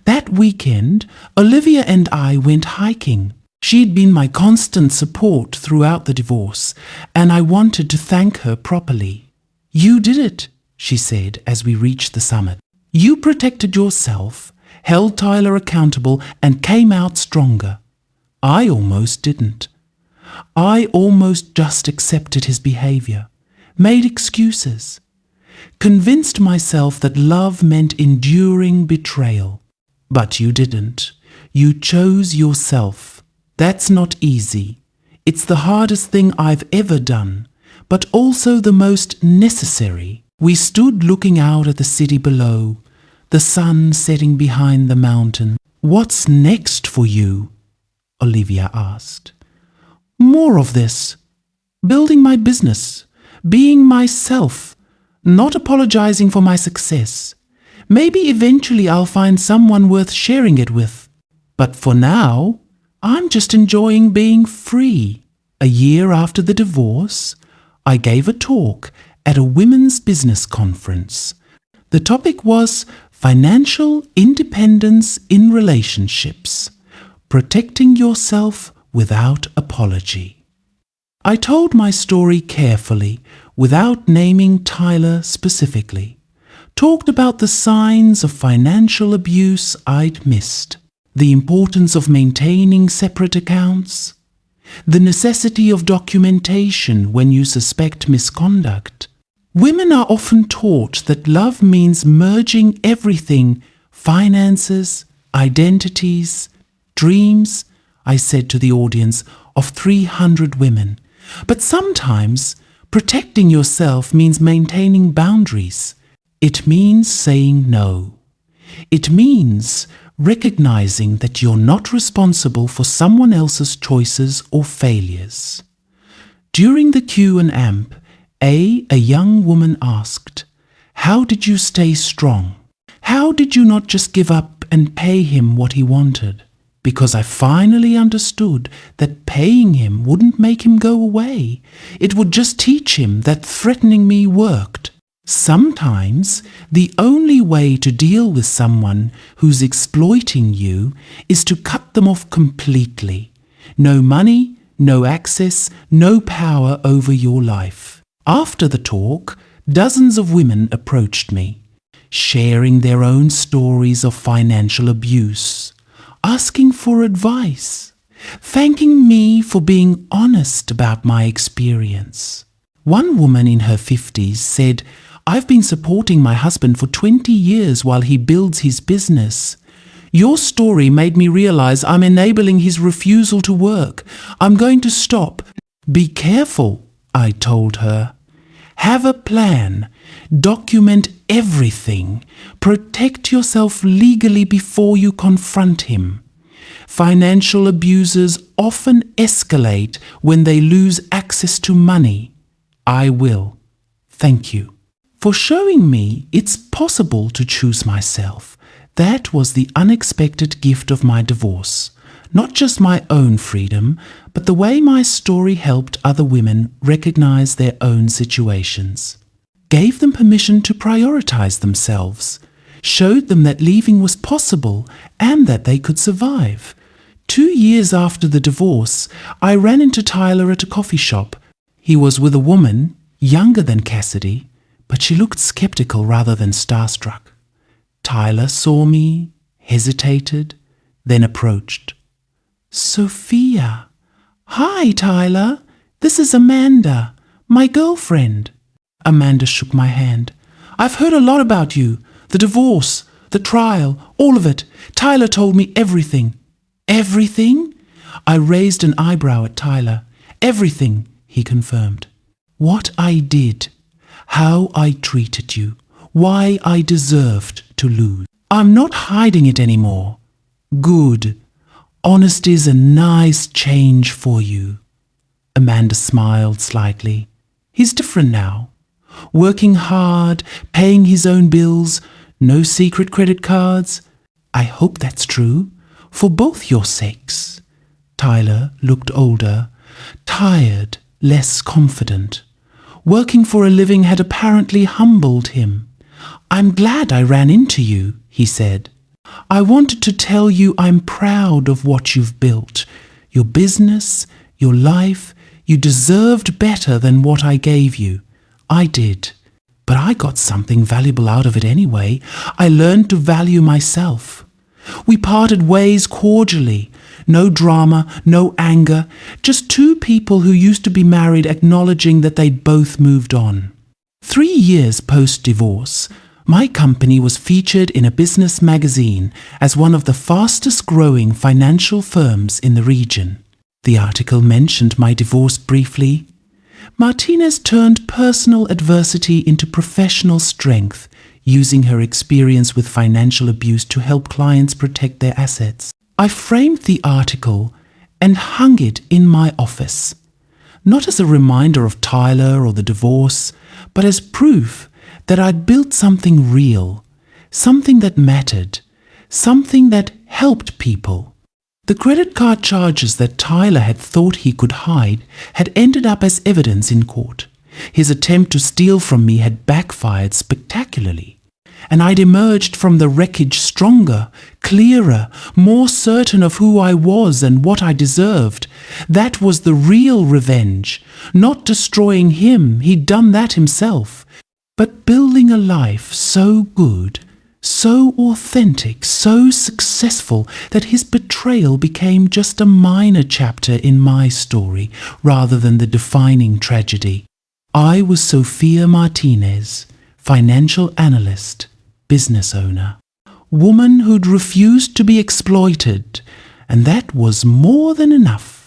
That weekend, Olivia and I went hiking. She'd been my constant support throughout the divorce, and I wanted to thank her properly. You did it, she said as we reached the summit. You protected yourself, held Tyler accountable, and came out stronger. I almost didn't. I almost just accepted his behavior, made excuses, convinced myself that love meant enduring betrayal. But you didn't. You chose yourself. That's not easy. It's the hardest thing I've ever done, but also the most necessary. We stood looking out at the city below, the sun setting behind the mountain. What's next for you? Olivia asked. More of this. Building my business, being myself, not apologizing for my success. Maybe eventually I'll find someone worth sharing it with. But for now, I'm just enjoying being free. A year after the divorce, I gave a talk at a women's business conference. The topic was financial independence in relationships, protecting yourself without apology. I told my story carefully, without naming Tyler specifically. Talked about the signs of financial abuse I'd missed, the importance of maintaining separate accounts, the necessity of documentation when you suspect misconduct. Women are often taught that love means merging everything, finances, identities, dreams, I said to the audience of 300 women. But sometimes protecting yourself means maintaining boundaries. It means saying no. It means recognizing that you're not responsible for someone else's choices or failures. During the Q&A, a young woman asked, "How did you stay strong? How did you not just give up and pay him what he wanted?" Because I finally understood that paying him wouldn't make him go away. It would just teach him that threatening me worked. Sometimes the only way to deal with someone who's exploiting you is to cut them off completely. No money, no access, no power over your life. After the talk, dozens of women approached me, sharing their own stories of financial abuse, asking for advice, thanking me for being honest about my experience. One woman in her 50s said, "I've been supporting my husband for 20 years while he builds his business. Your story made me realize I'm enabling his refusal to work. I'm going to stop." "Be careful," I told her. "Have a plan. Document everything. Protect yourself legally before you confront him. Financial abusers often escalate when they lose access to money." "I will. Thank you." For showing me it's possible to choose myself. That was the unexpected gift of my divorce. Not just my own freedom, but the way my story helped other women recognize their own situations. Gave them permission to prioritize themselves. Showed them that leaving was possible and that they could survive. 2 years after the divorce, I ran into Tyler at a coffee shop. He was with a woman, younger than Cassidy, but she looked skeptical rather than starstruck. Tyler saw me, hesitated, then approached. "Sophia." "Hi, Tyler. This is Amanda, my girlfriend." Amanda shook my hand. "I've heard a lot about you. The divorce, the trial, all of it. Tyler told me everything." "Everything?" I raised an eyebrow at Tyler. "Everything," he confirmed. "What I did, how I treated you, why I deserved to lose. I'm not hiding it anymore." "Good. Honesty's a nice change for you." Amanda smiled slightly. "He's different now. Working hard, paying his own bills, no secret credit cards. I hope that's true, for both your sakes." Tyler looked older, tired, less confident. Working for a living had apparently humbled him. "I'm glad I ran into you," he said. "I wanted to tell you I'm proud of what you've built. Your business, your life. You deserved better than what I gave you. I did. But I got something valuable out of it anyway. I learned to value myself. We parted ways cordially. No drama, no anger. Just two people who used to be married acknowledging that they'd both moved on. 3 years post-divorce, my company was featured in a business magazine as one of the fastest-growing financial firms in the region. The article mentioned my divorce briefly. Martinez turned personal adversity into professional strength, using her experience with financial abuse to help clients protect their assets. I framed the article and hung it in my office, not as a reminder of Tyler or the divorce, but as proof that I'd built something real, something that mattered, something that helped people. The credit card charges that Tyler had thought he could hide had ended up as evidence in court. His attempt to steal from me had backfired spectacularly, and I'd emerged from the wreckage stronger, clearer, more certain of who I was and what I deserved. That was the real revenge, not destroying him, he'd done that himself, but building a life so good, so authentic, so successful that his betrayal became just a minor chapter in my story rather than the defining tragedy. I was Sophia Martinez, financial analyst, business owner, woman who'd refused to be exploited, and that was more than enough.